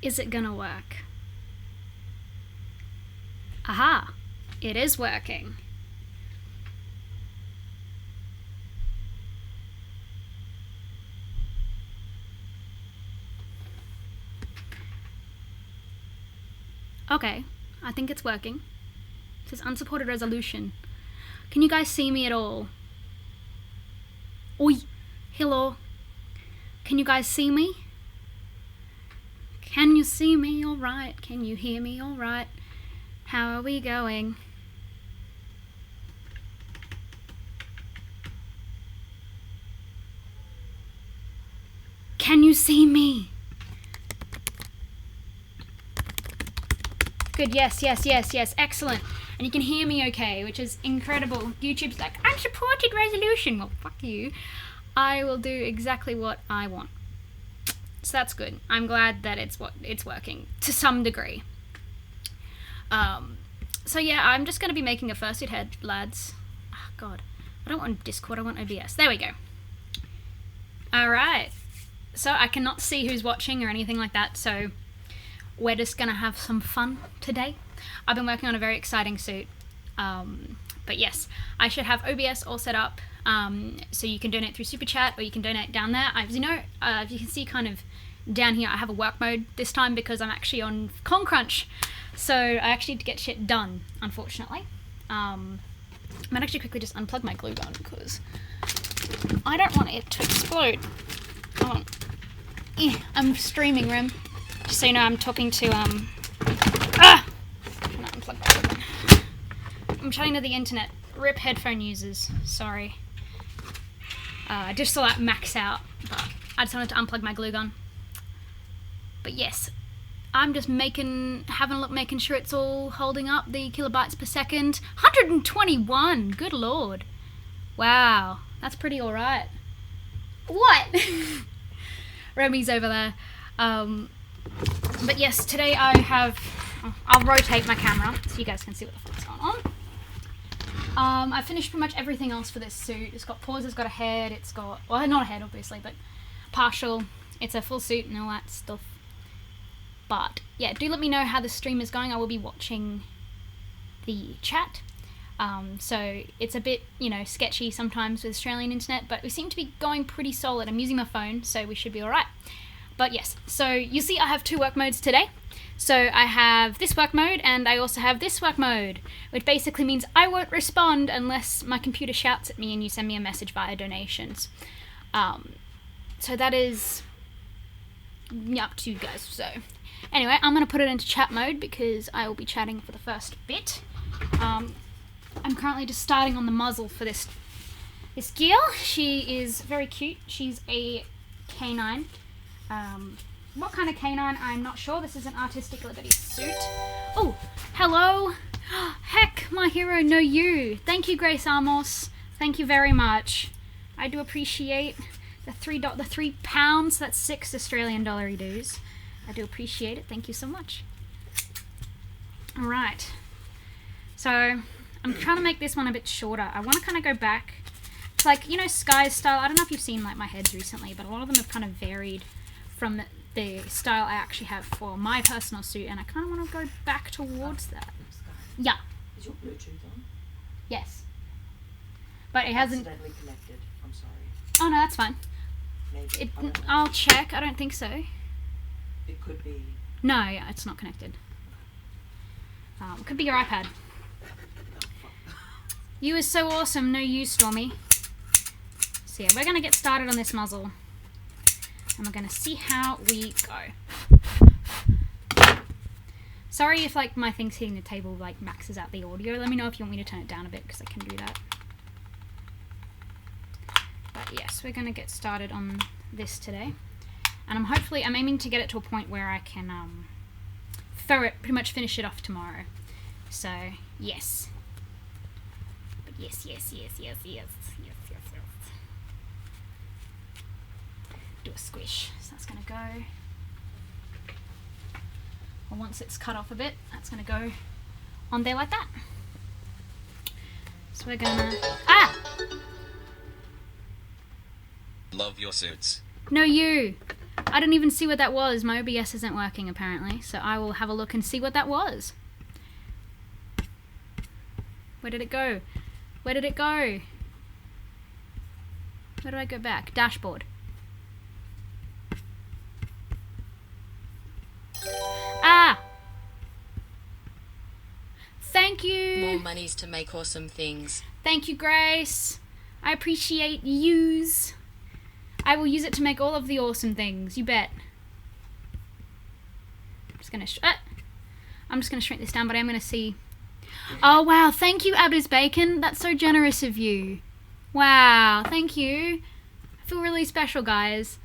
Is it gonna work? Aha! It is working. Okay, I think it's working. It says unsupported resolution. Can you guys see me at all? Oi! Hello? Can you guys see me? Can you see me alright? Can you hear me alright? How are we going? Can you see me? Good, yes, excellent. And you can hear me okay, which is incredible. YouTube's like, unsupported resolution. Well, fuck you. I will do exactly what I want. So that's good. I'm glad that it's working to some degree. So yeah, I'm just going to be making a fursuit head, lads. Oh, God. I don't want Discord, I want OBS. There we go. Alright. So I cannot see who's watching or anything like that, so we're just going to have some fun today. I've been working on a very exciting suit. But yes, I should have OBS all set up, so you can donate through Super Chat or you can donate down there. As you know, if you can see kind of down here, I have a work mode this time because I'm actually on con crunch. So I actually need to get shit done, unfortunately. I might actually quickly just unplug my glue gun because I don't want it to explode. Hold on. I'm streaming, Rem. Just so you know, I'm talking to, I'm chatting to the internet. RIP headphone users. Sorry. I just saw that max out, but I just wanted to unplug my glue gun. But yes, I'm just having a look, making sure it's all holding up the kilobytes per second. 121! Good lord. Wow, that's pretty alright. What? Remy's over there. But yes, today I'll rotate my camera so you guys can see what the fuck's going on. I finished pretty much everything else for this suit. It's got paws, it's got a head, it's got, well, not a head obviously, but partial. It's a full suit and all that stuff. But yeah, do let me know how the stream is going. I will be watching the chat. So it's a bit, sketchy sometimes with Australian internet, but we seem to be going pretty solid. I'm using my phone, so we should be alright. But yes, so you see I have two work modes today. So I have this work mode and I also have this work mode, which basically means I won't respond unless my computer shouts at me and you send me a message via donations. So that is up to you guys. So anyway, I'm going to put it into chat mode because I will be chatting for the first bit. I'm currently just starting on the muzzle for this girl. She is very cute. She's a canine. What kind of canine, I'm not sure. This is an artistic liberty suit. Oh, hello. Heck, my hero, know you. Thank you, Grace Amos. Thank you very much. I do appreciate the £3. That's $6 Australian dollar dues. I do appreciate it. Thank you so much. All right. So I'm trying to make this one a bit shorter. I want to kind of go back to, like, Sky's style. I don't know if you've seen like my heads recently, but a lot of them have kind of varied from the style I actually have for my personal suit, and I kind of want to go back towards that. Yeah. Is your Bluetooth on? Yes. But it hasn't. Accidentally connected. I'm sorry. Oh no, that's fine. Maybe. I'll check. I don't think so. It could be. No, yeah, it's not connected. It could be your iPad. You is so awesome. No, you, Stormy. So yeah, we're gonna get started on this muzzle. And we're going to see how we go. Sorry if like my thing's hitting the table like maxes out the audio. Let me know if you want me to turn it down a bit because I can do that. But yes, we're going to get started on this today. And I'm aiming to get it to a point where I can pretty much finish it off tomorrow. So, yes. But yes. Do a squish. So that's going to go. Well, once it's cut off a bit, that's going to go on there like that. So we're going to... Love your suits. No, you. I didn't even see what that was. My OBS isn't working apparently, so I will have a look and see what that was. Where did it go? Where did it go? Where do I go back? Dashboard. Ah! Thank you! More monies to make awesome things. Thank you, Grace. I appreciate yous. I will use it to make all of the awesome things, you bet. I'm just gonna shrink this down, but I'm gonna see. Oh wow, thank you, Abby's Bacon. That's so generous of you. Wow, thank you. I feel really special, guys.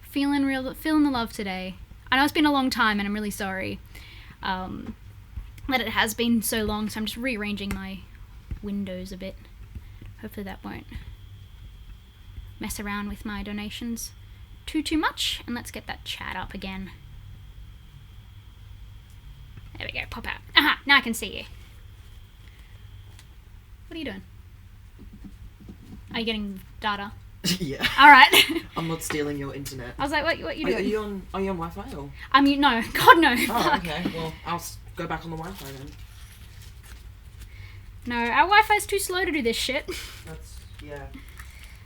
Feeling the love today. I know it's been a long time, and I'm really sorry that it has been so long. So I'm just rearranging my windows a bit. Hopefully that won't mess around with my donations too much. And let's get that chat up again. There we go. Pop out. Aha! Now I can see you. What are you doing? Are you getting data? Yeah. All right. I'm not stealing your internet. I was like, what you doing? Are you on Wi-Fi or? No. God, no. Oh, Fuck. okay. Well, I'll go back on the Wi-Fi then. No, our Wi-Fi's too slow to do this shit. Yeah.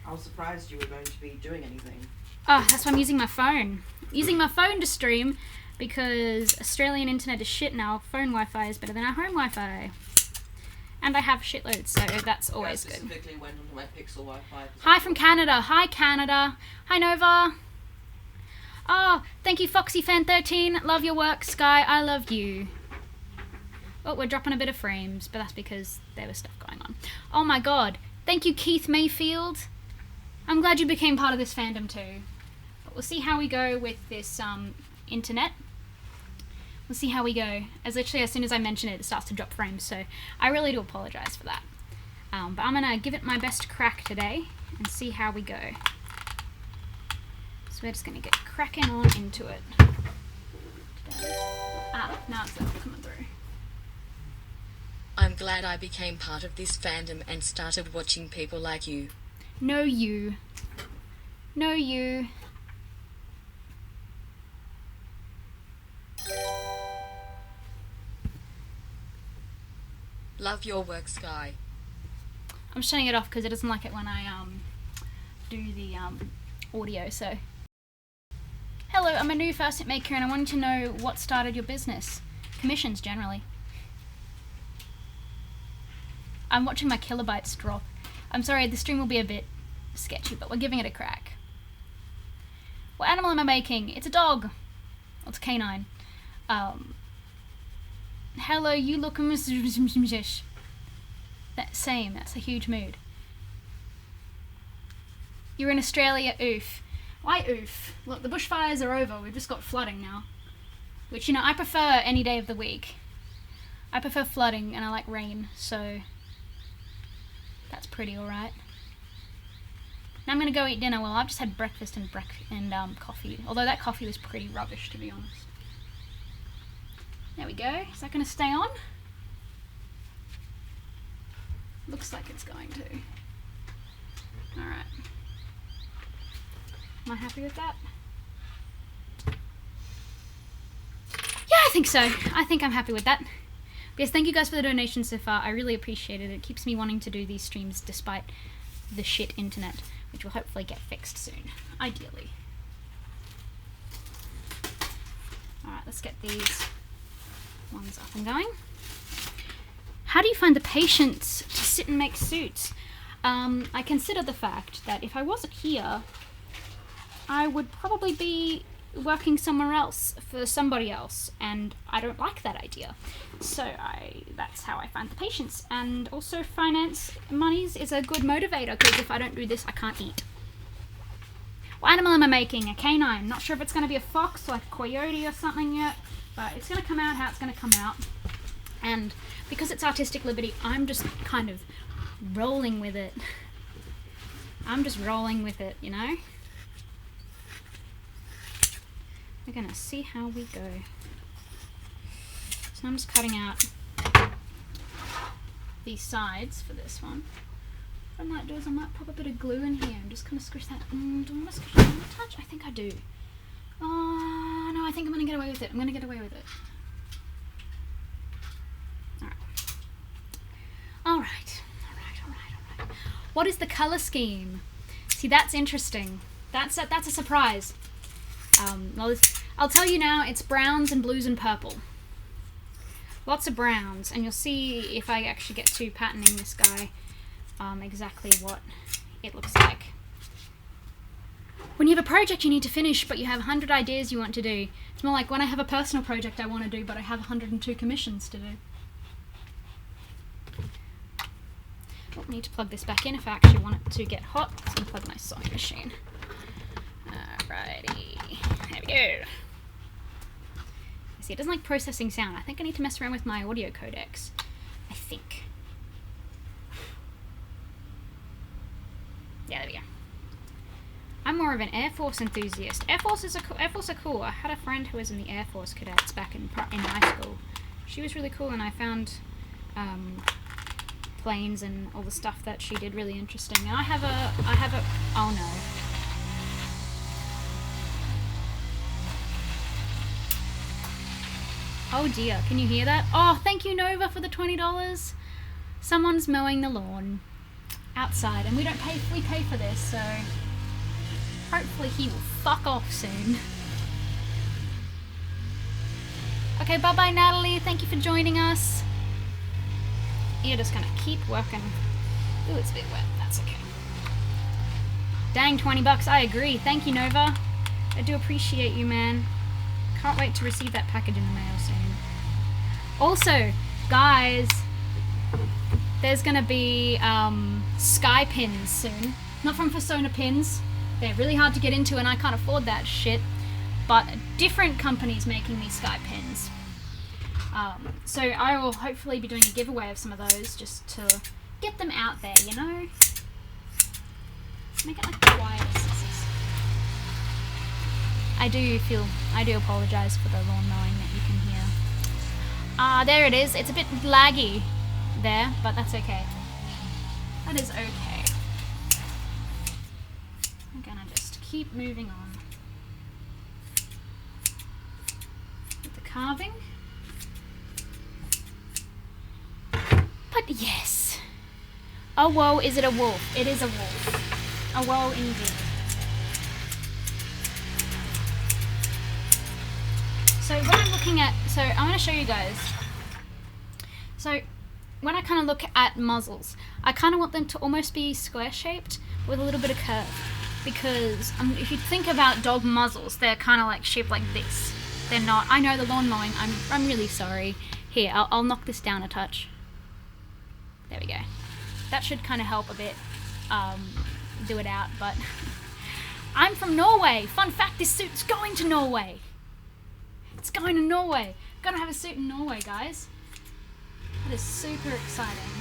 I was surprised you were going to be doing anything. Oh, that's why I'm using my phone. Using my phone to stream because Australian internet is shit now. Phone Wi-Fi is better than our home Wi-Fi. And I have shitloads, so that's always I good. specifically went onto my Pixel Wi-Fi. Hi from Canada. Hi, Canada. Hi, Nova. Oh, thank you, FoxyFan13. Love your work, Sky. I love you. Oh, we're dropping a bit of frames, but that's because there was stuff going on. Oh my god. Thank you, Keith Mayfield. I'm glad you became part of this fandom too. But we'll see how we go with this internet. We'll see how we go. As soon as I mention it, it starts to drop frames, so I really do apologise for that. But I'm going to give it my best crack today and see how we go. So we're just going to get cracking on into it. Ah, now it's coming through. I'm glad I became part of this fandom and started watching people like you. No, you. No, you. Love your work, Sky. I'm shutting it off because it doesn't like it when I do the audio. So, hello, I'm a new fursuit maker and I wanted to know what started your business. Commissions generally. I'm watching my kilobytes drop. I'm sorry, the stream will be a bit sketchy, but we're giving it a crack. What animal am I making? It's a dog. Well, it's a canine. Hello, you look... That's a huge mood. You're in Australia, oof. Why oof? Look, the bushfires are over, we've just got flooding now. Which, I prefer any day of the week. I prefer flooding and I like rain, so... That's pretty alright. Now I'm gonna go eat dinner. Well, I've just had breakfast and coffee. Although that coffee was pretty rubbish, to be honest. There we go. Is that gonna stay on? Looks like it's going to. Alright. Am I happy with that? Yeah, I think so. I think I'm happy with that. Yes, thank you guys for the donations so far. I really appreciate it. It keeps me wanting to do these streams despite the shit internet, which will hopefully get fixed soon, ideally. Alright, let's get these ones up and going. How do you find the patience to sit and make suits? I consider the fact that if I wasn't here, I would probably be working somewhere else for somebody else, and I don't like that idea. So that's how I find the patience. And also finance monies is a good motivator, because if I don't do this, I can't eat. What animal am I making? A canine. Not sure if it's going to be a fox, like a coyote or something yet, but it's going to come out how it's going to come out. And because it's artistic liberty, I'm just kind of rolling with it. I'm just rolling with it, We're gonna see how we go. So I'm just cutting out these sides for this one. What I might do is I might pop a bit of glue in here and just kind of squish that. Do I want to squish it in a touch? I think I do. think I'm gonna get away with it. I'm gonna get away with it. Alright. Alright. What is the colour scheme? See, that's interesting. That's a surprise. I'll tell you now, it's browns and blues and purple. Lots of browns, and you'll see if I actually get to patterning this guy exactly what it looks like. When you have a project you need to finish, but you have 100 ideas you want to do, it's more like when I have a personal project I want to do, but I have 102 commissions to do. I need to plug this back in if I actually want it to get hot. So I'm going to plug my sewing machine. Alrighty, there we go. See, it doesn't like processing sound. I think I need to mess around with my audio codecs. I think. Yeah, there we go. I'm more of an Air Force enthusiast. Air Force are cool. I had a friend who was in the Air Force cadets back in high school. She was really cool, and I found planes and all the stuff that she did really interesting. And I have a. Oh no. Oh dear, can you hear that? Oh, thank you, Nova, for the $20. Someone's mowing the lawn outside, and we pay for this, so hopefully he will fuck off soon. Okay, bye-bye, Natalie. Thank you for joining us. You're just gonna keep working. Ooh, it's a bit wet. That's okay. Dang, $20. I agree. Thank you, Nova. I do appreciate you, man. Can't wait to receive that package in the mail soon. Also, guys, there's gonna be sky pins soon. Not from Fursona Pins. They're really hard to get into and I can't afford that shit. But different companies making these sky pins. So I will hopefully be doing a giveaway of some of those just to get them out there, you know? Make it like quiet. I do apologise for the lawn mowing that you can hear. There it is. It's a bit laggy there, but that's okay. That is okay. I'm gonna just keep moving on with the carving. But yes. Oh whoa, is it a wolf? It is a wolf. Oh whoa, indeed. So when I'm looking at, so I'm going to show you guys. So when I kind of look at muzzles, I kind of want them to almost be square shaped with a little bit of curve. Because if you think about dog muzzles, they're kind of like shaped like this. They're not. I know the lawn mowing, I'm really sorry. Here, I'll knock this down a touch. There we go. That should kind of help a bit do it out, but I'm from Norway. Fun fact, this suit's going to Norway. It's going to Norway. Gonna have a suit in Norway, guys. That is super exciting.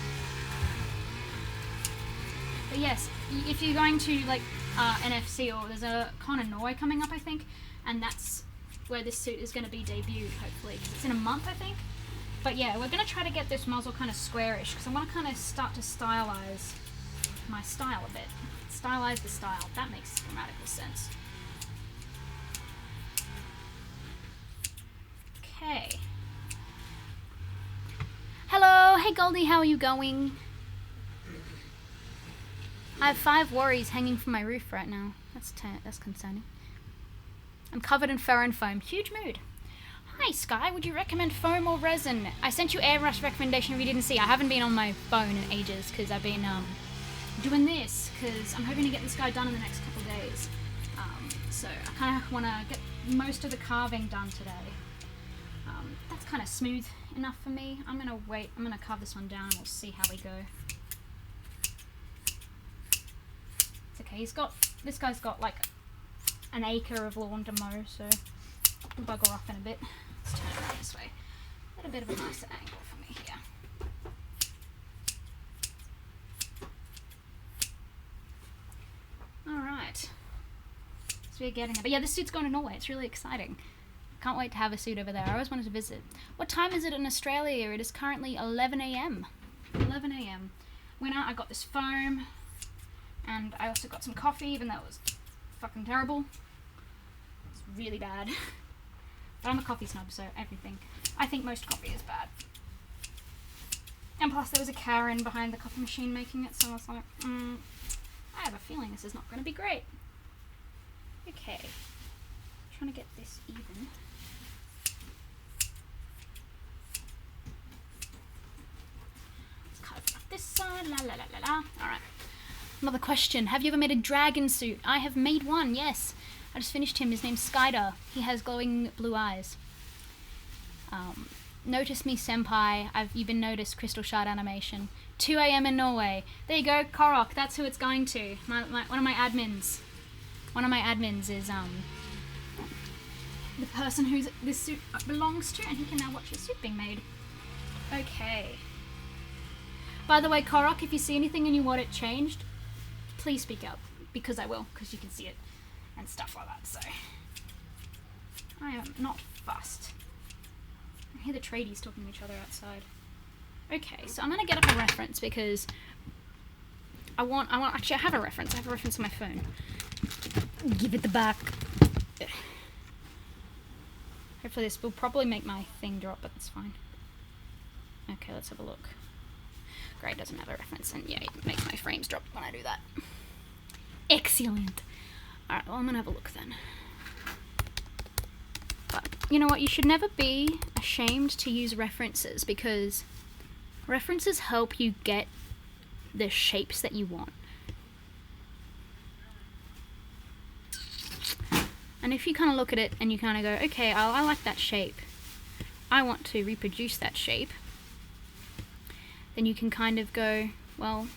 But yes, if you're going to like NFC, or there's a con in Norway coming up, I think, and that's where this suit is going to be debuted, hopefully. It's in a month, I think. But yeah, we're going to try to get this muzzle kind of squarish, because I want to kind of start to stylize my style a bit. Stylize the style. That makes grammatical sense. Okay. Hello, hey Goldie, how are you going? I have 5 worries hanging from my roof right now. That's concerning. I'm covered in fur and foam. Huge mood. Hi Sky, would you recommend foam or resin? I sent you airbrush recommendation if you didn't see. I haven't been on my phone in ages because I've been doing this because I'm hoping to get this guy done in the next couple of days. So I kind of want to get most of the carving done today. That's kind of smooth enough for me. I'm going to wait. I'm going to carve this one down and we'll see how we go. It's okay. This guy's got like an acre of lawn to mow, so we'll bugger off in a bit. Let's turn it around this way. A little bit of a nicer angle for me here. Alright. So we're getting it. But yeah, this suit's going to Norway. It's really exciting. Can't wait to have a suit over there. I always wanted to visit. What time is it in Australia? It is currently 11 a.m. 11 a.m. Went out, I got this foam, and I also got some coffee, even though it was fucking terrible. It's really bad. But I'm a coffee snob, so everything. I think most coffee is bad. And plus there was a Karen behind the coffee machine making it, so I was like, I have a feeling this is not going to be great. Okay. Trying to get this even. Let's carve it up this side. La la la la la. Alright. Another question. Have you ever made a dragon suit? I have made one, yes. I just finished him. His name's Skyder. He has glowing blue eyes. Notice me, senpai. You've been noticed, Crystal Shard Animation. 2 a.m. in Norway. There you go, Korok. That's who it's going to. One of my admins. One of my admins is the person who this suit belongs to, and he can now watch his suit being made. Okay. By the way, Korok, if you see anything and you want it changed, please speak up, because I will, because you can see it and stuff like that. So I am not fussed. I hear the tradies talking to each other outside. Okay, so I'm gonna get up a reference because actually I have a reference. I have a reference on my phone. Give it the back. Hopefully this will probably make my thing drop, but it's fine. Okay, let's have a look. Great, doesn't have a reference, and yeah, it makes my frames drop when I do that. Excellent. Alright, well I'm gonna have a look then. But you know what, you should never be ashamed to use references, because references help you get the shapes that you want. And if you kind of look at it and you kind of go, okay, I like that shape, I want to reproduce that shape, then you can kind of go, well,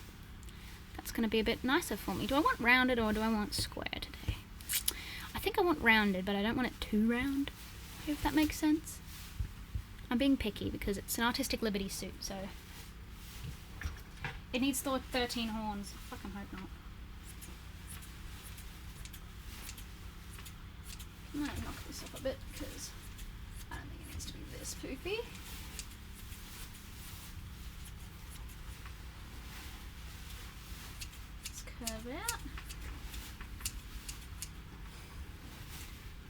that's going to be a bit nicer for me. Do I want rounded or do I want square today? I think I want rounded, but I don't want it too round, if that makes sense. I'm being picky because it's an artistic liberty suit, so it needs the 13 horns. I fucking hope not. I'm going to knock this up a bit because I don't think it needs to be this poofy. Let's curve it out.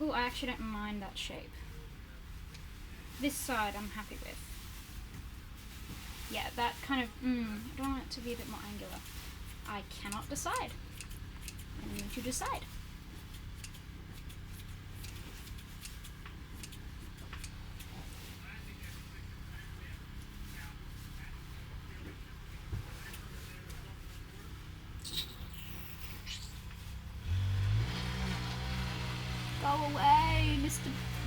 Ooh, I actually don't mind that shape. This side I'm happy with. Yeah, that kind of, I don't want it to be a bit more angular. I cannot decide. I need to decide. Go away,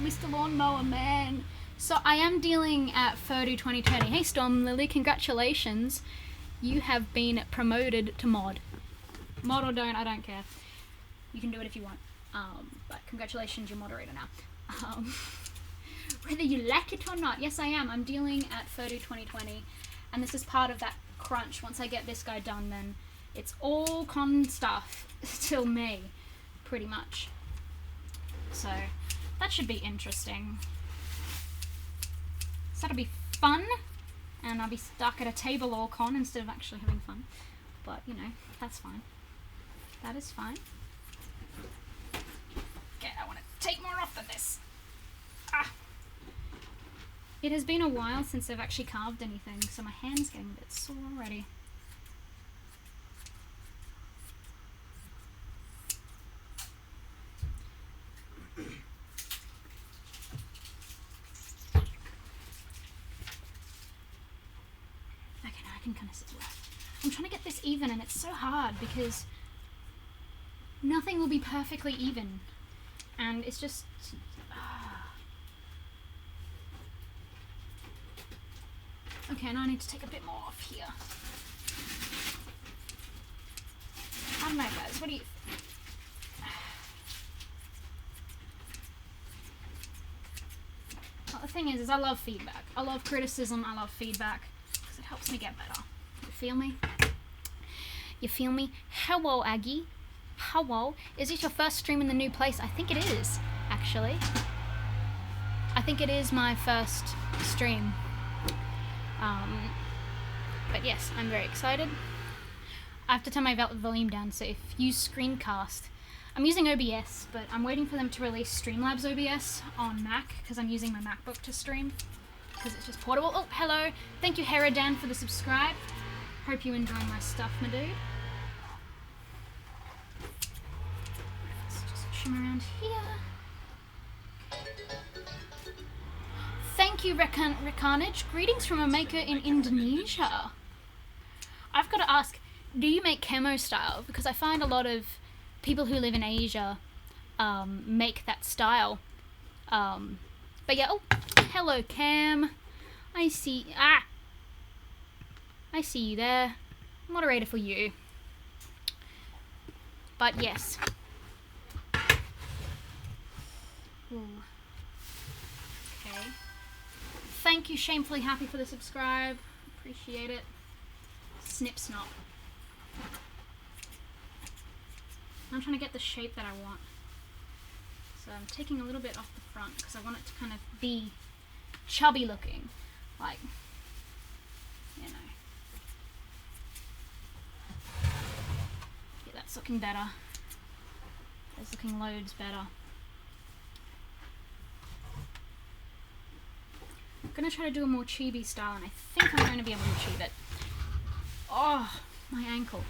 Mr. Lawnmower Man. So I am dealing at Furdu 2020. Hey Storm Lily, congratulations. You have been promoted to mod. Mod or don't, I don't care. You can do it if you want. But congratulations, you're moderator now. Whether you like it or not, yes I am. I'm dealing at Furdu 2020, and this is part of that crunch. Once I get this guy done, then it's all con stuff till May, pretty much. So that should be interesting. So that'll be fun, and I'll be stuck at a table all con instead of actually having fun. But you know, that's fine. That is fine. Okay, I want to take more off of this. It has been a while since I've actually carved anything, so my hand's getting a bit sore already. Okay, now I can kind of sit there. I'm trying to get this even, and it's so hard because nothing will be perfectly even, and it's just okay, now I need to take a bit more off here. I don't know, guys, what do you well, the thing is I love feedback. I love criticism, I love feedback, because it helps me get better. You feel me? You feel me? Hello, Aggie. Hello. Is this your first stream in the new place? I think it is, actually. I think it is my first stream. But yes, I'm very excited. I have to turn my volume down, so if you screencast, I'm using OBS, but I'm waiting for them to release Streamlabs OBS on Mac because I'm using my MacBook to stream because it's just portable. Oh, hello. Thank you, Heradan, for the subscribe. Hope you enjoy my stuff, my dude. Let's just trim around here. Thank you, Recarnage. Greetings from a maker in Indonesia. I've got to ask, do you make camo style? Because I find a lot of people who live in Asia make that style. But yeah, oh, hello, Cam. I see you there. Moderator for you. But yes. Ooh. Okay. Thank you, Shamefully Happy, for the subscribe. Appreciate it. Snip snop. I'm trying to get the shape that I want. So I'm taking a little bit off the front because I want it to kind of be chubby looking. Like, you know. Yeah, that's looking better. That's looking loads better. I'm going to try to do a more chibi style, and I think I'm going to be able to achieve it. Oh, my ankle.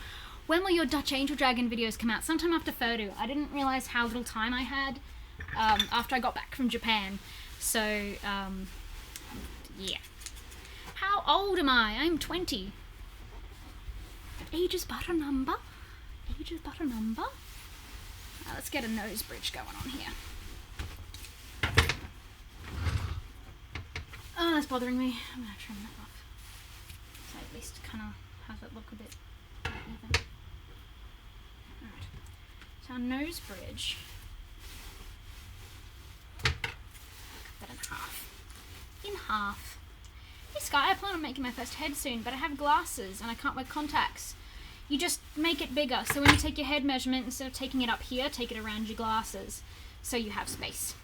When will your Dutch Angel Dragon videos come out? Sometime after Furdu. I didn't realise how little time I had after I got back from Japan. So, yeah. How old am I? I'm 20. Age is but a number. Age is but a number. Let's get a nose bridge going on here. Oh, that's bothering me. I'm going to trim that off. So at least kind of have it look a bit even. Alright. So our nose bridge. Cut that in half. In half. Hey Sky, I plan on making my first head soon, but I have glasses and I can't wear contacts. You just make it bigger. So when you take your head measurement, instead of taking it up here, take it around your glasses. So you have space.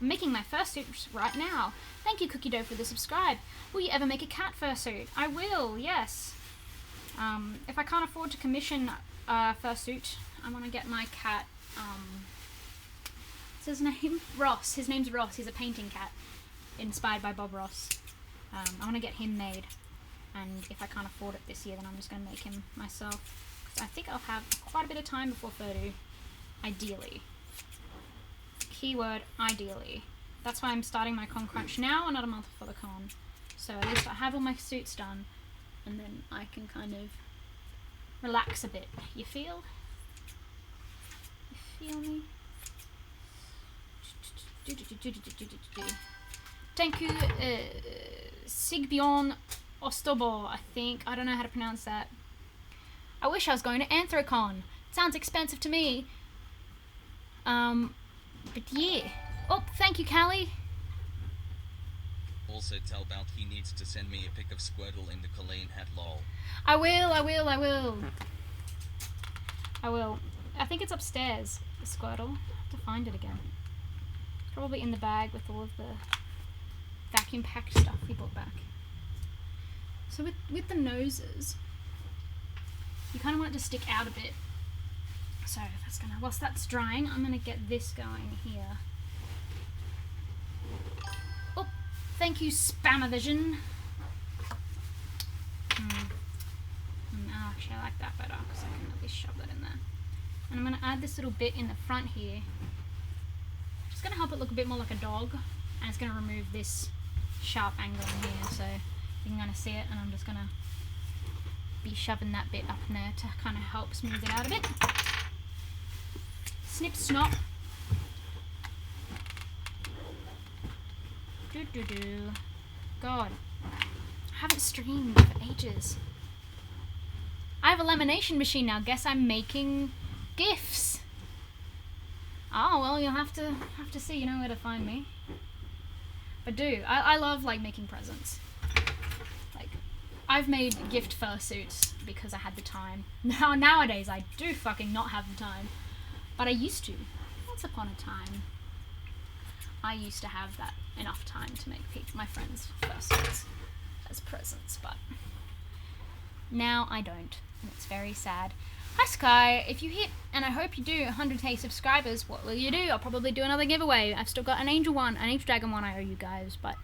I'm making my fursuit right now. Thank you, Cookie Dough, for the subscribe. Will you ever make a cat fursuit? I will, yes. If I can't afford to commission a fursuit, I want to get my cat, what's his name? Ross. His name's Ross. He's a painting cat, inspired by Bob Ross. I want to get him made, and if I can't afford it this year, then I'm just going to make him myself. So I think I'll have quite a bit of time before Furdu, ideally. Keyword, ideally. That's why I'm starting my con crunch now and not a month before the con. So at least I have all my suits done, and then I can kind of relax a bit. You feel? You feel me? Thank you, Sigbjorn Ostobo, I think. I don't know how to pronounce that. I wish I was going to Anthrocon. It sounds expensive to me. But yeah. Oh, thank you, Callie. Also tell Bout he needs to send me a pic of Squirtle in the Colleen hat lol. I will. I think it's upstairs, the Squirtle. I have to find it again. Probably in the bag with all of the vacuum packed stuff we brought back. So with the noses, you kind of want it to stick out a bit. So that's gonna, whilst that's drying, I'm gonna get this going here. Oh, thank you, Spamavision. Actually, I like that better because I can at least shove that in there. And I'm gonna add this little bit in the front here. Just gonna help it look a bit more like a dog, and it's gonna remove this sharp angle in here, so you can kind of see it. And I'm just gonna be shoving that bit up in there to kind of help smooth it out a bit. Snip snop. God, I haven't streamed for ages. I have a lamination machine now. Guess I'm making gifts. Oh well, you'll have to see. You know where to find me. But I love like making presents. Like, I've made gift fursuits because I had the time. Nowadays I do fucking not have the time. But I used to. Once upon a time, I used to have that enough time to make my friends fursuits as presents, but now I don't, and it's very sad. Hi Sky, if you hit, and I hope you do, 100k subscribers, what will you do? I'll probably do another giveaway. I've still got an Angel Dragon one I owe you guys, but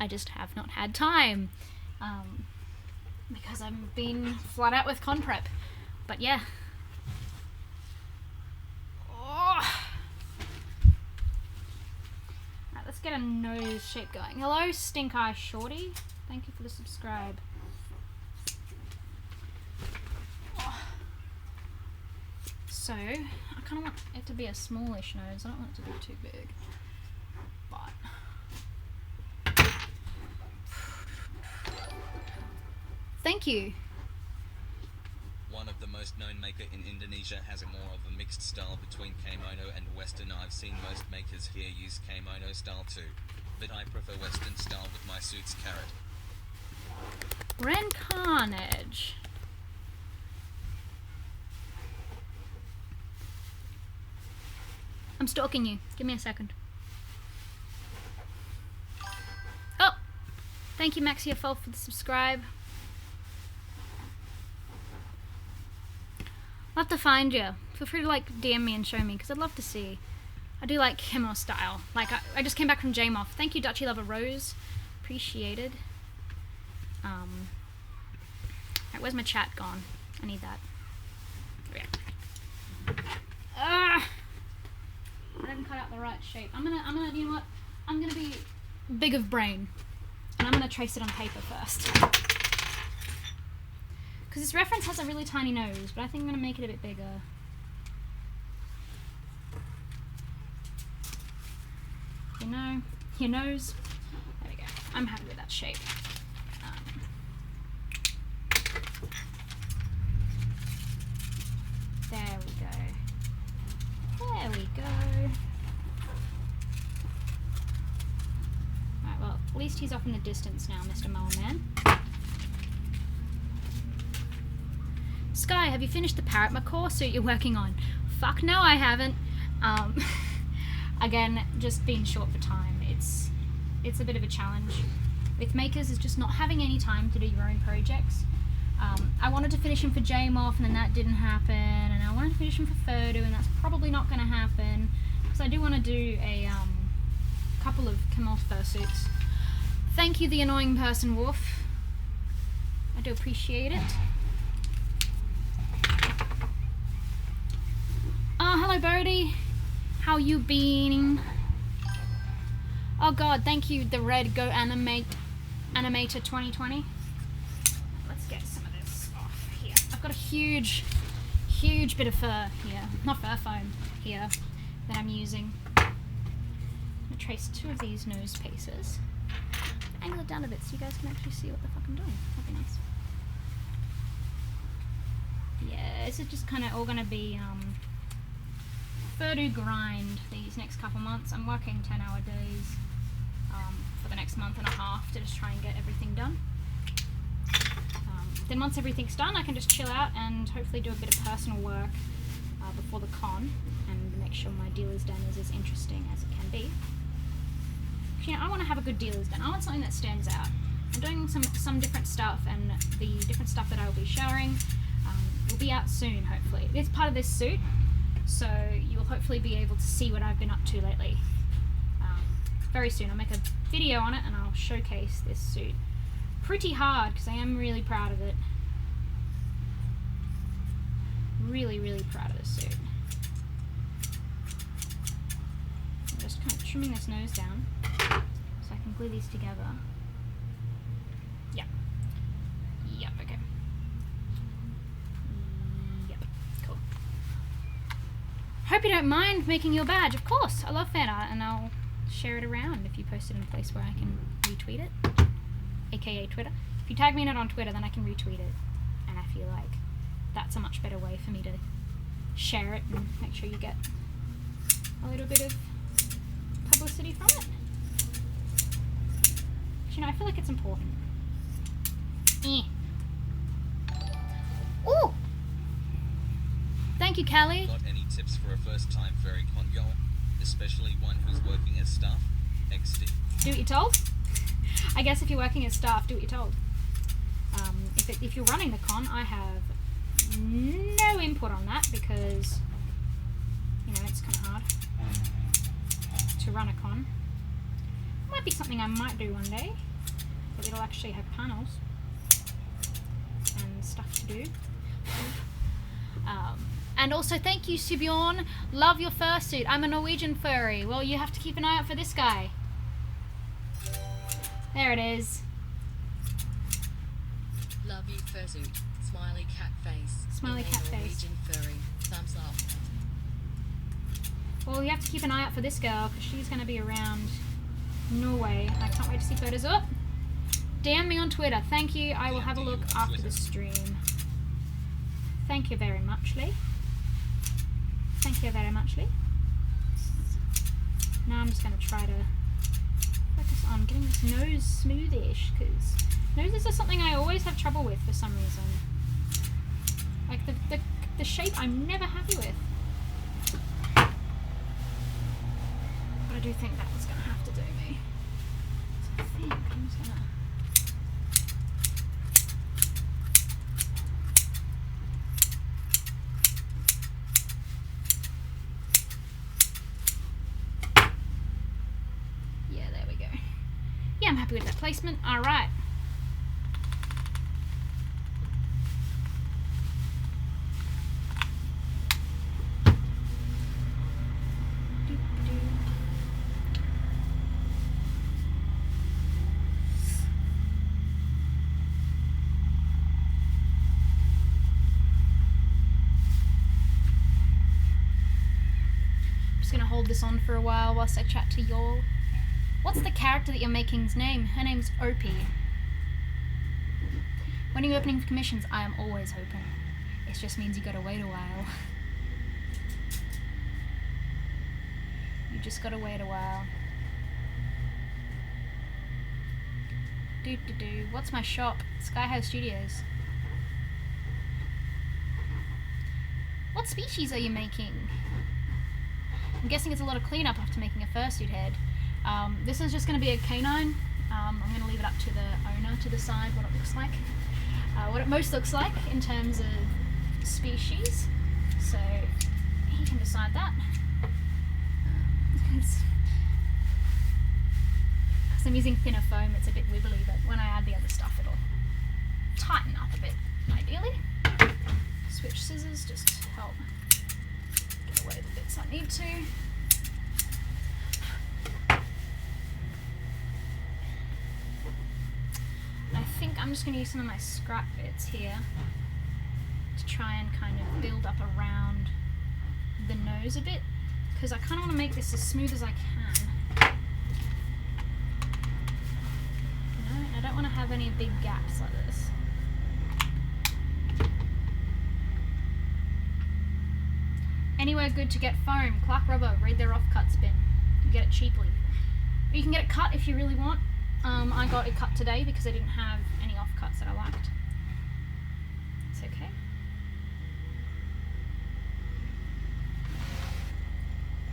I just have not had time. Because I've been flat out with con prep. But yeah. Oh. Alright, let's get a nose shape going. Hello, Stink Eye Shorty. Thank you for the subscribe. Oh. So, I kind of want it to be a smallish nose. I don't want it to be too big. But thank you. One of the most known maker in Indonesia has a more of a mixed style between kimono and Western. I've seen most makers here use kimono style too, but I prefer Western style with my suits. Carrot. Ren Carnage. I'm stalking you. Give me a second. Oh! Thank you, Maxiafol, for the subscribe. I'll have to find you. Feel free to like DM me and show me, because I'd love to see. I do like Kimo style. Like, I just came back from JMOF. Thank you, Dutchy Lover Rose. Appreciated. Alright, where's my chat gone? I need that. There we go. I didn't cut out the right shape. I'm gonna, you know what? I'm gonna be big of brain. And I'm gonna trace it on paper first. Because this reference has a really tiny nose, but I think I'm gonna make it a bit bigger. You know, your nose. There we go. I'm happy with that shape. There we go. There we go. Alright, well, at least he's off in the distance now, Mr. Mower Man. Sky, have you finished the Parrot Macaw suit you're working on? Fuck no, I haven't. Again, just being short for time. It's a bit of a challenge with makers, is just not having any time to do your own projects. I wanted to finish him for JMOF and then that didn't happen, and I wanted to finish him for Furdu and that's probably not going to happen, because I do want to do a couple of Camel fursuits. Thank you, the annoying person, Wolf. I do appreciate it. Hello Bodhi. How you been? Oh god, thank you, the Red Go Animator 2020. Let's get some of this off here. I've got a huge bit of fur here. Not fur foam here that I'm using. I'm gonna trace two of these nose pieces. Angle it down a bit so you guys can actually see what the fuck I'm doing. That'd be nice. Yeah, this is just kind of all gonna be Furdu grind these next couple months. I'm working 10-hour days for the next month and a half to just try and get everything done. Then once everything's done, I can just chill out and hopefully do a bit of personal work before the con and make sure my dealer's den is as interesting as it can be. You know, I want to have a good dealer's den. I want something that stands out. I'm doing some different stuff, and the different stuff that I will be sharing will be out soon, hopefully. It's part of this suit, so you'll hopefully be able to see what I've been up to lately. Very soon I'll make a video on it and I'll showcase this suit pretty hard, because I am really proud of it. Really proud of this suit. I'm just kind of trimming this nose down so I can glue these together. Yep, okay. Yep, cool. Hope you don't mind making your badge. Of course, I love fan art, and I'll share it around if you post it in a place where I can retweet it, aka Twitter. If you tag me in it on Twitter, then I can retweet it, and I feel like that's a much better way for me to share it and make sure you get a little bit of publicity from it. You know, I feel like it's important. Ooh! Thank you, Callie. Got any tips for a first-time furry con girl, especially one who's working as staff? XD. Do what you're told. I guess if you're working as staff, do what you're told. If you're running the con, I have no input on that because, you know, it's kind of hard to run a con. Might be something I might do one day, but it'll actually have panels and stuff to do. And also, thank you, Subjorn. Love your fursuit. I'm a Norwegian furry. Well, you have to keep an eye out for this guy. There it is. Love you fursuit. Smiley cat face. Smiley cat face. Norwegian furry. Thumbs up. Well, you have to keep an eye out for this girl because she's going to be around Norway. I can't wait to see photos up. DM me on Twitter. Thank you. I will have a look after the stream. Thank you very much, Lee. Thank you very much, Lee. Now I'm just going to try to focus on getting this nose smoothish because noses are something I always have trouble with for some reason. Like the shape I'm never happy with. But I do think that was going to have to do me. So I think I'm just going to... Yeah, there we go. Yeah, I'm happy with that placement. Alright. Gonna hold this on for a while whilst I chat to y'all. What's the character that you're making's name? Her name's Opie. When are you opening for commissions? I am always open. It just means you gotta wait a while. You just gotta wait a while. What's my shop? Skyhouse Studios. What species are you making? I'm guessing it's a lot of cleanup after making a fursuit head. This is just going to be a canine. I'm going to leave it up to the owner to decide what it looks like. What it most looks like in terms of species. So he can decide that. Because I'm using thinner foam, it's a bit wibbly, but when I add the other stuff it'll tighten up a bit, ideally. Switch scissors just to help get away the bits I need to. I think I'm just going to use some of my scrap bits here to try and kind of build up around the nose a bit, because I kind of want to make this as smooth as I can. You know, I don't want to have any big gaps like this. Anywhere good to get foam? Clark Rubber, read their offcuts bin. You get it cheaply. Or you can get it cut if you really want. I got it cut today because I didn't have any offcuts that I liked. It's okay.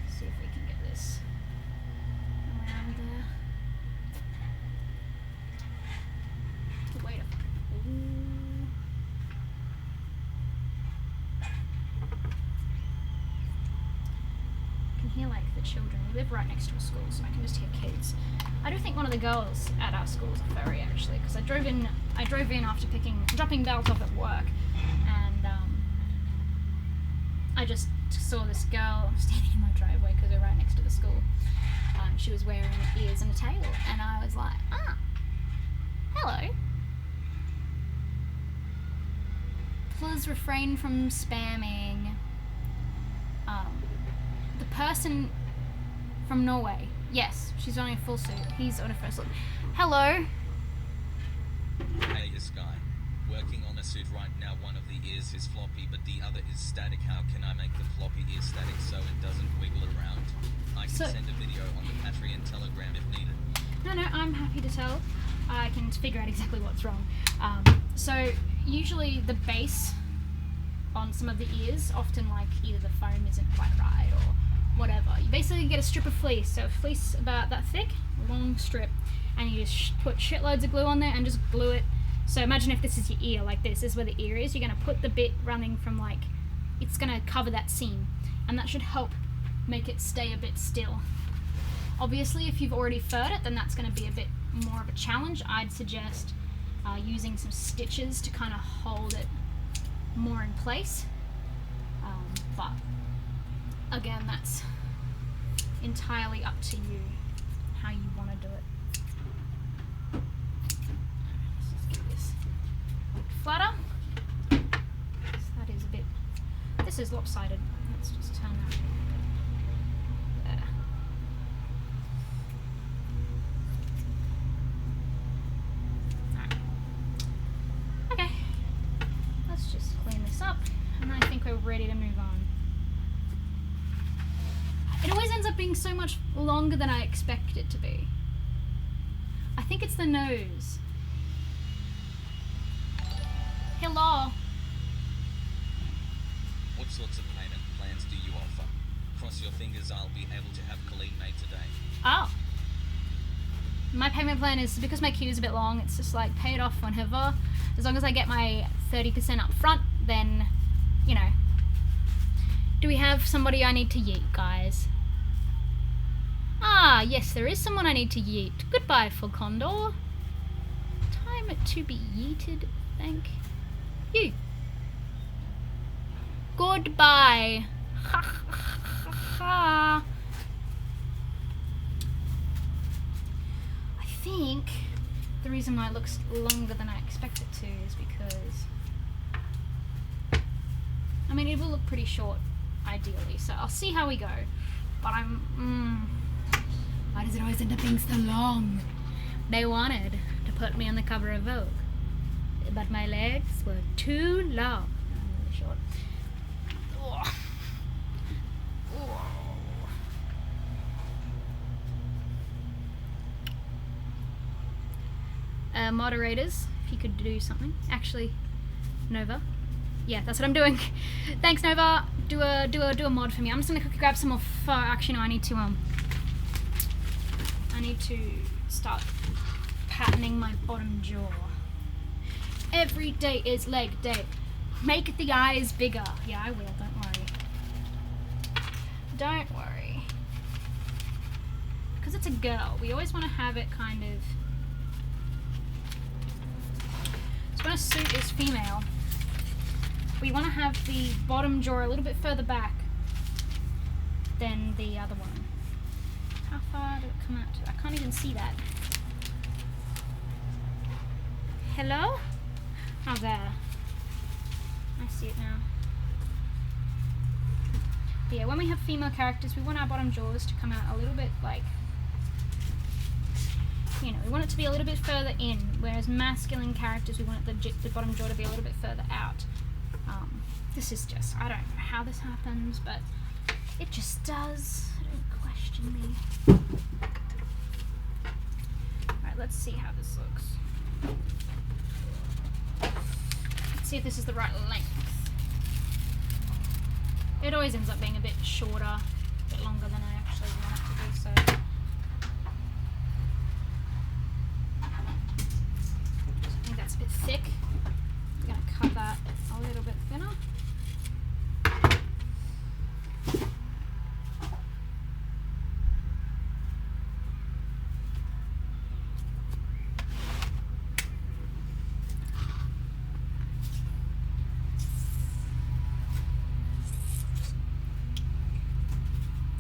See if we can get this around there. Wait a minute. Hear like the children. We live right next to a school, so I can just hear kids. I do think one of the girls at our school is a furry actually, because I drove in after dropping belts off at work, and I just saw this girl standing in my driveway because we're right next to the school. She was wearing ears and a tail, and I was like, hello. Please refrain from spamming. The person from Norway. Yes, she's wearing a full suit. He's on a fursuit. Hello. Hey, this guy. Working on a suit right now. One of the ears is floppy, but the other is static. How can I make the floppy ear static so it doesn't wiggle around? I can send a video on the Patreon Telegram if needed. No, I'm happy to tell. I can figure out exactly what's wrong. So usually the base on some of the ears, often like either the foam isn't quite right or whatever. You basically get a strip of fleece, so a fleece about that thick, long strip, and you just put shitloads of glue on there and just glue it So imagine if this is your ear, like this is where the ear is. You're going to put the bit running from like, it's going to cover that seam, and that should help make it stay a bit still. Obviously, if you've already furred it, then that's going to be a bit more of a challenge. I'd suggest using some stitches to kind of hold it more in place. But again, that's entirely up to you how you want to do it. Let's just get this flatter. That is a bit. This is lopsided. Let's just turn that. There. Alright. Okay. Let's just clean this up, and I think we're ready to move on. It always ends up being so much longer than I expect it to be. I think it's the nose. Hello. What sorts of payment plans do you offer? Cross your fingers I'll be able to have Colleen made today. Oh. My payment plan is, because my queue is a bit long, it's just like pay it off whenever. As long as I get my 30% up front, then, you know. Do we have somebody I need to yeet, guys? Ah, yes, there is someone I need to yeet. Goodbye, full condor. Time to be yeeted, thank you. Goodbye. Ha ha ha ha. I think the reason why it looks longer than I expect it to is because, I mean, it will look pretty short ideally, so I'll see how we go. But why does it always end up being so long? They wanted to put me on the cover of Vogue, but my legs were too long. I'm really short. Ugh. Moderators, if you could do something. Actually, Nova. Yeah, that's what I'm doing. Thanks, Nova. Do a mod for me. I'm just gonna quickly grab some more. Actually, no, I need to start patterning my bottom jaw. Every day is leg day. Make the eyes bigger. Yeah, I will. Don't worry. Don't worry. Because it's a girl, we always want to have it kind of. So when a suit is female, we want to have the bottom jaw a little bit further back than the other one. How far did it come out to? I can't even see that. Hello? Oh, there. I see it now. But yeah, when we have female characters, we want our bottom jaws to come out a little bit like, you know, we want it to be a little bit further in, whereas masculine characters, we want the bottom jaw to be a little bit further out. This is just, I don't know how this happens, but it just does. Don't question me. Alright, let's see how this looks. Let's see if this is the right length. It always ends up being a bit shorter, a bit longer than I actually want it to be, so. I think that's a bit thick. I'm going to cut that a little bit thinner.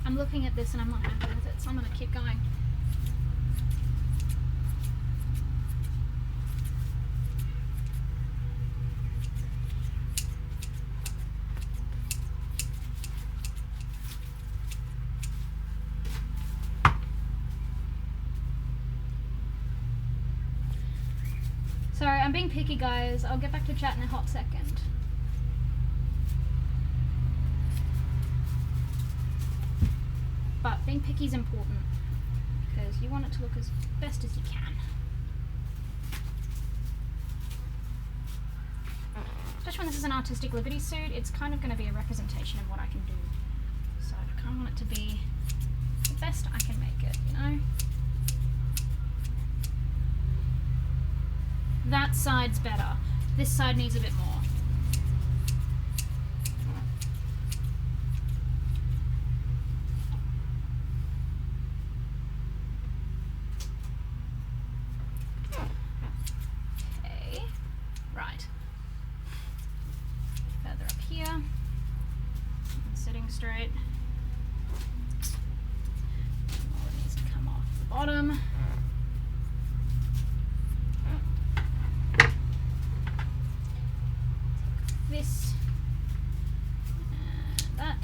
I'm looking at this and I'm not happy with it, so I'm going to keep going. Sorry, I'm being picky, guys. I'll get back to chat in a hot second. But being picky is important because you want it to look as best as you can. Especially when this is an artistic liberty suit, it's kind of going to be a representation of what I can do. So I kind of want it to be the best I can make it, you know? That that side's better. This side needs a bit more. Okay, right. Further up here. And sitting straight. More needs to come off the bottom. This and that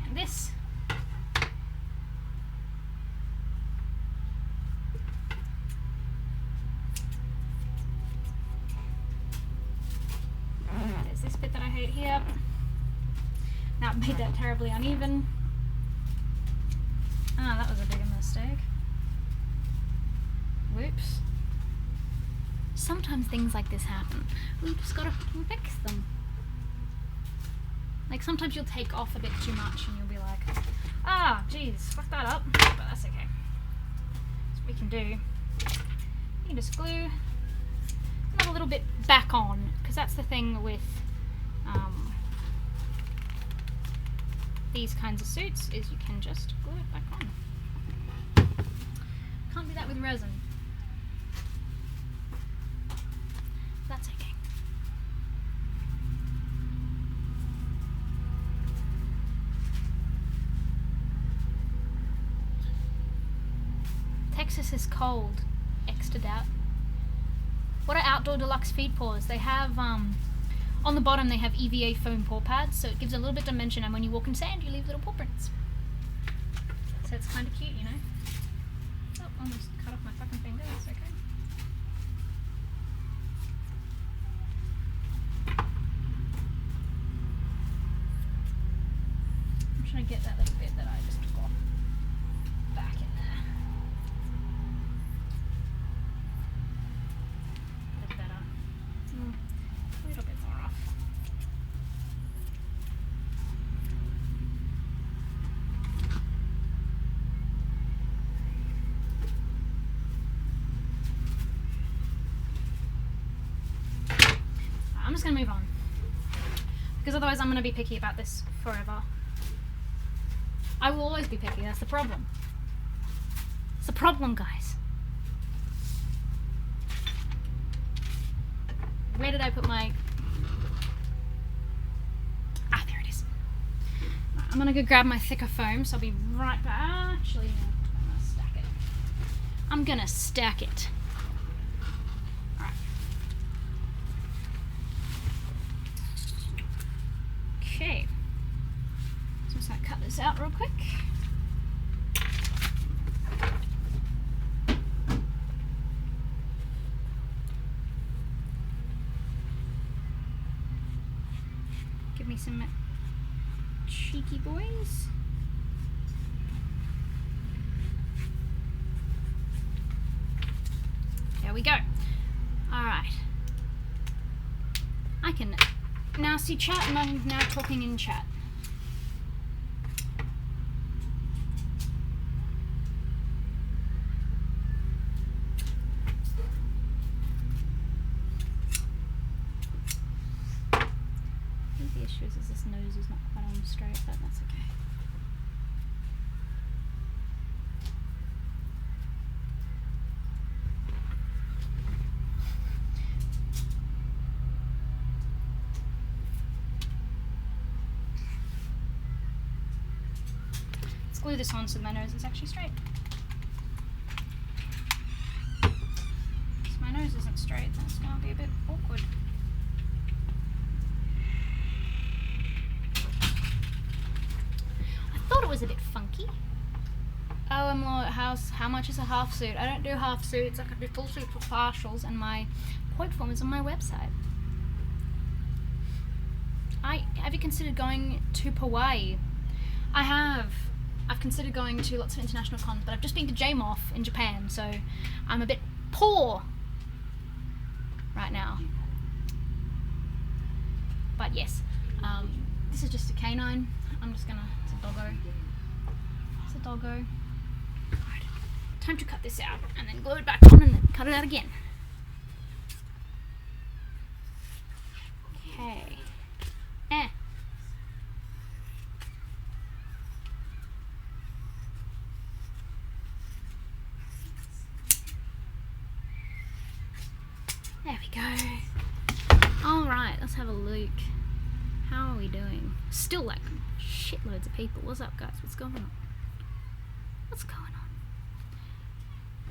and this. There's this bit that I hate here. Now I've made that terribly uneven. Ah, that was a bigger mistake. Whoops. Sometimes things like this happen. We just gotta fix them. Like sometimes you'll take off a bit too much and you'll be like, ah, geez, fuck that up. But that's okay. That's what we can do. You can just glue a little bit back on, because that's the thing with these kinds of suits, is you can just glue it back on. Can't do that with resin. That's okay. Texas is cold. Extra doubt. What are outdoor deluxe feed paws? They have on the bottom they have EVA foam paw pads, so it gives a little bit of dimension, and when you walk in sand you leave little paw prints. So it's kind of cute, you know. Oh, almost cut off my fucking finger. That's okay. I'm trying to get that little bit that I just took off back in there. A bit better. A little bit more off. I'm just going to move on, because otherwise I'm going to be picky about this forever. I will always be picky, that's the problem. It's the problem, guys. Where did I put my... Ah, there it is. Right, I'm going to go grab my thicker foam, so I'll be right back. Actually, no, I'm going to stack it. I'm going to stack it. Alright. Okay. So I'm just going to cut this out real quick. Give me some cheeky boys. There we go. Alright. I can now see chat, and I'm now talking in chat. The issue is this nose is not quite on straight, but that's okay. Let's glue this on so my nose is actually straight. If my nose isn't straight, that's going to be a bit awkward. Thought it was a bit funky. Oh, I'm low at house. How much is a half suit? I don't do half suits. I can do full suits with partials, and my point form is on my website. Have you considered going to Hawaii? I have. I've considered going to lots of international cons, but I've just been to JMOF in Japan, so I'm a bit poor right now. But yes, this is just a canine. I'm just gonna... It's a doggo. It's a doggo. Right. Time to cut this out and then glue it back on and then cut it out again. Okay. There we go. Alright, let's have a look. How are we doing? Still like shitloads of people. What's up, guys? What's going on? What's going on?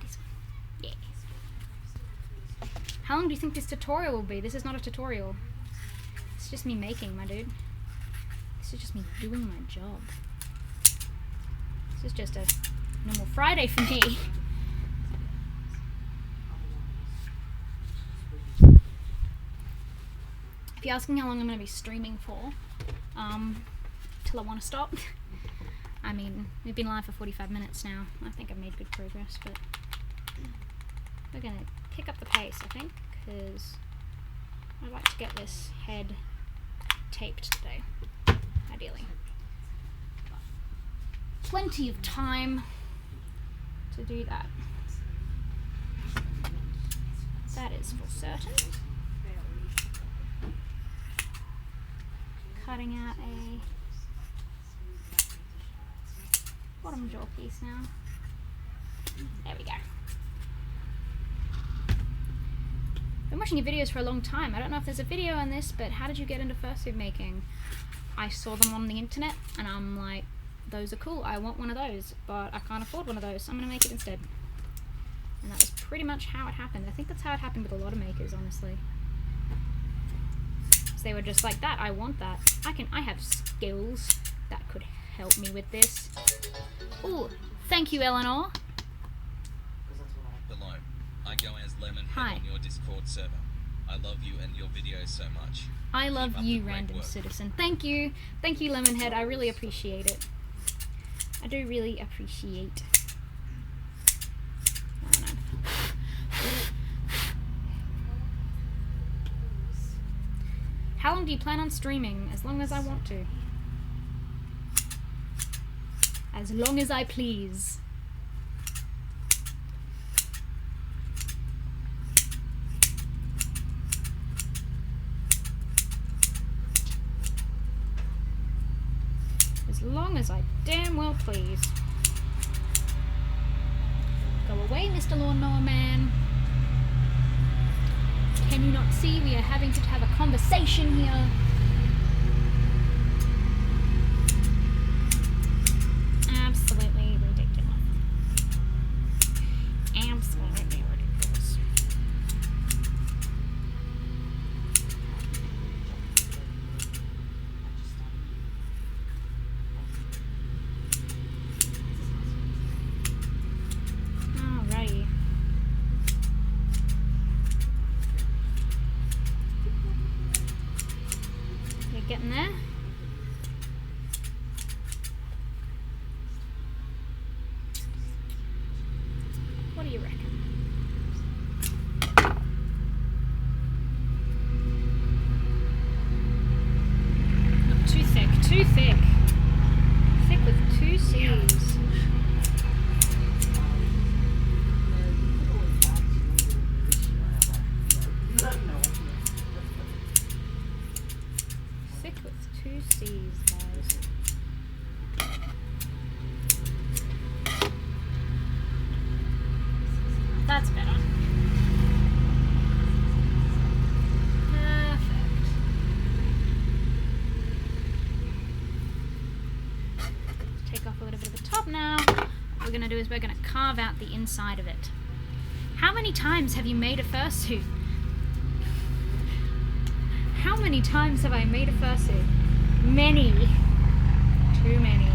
This one. Yeah. How long do you think this tutorial will be? This is not a tutorial. It's just me making, my dude. This is just me doing my job. This is just a normal Friday for me. If you're asking how long I'm going to be streaming for, till I want to stop. I mean, we've been live for 45 minutes now. I think I've made good progress, but we're going to pick up the pace, I think, because I'd like to get this head taped today, ideally. Plenty of time to do that. That is for certain. Cutting out a bottom jaw piece now. There we go. Been watching your videos for a long time. I don't know if there's a video on this, but how did you get into fursuit making? I saw them on the internet and I'm like, those are cool, I want one of those, but I can't afford one of those, so I'm gonna make it instead. And that was pretty much how it happened. I think that's how it happened with a lot of makers, honestly. They were just like that. I want that. I have skills that could help me with this. Ooh, thank you, Eleanor. Below, I go as Lemonhead Hi. on your Discord server. I love you and your videos so much. I love Keep up you, the great random work. citizen. Thank you, Lemonhead. I really appreciate it. I do really appreciate. Oh, no. How long do you plan on streaming? As long as I want to. As long as I please. As long as I damn well please. Go away, Mr. Lawnmower Man. Can you not see we are having to have a conversation here? Absolutely ridiculous. Absolutely ridiculous. Alrighty. You're getting there? What do you reckon? Not too thick, too thick. Thick with two C's. Thick with two C's, guys. That's better. Perfect. Take off a little bit of the top now. What we're going to do is we're going to carve out the inside of it. How many times have you made a fursuit? How many times have I made a fursuit? Many. Too many.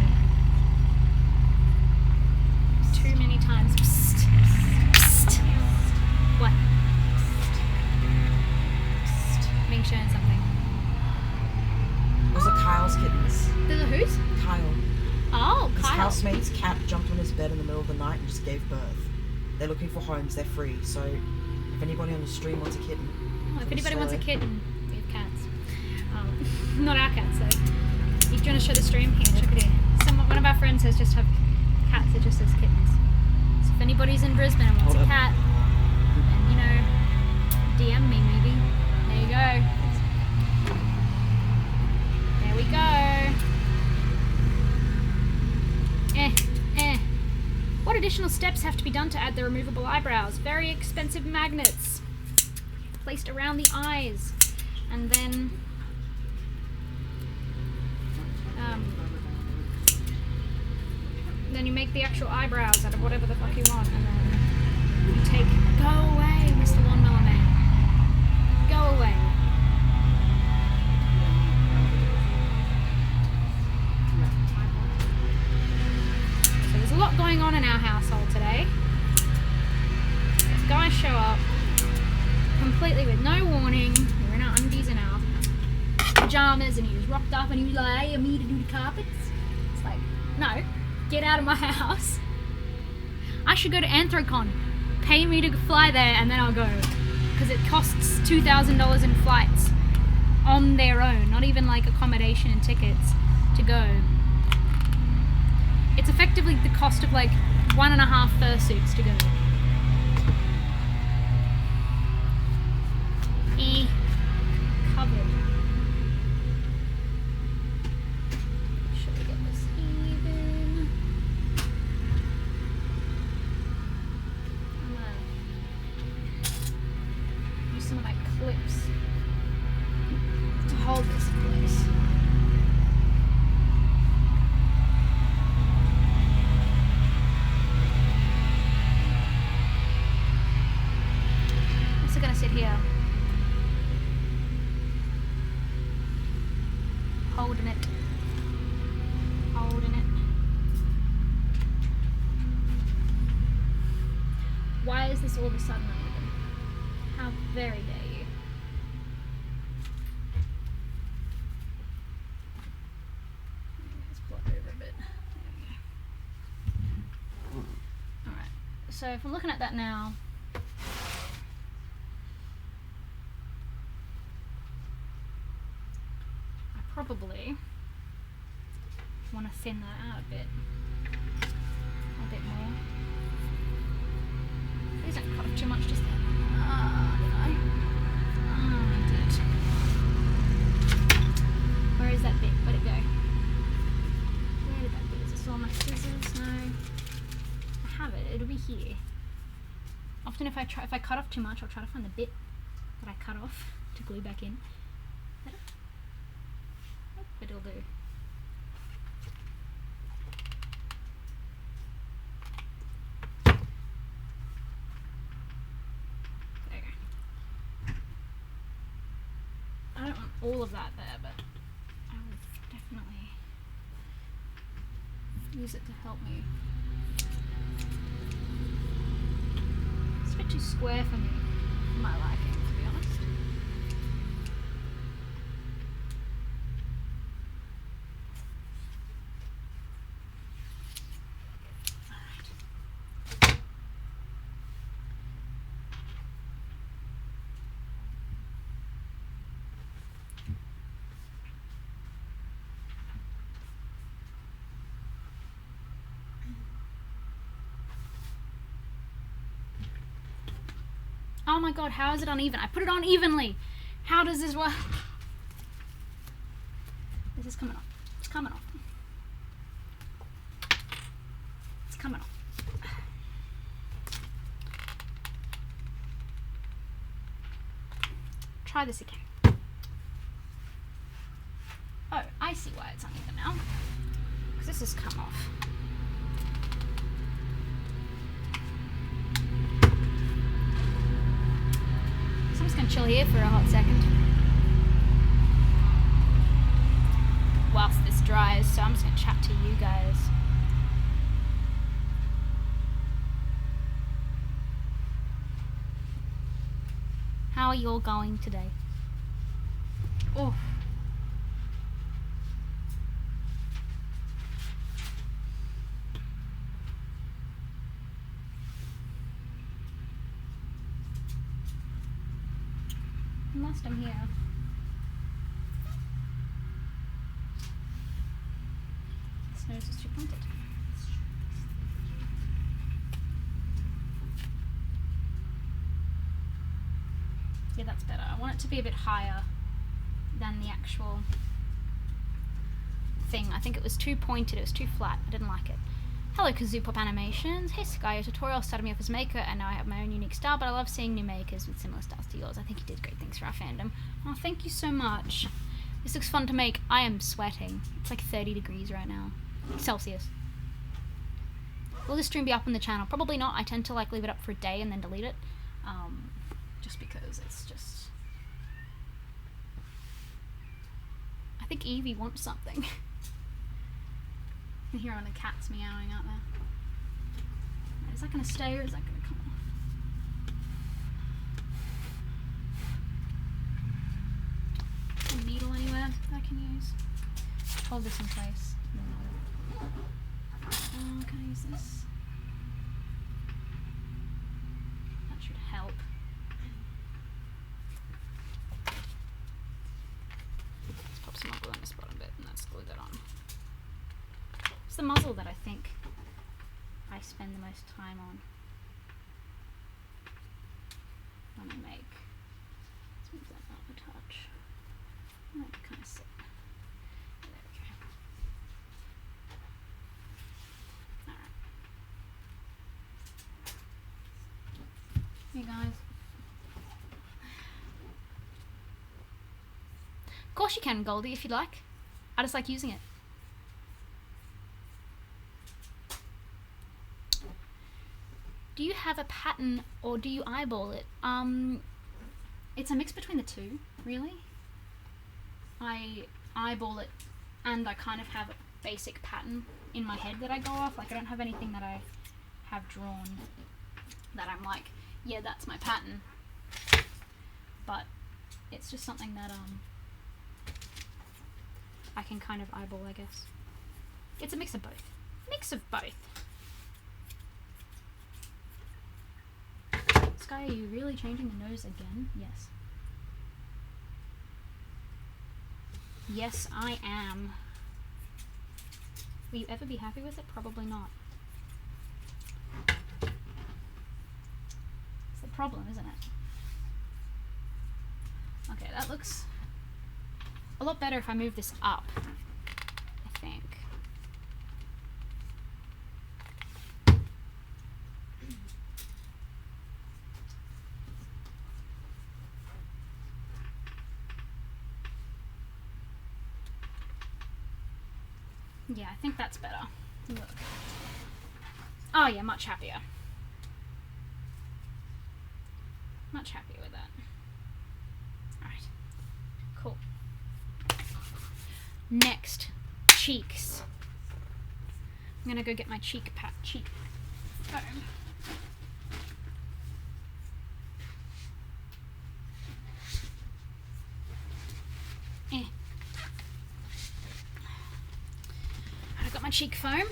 Too many times. Psst. Psst. What? Psst. Being shown something. Those are Kyle's kittens. Those are whose? Kyle. Oh, His Kyle. housemate's cat jumped on his bed in the middle of the night and just gave birth. They're looking for homes, they're free, so if anybody on the stream wants a kitten, Oh, if anybody so- wants a kitten, we have cats. Not our cats though. Do you want to show the stream? Here, check it here. One of our friends has just have cats that just says kittens. So if anybody's in Brisbane and wants Hold a up. cat, then, you know, DM me maybe. There you go. There we go. What additional steps have to be done to add the removable eyebrows? Very expensive magnets placed around the eyes, and then you make the actual eyebrows out of whatever the fuck you want, and then you take. Go away, Mr. Lawnmower Man. Go away. So there's a lot going on in our household today. This guy show up completely with no warning. We're in our undies and our pajamas, and he was rocked up and he was like, "Hey, I'm here to do the carpets." It's like, no, get out of my house. I should go to Anthrocon. Pay me to fly there and then I'll go. Because it costs $2,000 in flights on their own, not even like accommodation and tickets to go. It's effectively the cost of like 1.5 fursuits to go. Covered. Should we get this even? I'm gonna use some of my clips to hold this in place. I'm also gonna sit here. Holding it. Holding it. Why is this all of a sudden uneven? How very dare you? Let's blot over a bit. There we go. Alright, so if I'm looking at that now, probably want to thin that out a bit more. Please don't cut off too much, just there. Did I? I did. Where is that bit? Where'd it go? Where did that be? Is it still on my scissors? No. I have it. It'll be here. Often if I cut off too much, I'll try to find the bit that I cut off to glue back in. But it'll do. There you go. I don't want all of that there, but I will definitely use it to help me. It's a bit too square for me, for my liking, to be honest. Oh my god, how is it uneven? I put it on evenly. How does this work? This is coming off. It's coming off. It's coming off. Try this again. Oh, I see why it's uneven now. Because this has come off. So I'm just going to chill here for a hot second whilst this dries. So I'm just going to chat to you guys. How are you all going today? Oh. Whilst I'm here, this nose is too pointed. Yeah, that's better. I want it to be a bit higher than the actual thing. I think it was too pointed, it was too flat. I didn't like it. Hello, Kazoo Pop Animations. Hey Sky, your tutorial started me off as a maker and now I have my own unique style, but I love seeing new makers with similar styles to yours. I think you did great things for our fandom. Oh, thank you so much. This looks fun to make. I am sweating. It's like 30 degrees right now. Celsius. Will this stream be up on the channel? Probably not. I tend to like leave it up for a day and then delete it. Just because it's just... I think Evie wants something. You can hear all the cats meowing out there. Right, is that going to stay or is that going to come off? A needle anywhere that I can use? Hold this in place. No. Can I use this? That should help. Let's pop some more glue on this bottom bit and let's glue that on. It's the muzzle that I think I spend the most time on when I make. Let's move that up a touch. I like to kind of sit. There we go. Alright. Hey guys. Of course you can, Goldie, if you'd like. I just like using it. Do you have a pattern or do you eyeball it? It's a mix between the two, really. I eyeball it and I kind of have a basic pattern in my head that I go off. Like I don't have anything that I have drawn that I'm like, yeah, that's my pattern. But it's just something that I can kind of eyeball, I guess. It's a mix of both. Mix of both. Sky, are you really changing the nose again? Yes. Yes, I am. Will you ever be happy with it? Probably not. It's the problem, isn't it? Okay, that looks a lot better if I move this up, I think. Yeah, I think that's better. Look. Oh yeah, much happier. Much happier with that. Alright. Cool. Next, cheeks. I'm gonna go get my cheek foam. I've got my cheek foam.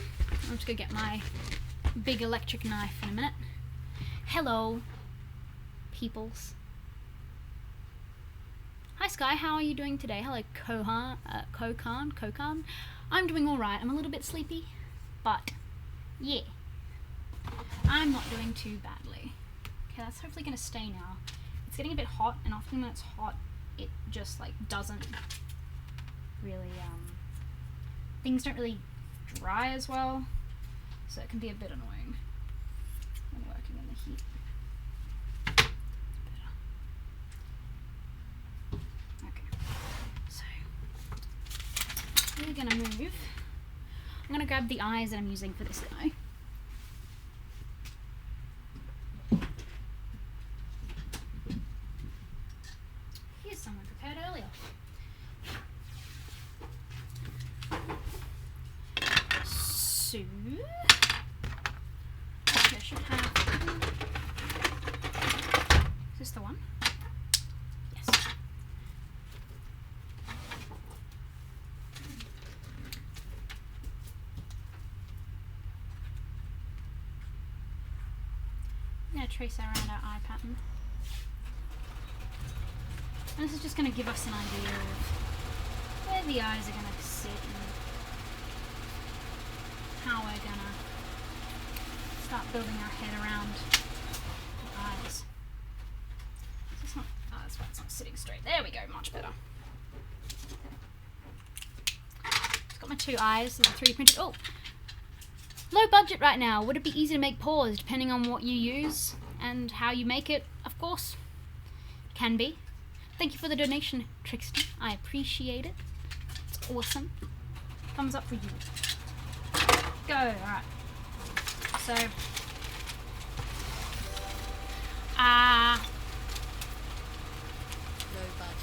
I'm just gonna get my big electric knife in a minute. Hello, peoples. Hi Sky, how are you doing today? Hello Kokan. I'm doing alright. I'm a little bit sleepy, but yeah, I'm not doing too badly. Okay, that's hopefully gonna stay now. It's getting a bit hot, and often when it's hot, it just like doesn't really, things don't really dry as well, so it can be a bit annoying when working in the heat. We're gonna move. I'm gonna grab the eyes that I'm using for this guy. Here's someone prepared earlier. So, okay, I should have. Is this the one? Yes. I'm going to trace around our eye pattern. And this is just going to give us an idea of where the eyes are going to sit and how we're going to start building our head around the eyes. Is this not? Oh, that's That's why it's not sitting straight. There we go, much better. It's got my 2 eyes. There's a 3D printed. Oh! Low budget right now. Would it be easy to make paws depending on what you use and how you make it? Of course. Can be. Thank you for the donation, Trixie. I appreciate it. It's awesome. Thumbs up for you. Go. Alright. So.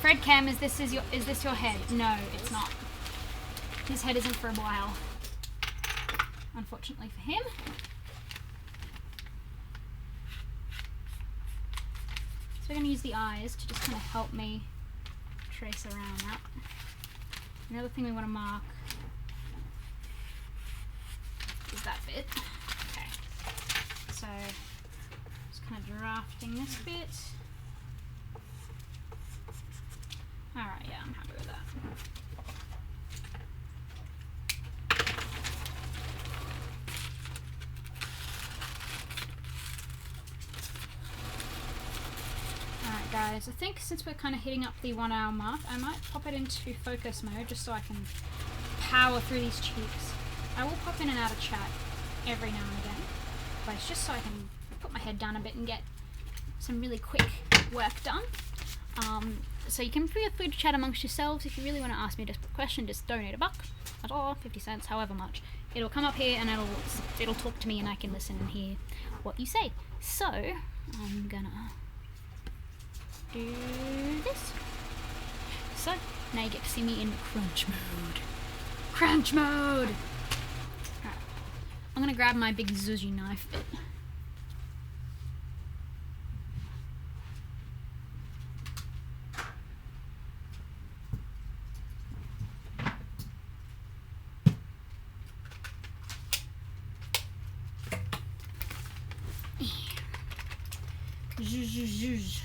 Fred Cam, is this your head? No, it's not. His head isn't for a while. Unfortunately for him. So we're going to use the eyes to just kind of help me trace around that. Another thing we want to mark is that bit. Okay. So just kind of drafting this bit. Alright, yeah, I'm happy with that. Alright guys, I think since we're kind of hitting up the 1 hour mark, I might pop it into focus mode just so I can power through these cheeks. I will pop in and out of chat every now and again, but it's just so I can put my head down a bit and get some really quick work done. So you can feel free to chat amongst yourselves. If you really want to ask me a question, just donate $1, $1, 50 cents, however much. It'll come up here and it'll talk to me and I can listen and hear what you say. So I'm gonna do this. So now you get to see me in crunch mode. Crunch mode! Alright. I'm gonna grab my big Zuzi knife bit. Zhuzh.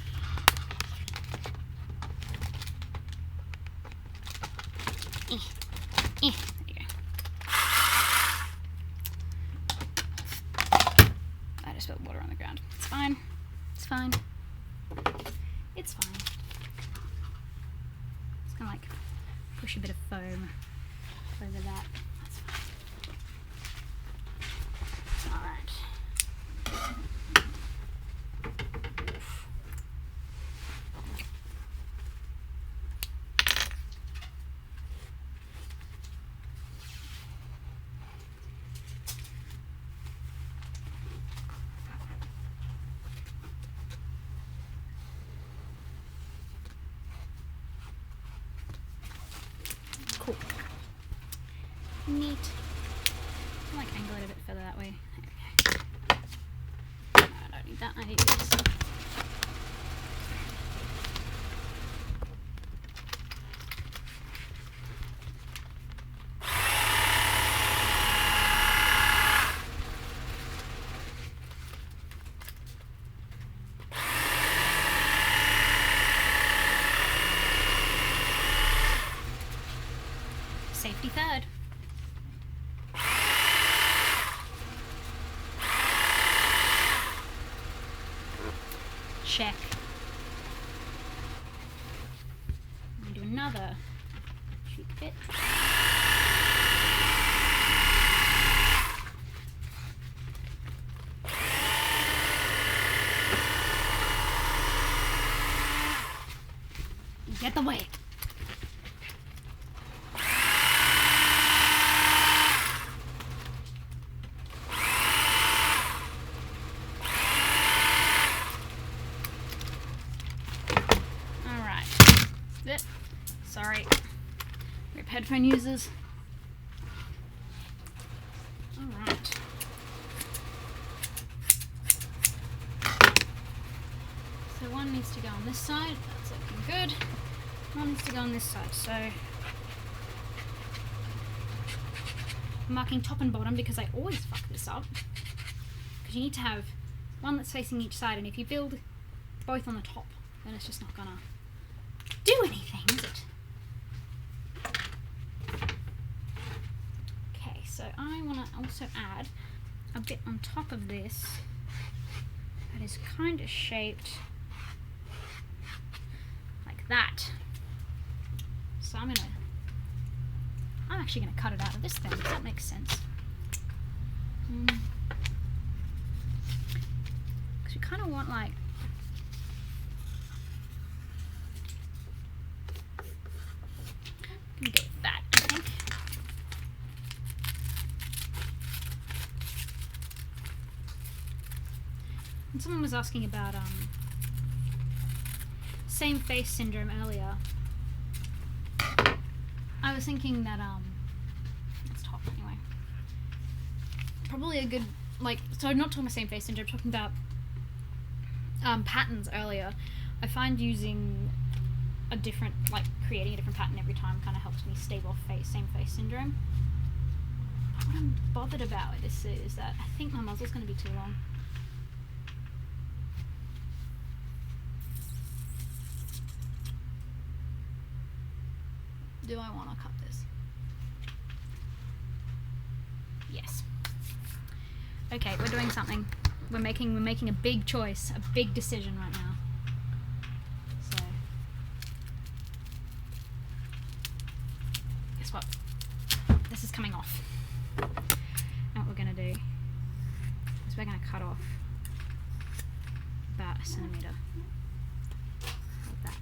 There you go. I just spilled water on the ground. It's fine. It's fine. It's fine. Just gonna like push a bit of foam over that. That's fine. Alright. Cool. Neat. I like angle it a bit further that way. There we go. No, I don't need that. I need this. Safety third. Check. I'm gonna do another cheek bit. Get the way. Sorry, rip headphone users. Alright. So one needs to go on this side, that's looking good. One needs to go on this side, so I'm marking top and bottom because I always fuck this up. Because you need to have one that's facing each side, and if you build both on the top, then it's just not gonna do anything, is it? Okay, so I want to also add a bit on top of this that is kind of shaped that. So I'm actually gonna cut it out of this thing, if that makes sense. Because you kind of want like, I'm gonna go with that, I think. And someone was asking about same face syndrome earlier. I was thinking that let's talk anyway. Probably a good, like, so I'm not talking about same face syndrome, talking about patterns earlier. I find using a different, like, creating a different pattern every time kind of helps me stave off same face syndrome. But what I'm bothered about with this is that I think my muzzle's going to be too long. Do I want to cut this? Yes. Okay, we're doing something. We're making a big choice, a big decision right now. So, guess what? This is coming off. And what we're gonna do is we're gonna cut off about 1 centimeter. Like that.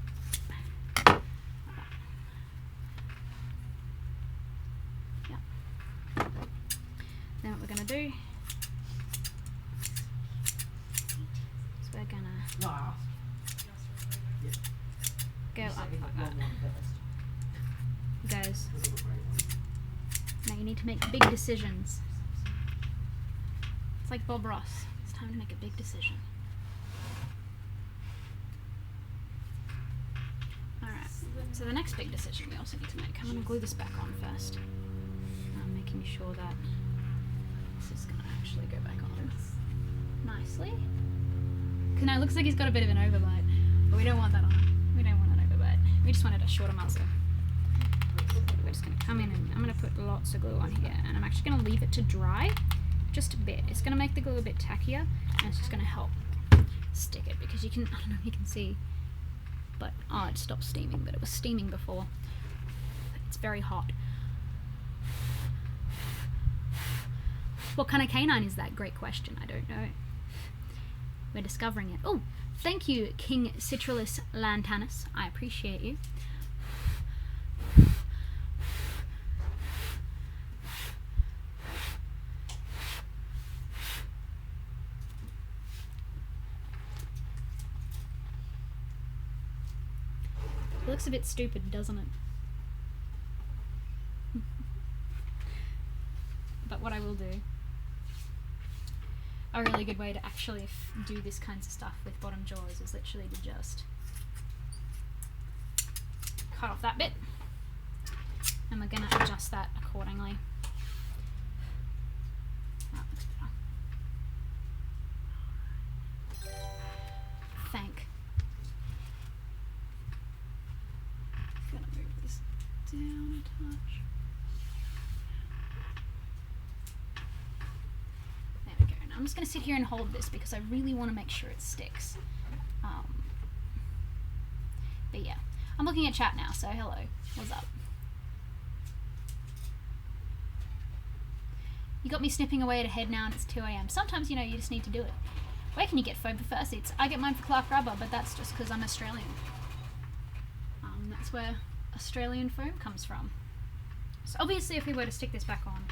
Then what we're going to do is we're going to go up like that. Guys, now you need to make big decisions. It's like Bob Ross. It's time to make a big decision. Alright, so the next big decision we also need to make. I'm going to glue this back on first. I'm making sure that this is going to actually go back on nicely. Because now it looks like he's got a bit of an overbite, but we don't want that on him. We don't want an overbite. We just wanted a shorter muzzle. We're just going to come in and I'm going to put lots of glue on here, and I'm actually going to leave it to dry just a bit. It's going to make the glue a bit tackier, and it's just going to help stick it, because you can, I don't know if you can see, but oh, it stopped steaming, but it was steaming before. It's very hot. What kind of canine is that? Great question. I don't know. We're discovering it. Oh, thank you, King Citrulus Lantanus. I appreciate you. It looks a bit stupid, doesn't it? But what I will do, a really good way to actually do this kinds of stuff with bottom jaws is literally to just cut off that bit, and we're going to adjust that accordingly. That looks better. Thank. I'm going to move this down a touch. I'm just going to sit here and hold this because I really want to make sure it sticks. But yeah, I'm looking at chat now, so hello. What's up? You got me snipping away at a head now and it's 2 AM. Sometimes, you know, you just need to do it. Where can you get foam for fursuits? I get mine for Clark Rubber, but that's just because I'm Australian. That's where Australian foam comes from. So obviously if we were to stick this back on,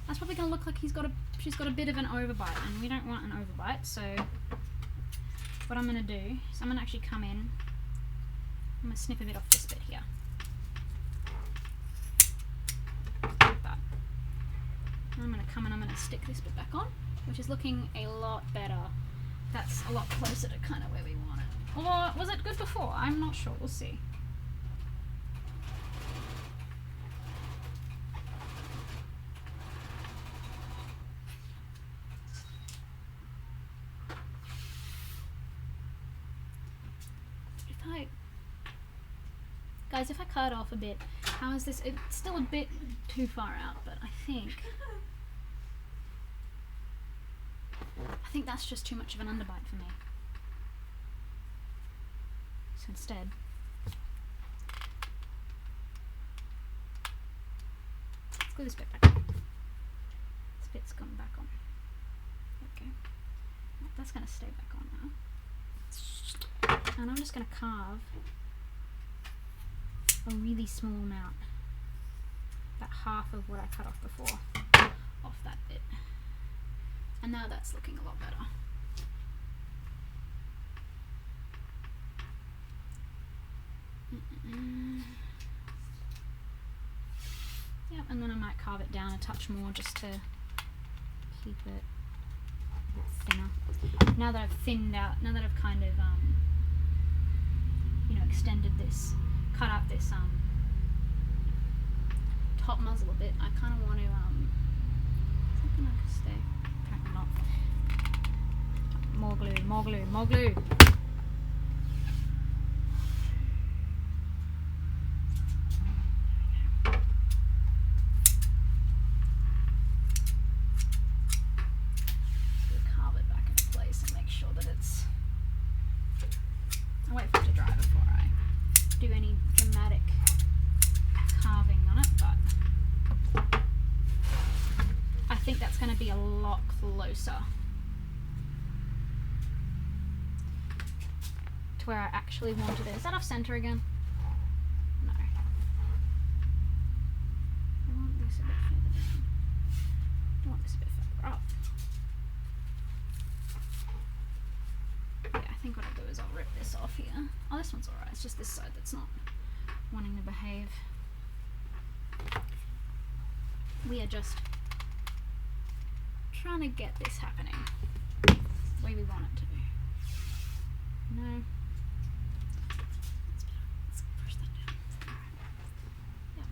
that's probably going to look like she's got a bit of an overbite, and we don't want an overbite, so what I'm going to do is I'm going to actually come in, I'm going to snip a bit off this bit here. Like that. And I'm going to come in, I'm going to stick this bit back on, which is looking a lot better. That's a lot closer to kind of where we want it. Or was it good before? I'm not sure, we'll see. Guys, if I cut off a bit, how is this? It's still a bit too far out, but I think that's just too much of an underbite for me. So instead, glue this bit back on. This bit's gone back on. Okay. That's going to stay back on now. And I'm just going to carve a really small amount, about half of what I cut off before, off that bit. And now that's looking a lot better. Yep, and then I might carve it down a touch more just to keep it a bit thinner. Now that I've thinned out, now that I've kind of extended this, cut out this top muzzle a bit, I kind of want to is that gonna stay? Apparently not. More glue, more glue, more glue. Be a lot closer to where I actually wanted it. Is that off center again? No. I want this a bit further down. I want this a bit further up. Yeah, I think what I'll do is I'll rip this off here. Oh, this one's alright. It's just this side that's not wanting to behave. We are just trying to get this happening the way we want it to be. No. That's better. Let's push that down. Alright. Yep.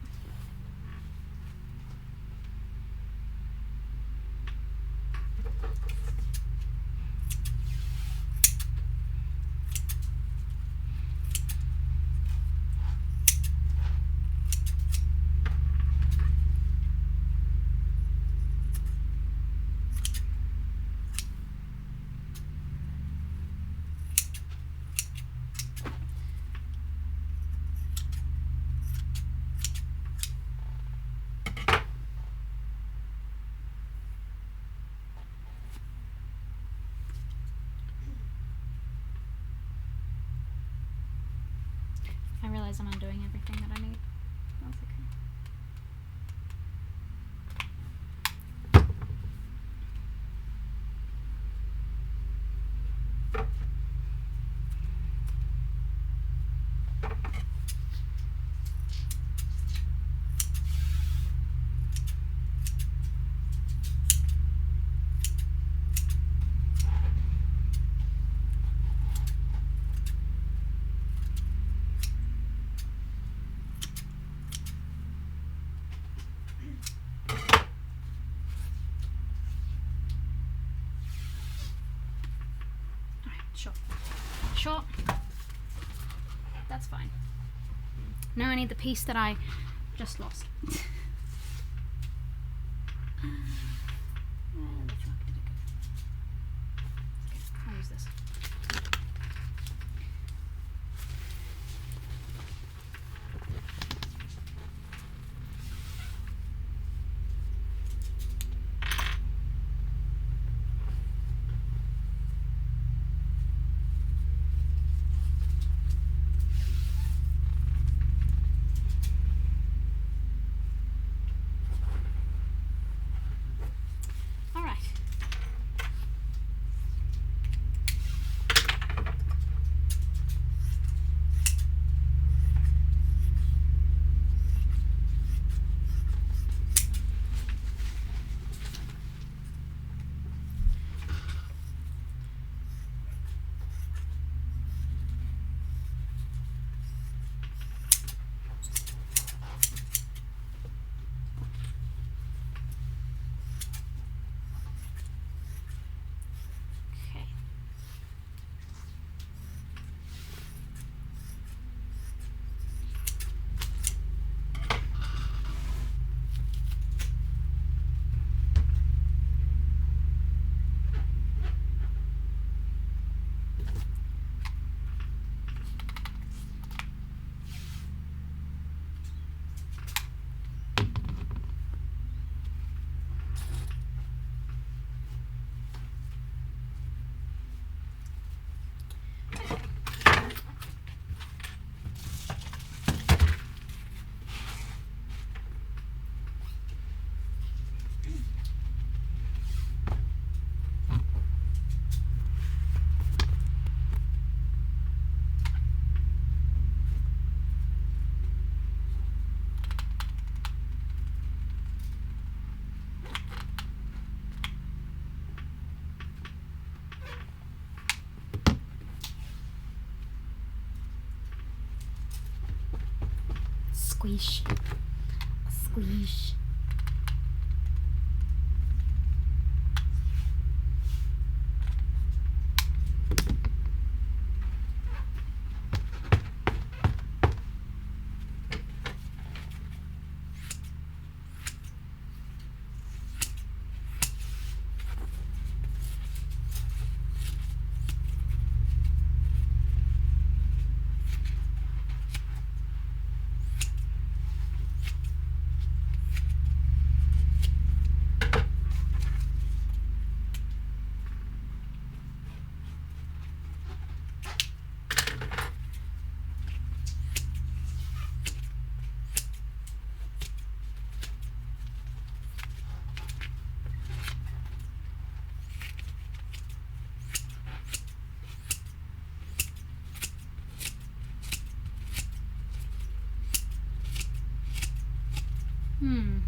I realize I'm undoing everything that I need. That's okay. Sure. That's fine. Now I need the piece that I just lost. Where the fuck did it go? Okay, I'll use this. squish. A squish. Hmm.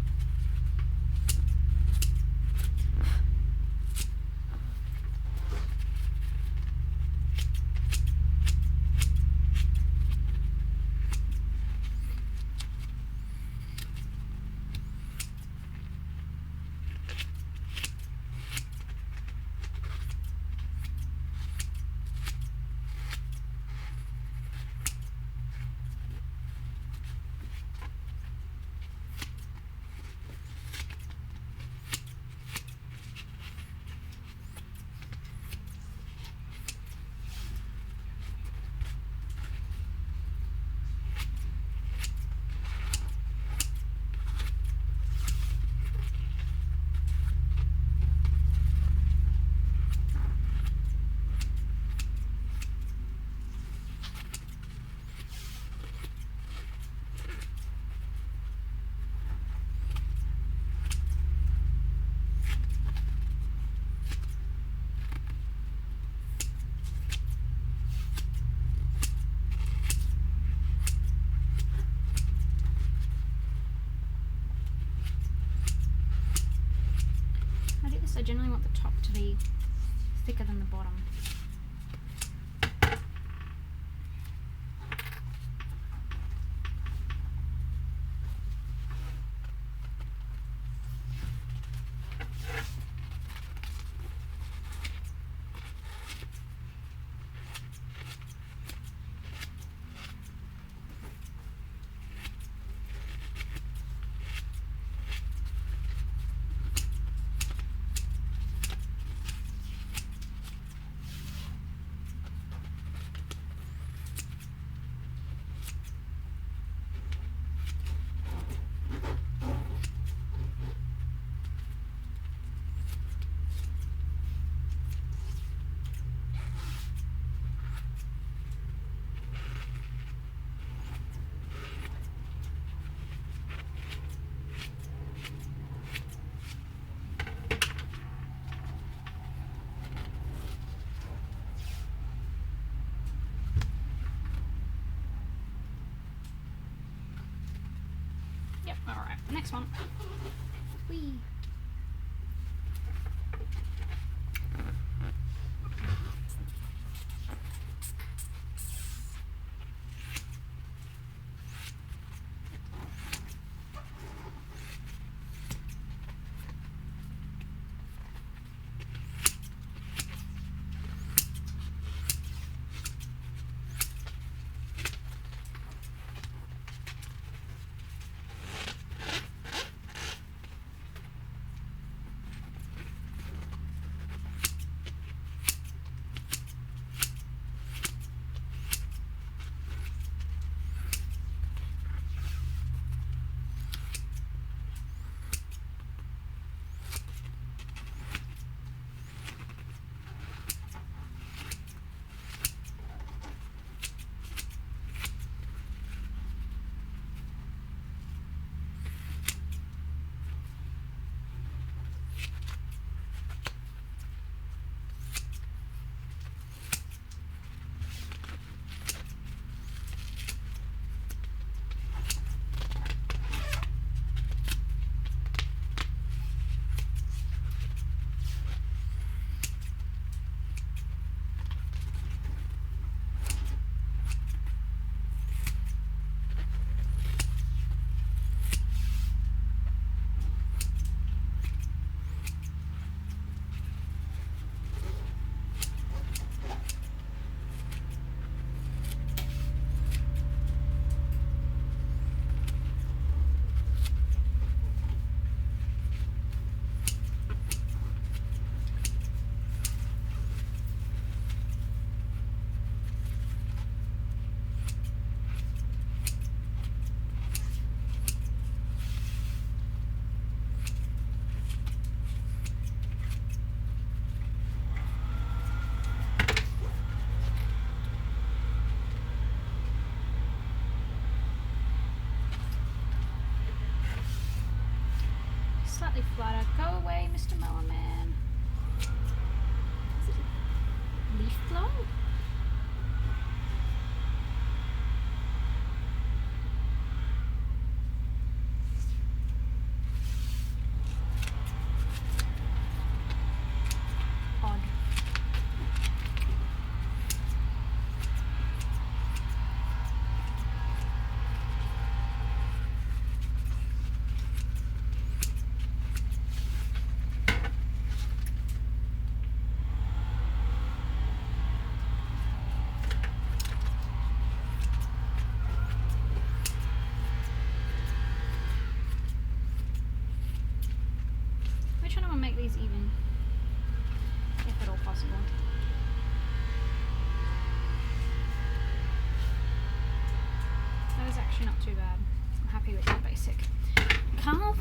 I do this, I generally want the top to be thicker than the bottom. Yep, alright, next one. Whee! slightly flatter. Go away, Mr. Mellow Man. Is it a leaf blowing? Odd. We're trying to make these even, if at all possible. That is actually not too bad. I'm happy with that basic. Carl?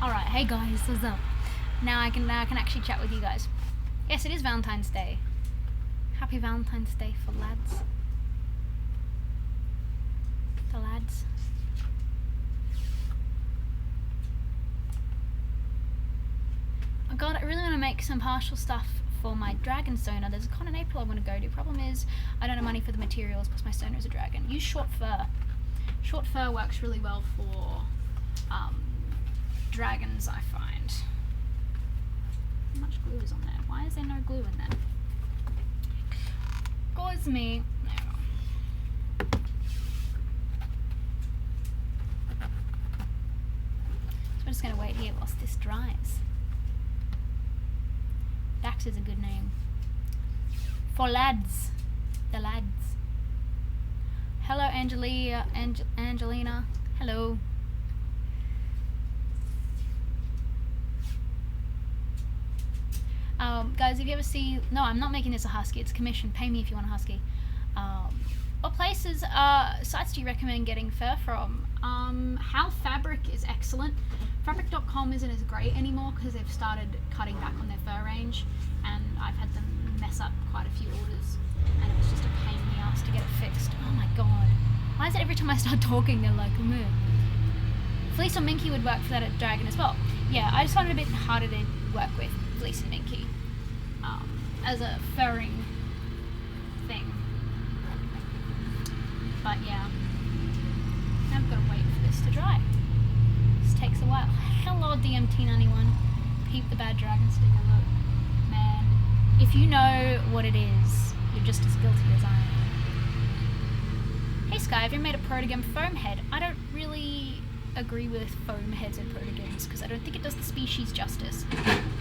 Alright, hey guys, what's up? Now I can actually chat with you guys. Yes, it is Valentine's Day. Happy Valentine's Day for lads. The lads. Oh god, I really want to make some partial stuff for my dragon sonar. There's a con in April I want to go to. Problem is, I don't have money for the materials because my sonar is a dragon. Use short fur. Short fur works really well for dragons, I find. How much glue is on there? Why is there no glue in there? Goes me. So we're just going to wait here whilst this dries. Dax is a good name. For lads. The lads. Hello, Angelina. Hello. Guys, if you ever see... No, I'm not making this a husky. It's a commission. Pay me if you want a husky. What places, sites do you recommend getting fur from? How Fabric is excellent. Fabric.com isn't as great anymore because they've started cutting back on their fur range, and I've had them mess up quite a few orders, and it was just a pain in the ass to get it fixed. Oh my god. Why is it every time I start talking they're like, meh. Fleece or Minky would work for that at Dragon as well. Yeah, I just found it a bit harder to work with Fleece and Minky as a furring thing. But yeah, now I've got to wait for this to dry. This takes a while. Hello, DMT91. Peep the bad dragon sticker. Look, man, if you know what it is, you're just as guilty as I am. Hey Sky, have you made a Protogen foam head? I don't really agree with foam heads and Protogens because I don't think it does the species justice.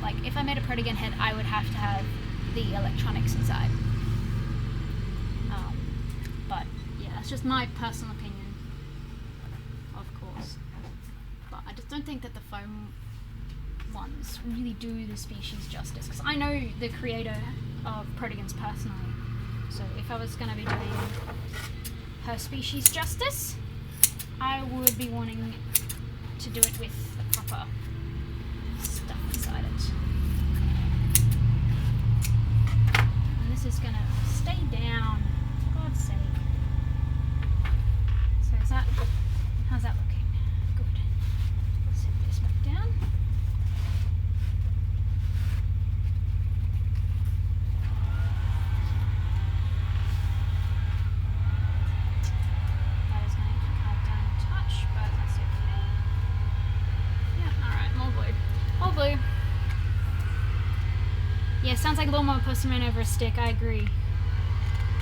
Like, if I made a Protogen head, I would have to have the electronics inside. But yeah, that's just my personal opinion, of course. But I just don't think that the foam ones really do the species justice, because I know the creator of Protogens personally, so if I was going to be doing her species justice, I would be wanting to do it with the proper stuff inside it. And this is going to stay down, for God's sake. So is that, how's that looking? Good. Set this back down. That is going to cut down a touch, but that's okay. Yeah, alright, more glue. More glue. Yeah, sounds like a lawnmower person ran over a stick, I agree.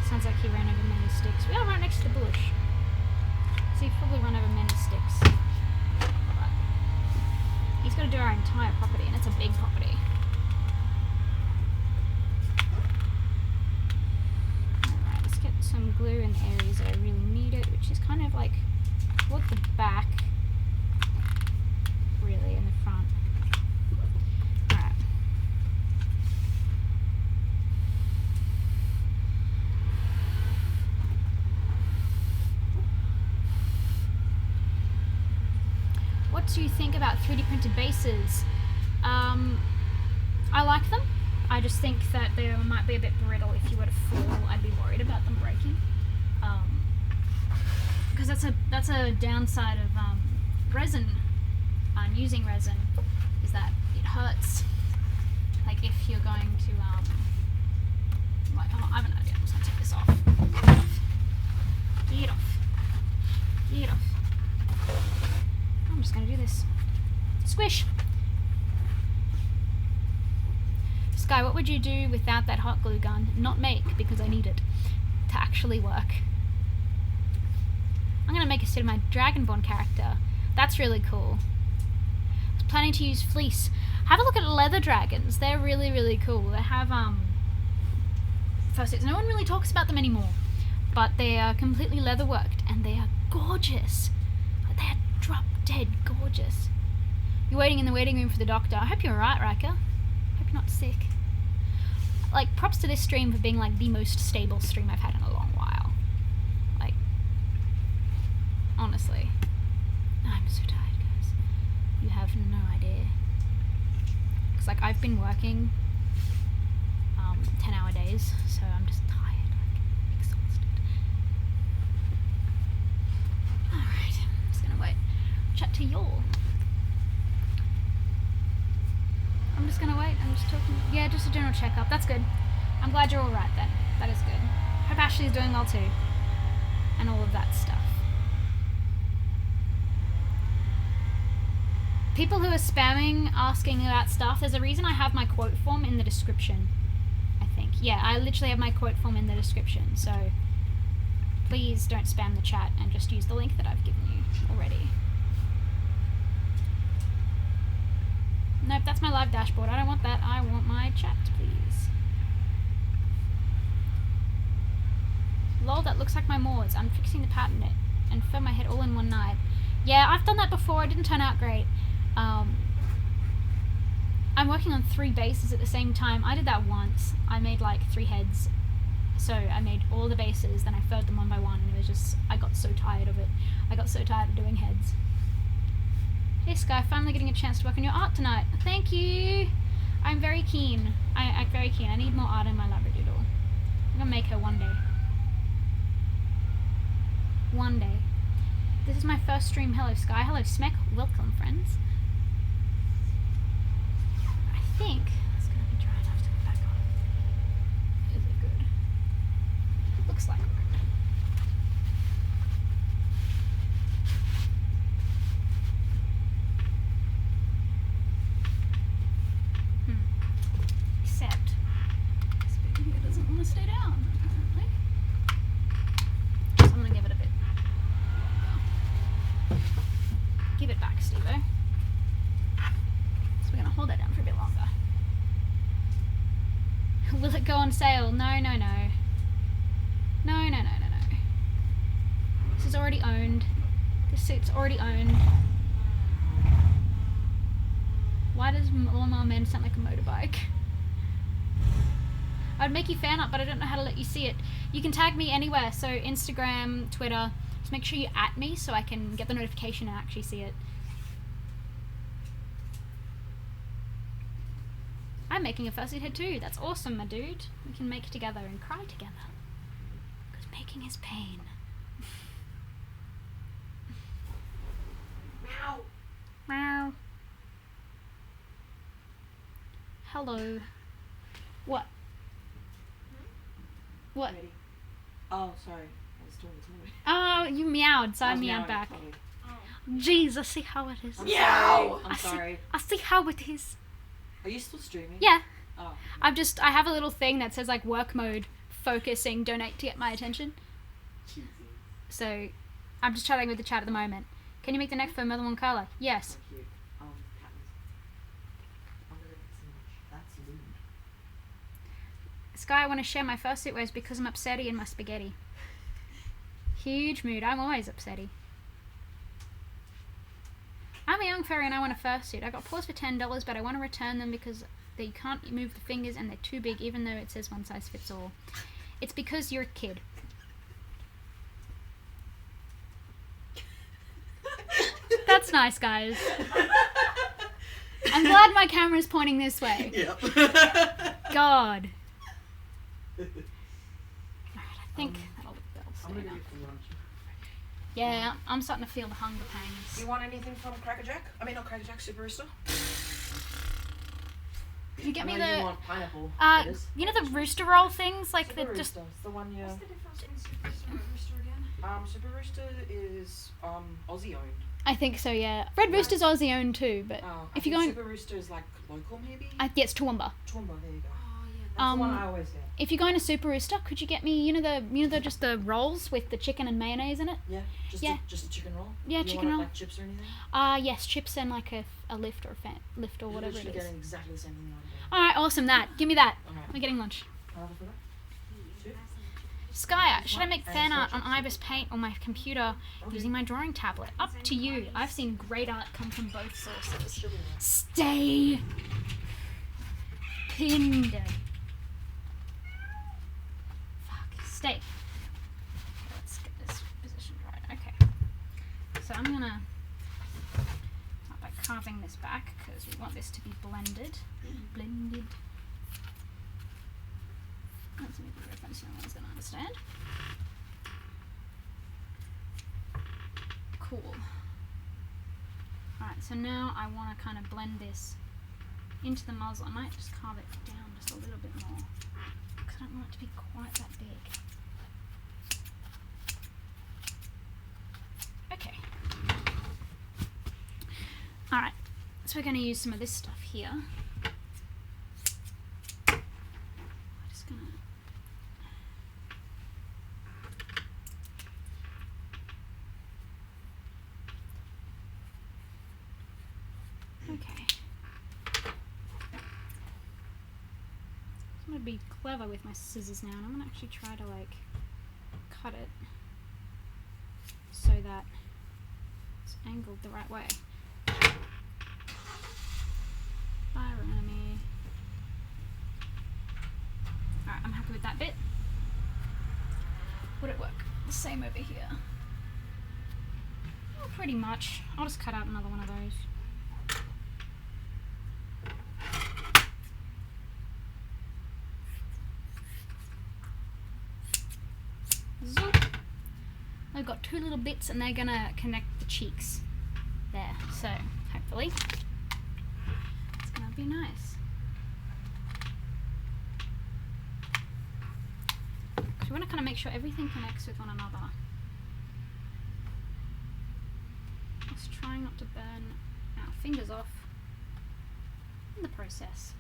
Sounds like he ran over many sticks. We are right next to the bush. So he probably run over many sticks. But he's got to do our entire property, and it's a big property. Alright, let's get some glue in the areas that I really need it, which is kind of like toward the back, really, in the front. Alright, what do you think about 3D printed bases? I like them. I just think that they might be a bit brittle. If you were to fall, I'd be worried about them breaking. Because that's a downside of resin. Using resin is that it hurts. Like if you're going to like, oh, I have an idea. I'm just gonna take this off. Get off. Get off. I'm just gonna do this. Squish. Sky, what would you do without that hot glue gun? Not make, because I need it to actually work. I'm gonna make a set of my Dragonborn character. That's really cool. I was planning to use fleece. Have a look at leather dragons. They're really, really cool. They have fursuits. No one really talks about them anymore, but they are completely leather worked and they are gorgeous. They are drop dead gorgeous. You're waiting in the waiting room for the doctor. I hope you're alright, Riker. Hope you're not sick. Like, props to this stream for being like the most stable stream I've had in a long while. Like, honestly, I'm so tired, guys. You have no idea. Cause like I've been working 10-hour days, so I'm just tired, like exhausted. Alright, I'm just gonna wait. Chat to y'all. I'm just gonna wait. I'm just talking. Yeah, just a general checkup. That's good. I'm glad you're alright then. That is good. Hope Ashley's doing well too. And all of that stuff. People who are spamming, asking about stuff, there's a reason I have my quote form in the description. I think. Yeah, I literally have my quote form in the description. So please don't spam the chat and just use the link that I've given you already. Nope, that's my live dashboard. I don't want that. I want my chat, please. Lol, that looks like my moors. I'm fixing the pattern it and fill my head all in one night. Yeah, I've done that before. It didn't turn out great. I'm working on 3 bases at the same time. I did that once. I made like 3 heads. So I made all the bases, then I furred them one by one, and it was just, I got so tired of it. I got so tired of doing heads. Hey Sky, finally getting a chance to work on your art tonight. Thank you! I'm very keen. I'm very keen. I need more art in my labradoodle. I'm gonna make her one day. One day. This is my first stream. Hello Sky. Hello Smek. Welcome friends. I think it's gonna be dry enough to put back on. Is it good? Looks like it. Except this bit here doesn't want to stay down, apparently. So I'm gonna give it a bit. Give it back, Steve-o. So we're gonna hold that down for a bit longer. Will it go on sale? No, no, no. No, no, no, no, no. This is already owned. This suit's already owned. Why does Lawnmower Man sound like a motorbike? I'd make you fan up, but I don't know how to let you see it. You can tag me anywhere, so Instagram, Twitter. Just make sure you @ me so I can get the notification and actually see it. I'm making a fursuit head too. That's awesome, my dude. We can make together and cry together. Because making is pain. Meow. Meow. Hello. What? What? Ready? Oh, sorry. I was talking to me. Oh, you meowed, so I meowed meowing, back. sorry. Jeez, I see how it is. I'm Meow! sorry. I'm sorry. I see how it is. Are you still streaming? Yeah. Oh. I have a little thing that says like work mode, focusing, donate to get my attention. Jesus. So I'm just chatting with the chat at the moment. Can you make the neck for Mother One Carla? Yes. Thank you. Patterns. I'm gonna get some much. That's lewd. Sky, I want to share my fursuit wears because I'm upsetty in my spaghetti. Huge mood. I'm always upsetty. I'm a young fairy and I want a fursuit. I got paws for $10, but I want to return them because they can't move the fingers and they're too big, even though it says one size fits all. It's because you're a kid. That's nice, guys. I'm glad my camera's pointing this way. Yep. God. Alright, I think that'll I'm gonna stay go now. get some lunch. Yeah, I'm starting to feel the hunger pangs. You want anything from Cracker Jack? I mean, not Cracker Jack, Super Rooster. Can you get me I know you the want pineapple. It is. you know the rooster roll things, like Super the just Rooster. It's the one you. What's the difference between Super Rooster and Rooster again? Super Rooster is Aussie owned. I think so, yeah. Red Yeah. Rooster's Aussie owned too, but I if you're think going, Super Rooster is like local maybe. yeah, it's Toowoomba. Toowoomba, there you go. Oh yeah. That's the one I always get. If you're going to Super Rooster, could you get me, just the rolls with the chicken and mayonnaise in it? Yeah. Just Yeah. just a chicken roll. Yeah, Do you chicken want roll. Like chips or anything? Yes, chips and like a lift or lift or You're whatever it literally is. getting exactly the same thing you want to get. All right, awesome. That. Give me that. Alright. We're getting lunch. Another for that? Two? Skya, should I make fan art on Ibis Paint or my computer using my drawing tablet? Up to you. I've seen great art come from both sources. Should be right. Stay pinned. Fuck. Stay. Let's get this positioned right. Okay. So I'm gonna start by carving this back because we want this to be blended. Blended. That's a big reference no one's gonna understand. Cool. Alright, so now I want to kind of blend this into the muzzle. I might just carve it down just a little bit more because I don't want it to be quite that big. Okay. Alright, so we're going to use some of this stuff here. I'm just going to... Okay. I'm gonna be clever with my scissors now, and I'm gonna actually try to like cut it so that it's angled the right way. Fire enemy. Alright, I'm happy with that bit. Would it work? The same over here. Oh, pretty much. I'll just cut out another one of those. Zoop. I've got two little bits and they're gonna connect the cheeks there, so hopefully it's gonna be nice. So we want to kind of make sure everything connects with one another. Just trying not to burn our fingers off in the process.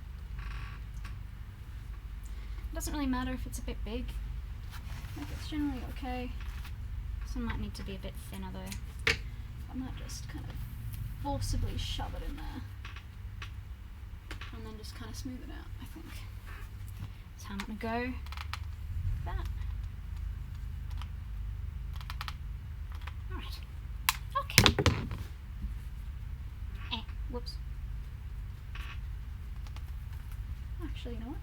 It doesn't really matter if it's a bit big. Like it's generally okay. Some might need to be a bit thinner though. I might just kind of forcibly shove it in there. And then just kind of smooth it out, I think. That's how I'm gonna go. That. Alright. Okay. Whoops. Actually, you know what?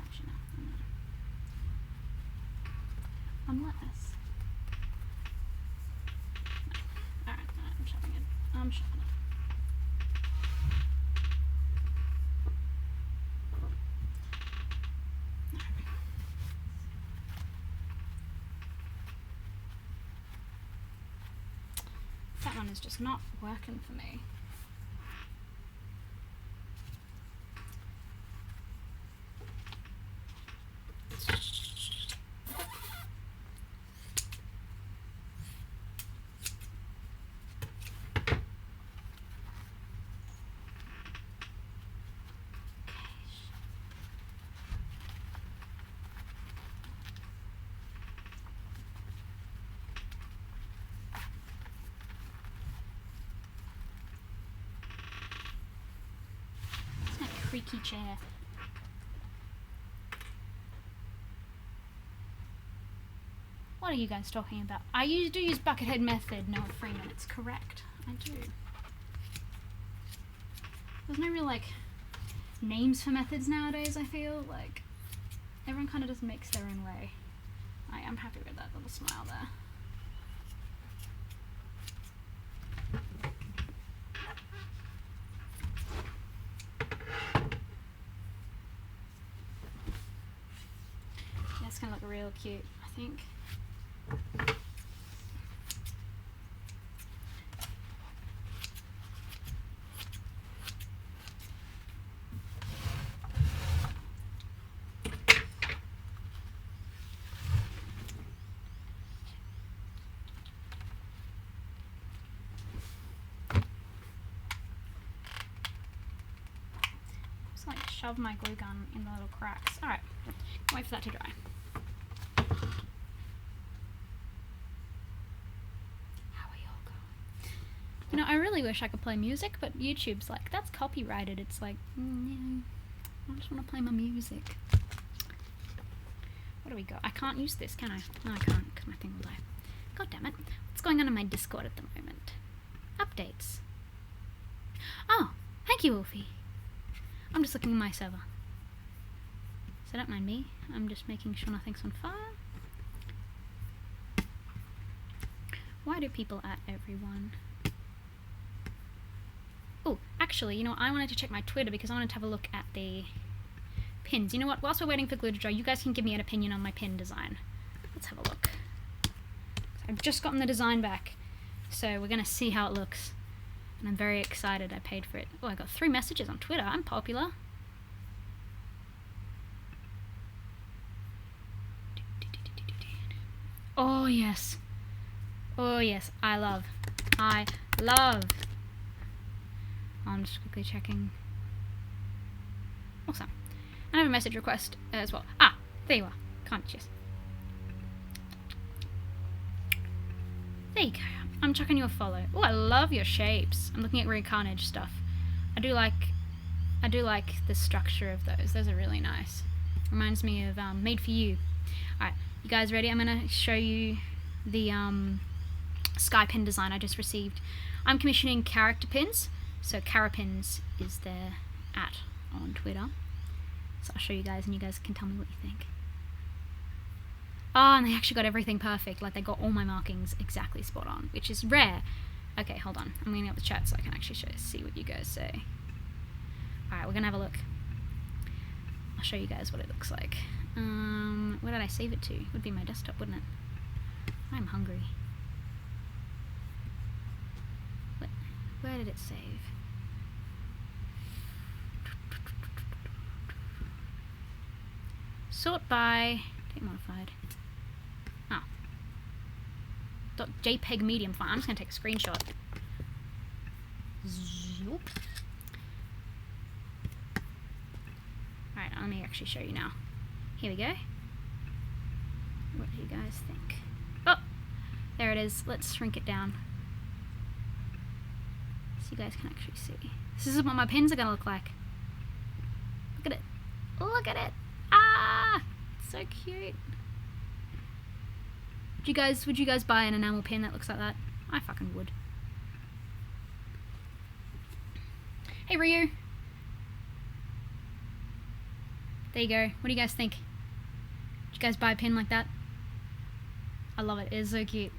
Actually, no. Unless. No. Alright, I'm shoving it. I'm shoving it. No. That one is just not working for me. It's my creaky chair. What are you guys talking about? I do use Buckethead method, Noah Freeman. It's correct. I do. There's no real, like, names for methods nowadays, I feel. Like, everyone kind of just makes their own way. I'm happy with that little smile there. it's gonna look real cute, I think. Just like shove my glue gun in the little cracks. Alright, wait for that to dry. How are y'all going? You know, I really wish I could play music, but YouTube's like, that's copyrighted. It's like, no, I just want to play my music. What do we got? I can't use this, can I? No, I can't, because my thing will die. God damn it. What's going on in my Discord at the moment? Updates. Oh, thank you, Wolfie. I'm just looking at my server. So don't mind me. I'm just making sure nothing's on fire. Why do people at everyone? Oh, actually, you know what? I wanted to check my Twitter because I wanted to have a look at the pins. You know what? Whilst we're waiting for glue to dry, you guys can give me an opinion on my pin design. Let's have a look. I've just gotten the design back, so we're going to see how it looks. And I'm very excited. I paid for it. Oh, I got 3 messages on Twitter. I'm popular. Oh, yes. Oh, yes. I love. I'm just quickly checking. Awesome. I have a message request as well. Ah, there you are. Conscious. There you go. I'm chucking you a follow. Oh, I love your shapes. I'm looking at Real Carnage stuff. I do like the structure of those. Those are really nice. Reminds me of Made for You. Alright, you guys ready? I'm gonna show you the sky pin design I just received. I'm commissioning character pins. So Carapins is their @ on Twitter. So I'll show you guys and you guys can tell me what you think. Oh, and they actually got everything perfect. Like, they got all my markings exactly spot on, which is rare. Okay, hold on. I'm cleaning up the chat so I can actually see what you guys say. Alright, we're gonna have a look. I'll show you guys what it looks like. Where did I save it to? It would be my desktop, wouldn't it? I'm hungry. Where did it save? Sort by... Date modified. Oh. .jpeg medium file. I'm just going to take a screenshot. Zoop. Alright, let me actually show you now. Here we go. What do you guys think? Oh! There it is. Let's shrink it down. So you guys can actually see. This is what my pins are going to look like. Look at it. Look at it! Ah! It's so cute. Would you guys buy an enamel pin that looks like that? I fucking would. Hey Ryu! There you go. What do you guys think? Did you guys buy a pin like that? I love it. It is so cute.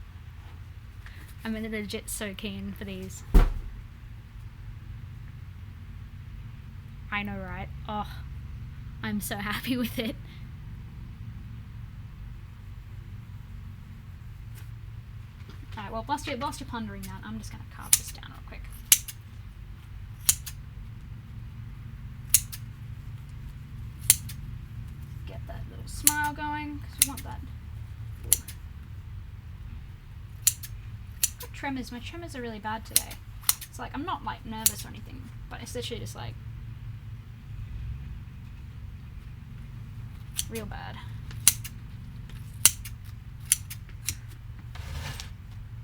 I'm legit so keen for these. I know, right? Oh, I'm so happy with it. Alright, well, whilst you're pondering that, I'm just going to carve this down real quick. Get that little smile going, because you want that. Got tremors. My tremors are really bad today. It's like, I'm not like nervous or anything, but it's literally just like real bad.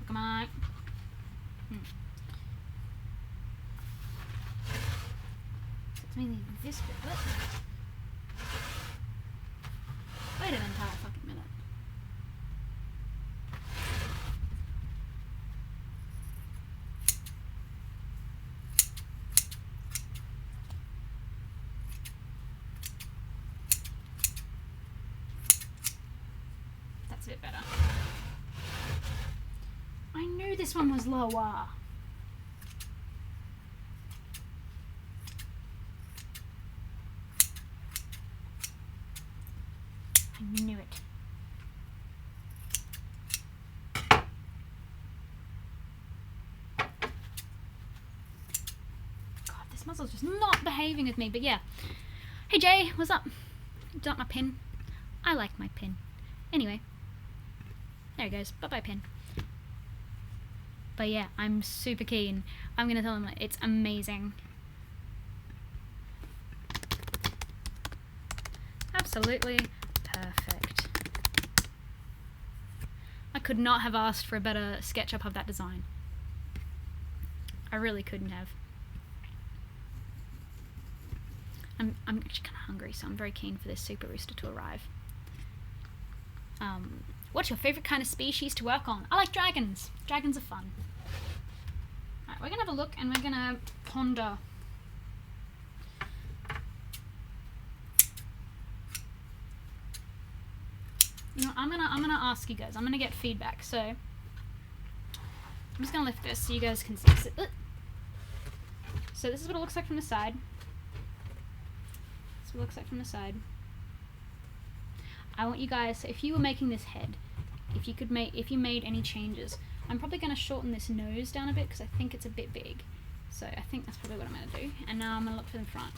Come on. It's mainly this bit, but wait an entire fucking minute. That's a bit better. I knew this one was lower. I knew it. God, this muzzle's just not behaving with me, but yeah. Hey Jay, what's up? Do you want my pin? I like my pin. Anyway. There it goes. Bye-bye pin. But yeah, I'm super keen. I'm gonna tell them that it's amazing. Absolutely perfect. I could not have asked for a better SketchUp of that design. I really couldn't have. I'm actually kind of hungry, so I'm very keen for this Super Rooster to arrive. What's your favourite kind of species to work on? I like dragons. Dragons are fun. Alright, we're going to have a look and we're going to ponder. You know, I'm gonna ask you guys. I'm gonna get feedback. So I'm just gonna lift this so you guys can see. So this is what it looks like from the side. This is what it looks like from the side. I want you guys. So if you were making this head, if you made any changes, I'm probably gonna shorten this nose down a bit because I think it's a bit big. So I think that's probably what I'm gonna do. And now I'm gonna look for the front.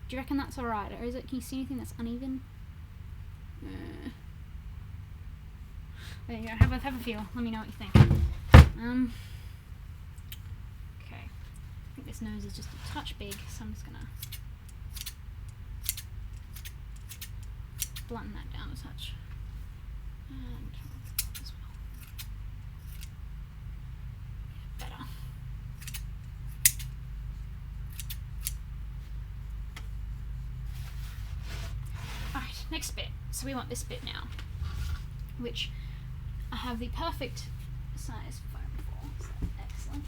Do you reckon that's alright, or is it? Can you see anything that's uneven? There you go. Have a feel. Let me know what you think. Okay. I think this nose is just a touch big, so I'm just gonna blunt that down a touch. And as well. Yeah, better. Alright, next bit. So we want this bit now, which I have the perfect size foam for. So excellent.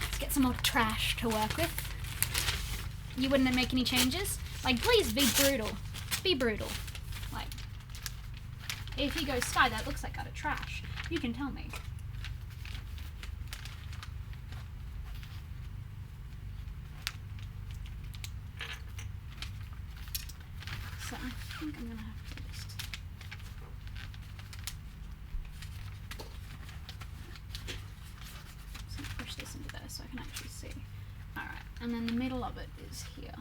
Let's get some more trash to work with. You wouldn't make any changes? Like, please be brutal. Be brutal. Like, if you go, Sky, that looks like utter trash, you can tell me. So I think I'm gonna have to just push this into there so I can actually see. Alright, and then the middle of it is here.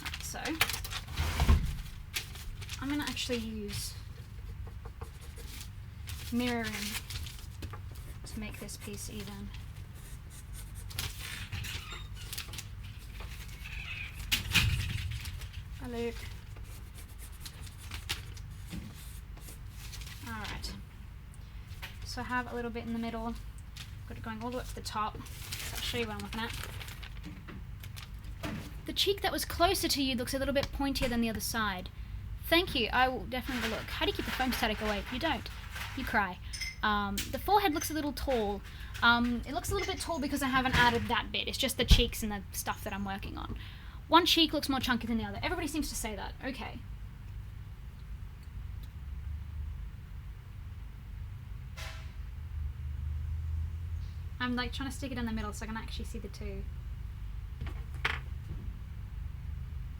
Right, so I'm gonna actually use mirroring to make this piece even. Hi Luke. Alright, so I have a little bit in the middle, got it going all the way up to the top, so I'll show you what I'm looking at. The cheek that was closer to you looks a little bit pointier than the other side. Thank you, I will definitely have a look. How do you keep the foam static away? You don't. You cry. The forehead looks a little tall. It looks a little bit tall because I haven't added that bit. It's just the cheeks and the stuff that I'm working on. One cheek looks more chunky than the other. Everybody seems to say that. Okay. I'm like trying to stick it in the middle so I can actually see the two.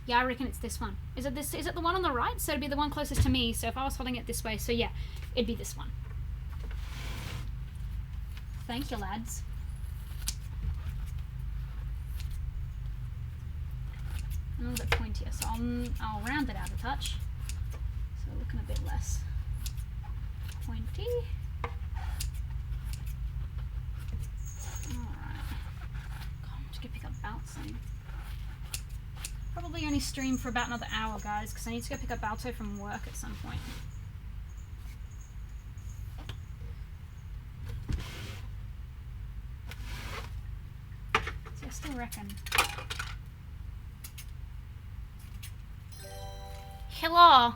Yeah, I reckon it's this one. Is it this? Is it the one on the right? So it'd be the one closest to me. So if I was holding it this way, so yeah, it'd be this one. Thank you, lads. A little bit pointier, so I'll round it out a touch. So we're looking a bit less pointy. Alright. I'm just gonna pick up Balto. Probably only stream for about another hour, guys, because I need to go pick up Balto from work at some point. So I still reckon. Hello!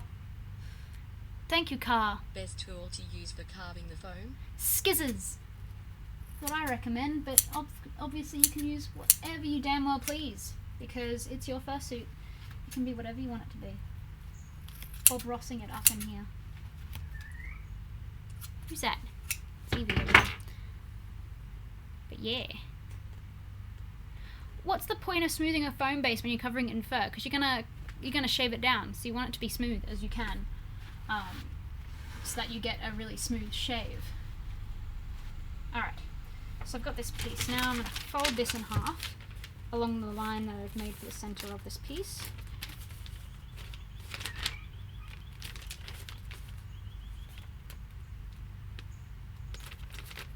Thank you, Car. Best tool to use for carving the foam? Skizzers! What I recommend, but obviously you can use whatever you damn well please, because it's your fursuit. It can be whatever you want it to be. Bob Rossing it up in here. Who's that? It's Evie over there. But yeah. what's the point of smoothing a foam base when you're covering it in fur? Because you're gonna shave it down, so you want it to be smooth as you can, so that you get a really smooth shave. Alright, so I've got this piece. Now I'm going to fold this in half along the line that I've made for the center of this piece.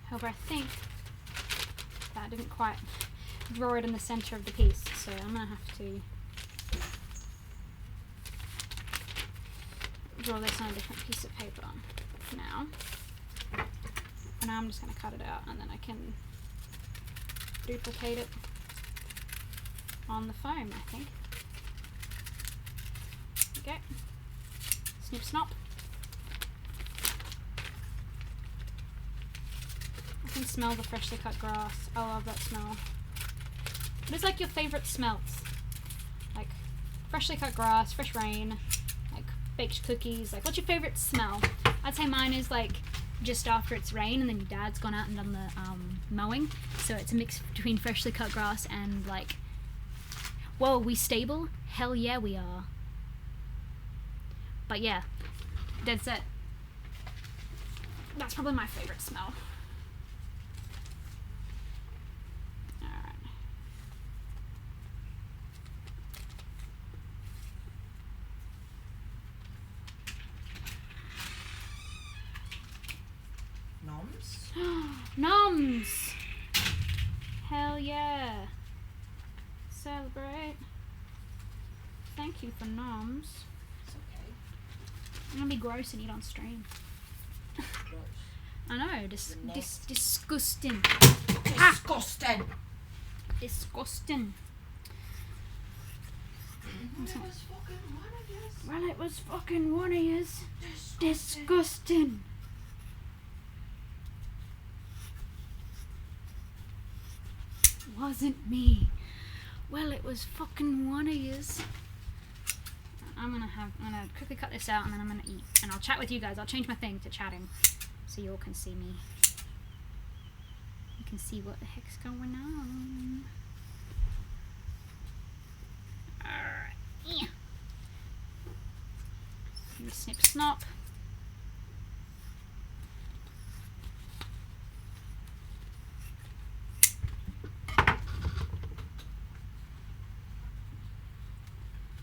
However, I think that I didn't quite draw it in the center of the piece, so I'm going to have to draw this on a different piece of paper now. And now I'm just going to cut it out, and then I can duplicate it on the foam, I think. Okay. Snip snop. I can smell the freshly cut grass. I love that smell. What is like your favorite smells? Like freshly cut grass, fresh rain, like baked cookies. Like, what's your favorite smell? I'd say mine is like just after it's rained and then your dad's gone out and done the mowing. So it's a mix between freshly cut grass and like, whoa, are we stable? Hell yeah, we are. But yeah, dead set. That's probably my favorite smell. Alright. Noms? Noms! Hell yeah. Celebrate. Thank you for noms. It's okay. I'm gonna be gross and eat on stream. Gross. I know, The next- disgusting. Disgusting. Disgusting. It was fucking one of yous. Well, it was fucking one of yous. Disgusting. Wasn't me. Well, it was fucking one of yous. I'm gonna quickly cut this out and then I'm gonna eat. And I'll chat with you guys. I'll change my thing to chatting so you all can see me. You can see what the heck's going on. Alright. Yeah. Snip snop.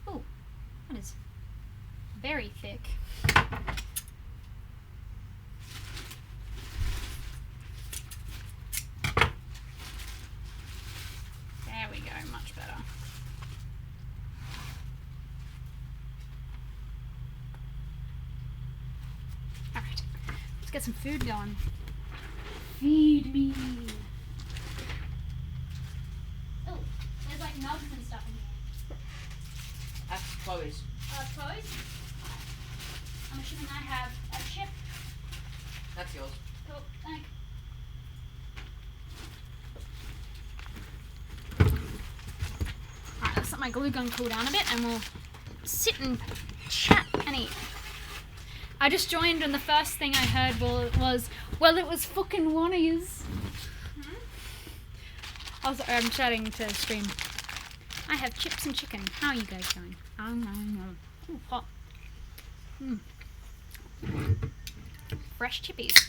Oh, that is very thick. There we go, much better. Alright, let's get some food going. Feed me. Oh, there's like nugs and stuff in here. That's Chloe's. Toys? I'm assuming I have a chip. That's yours. Cool, thanks. Alright, let's let my glue gun cool down a bit and we'll sit and chat and eat. I just joined and the first thing I heard was well, it was fucking one of yous. I'm chatting to stream. I have chips and chicken. How are you guys going? Ooh, hot. Fresh chippies.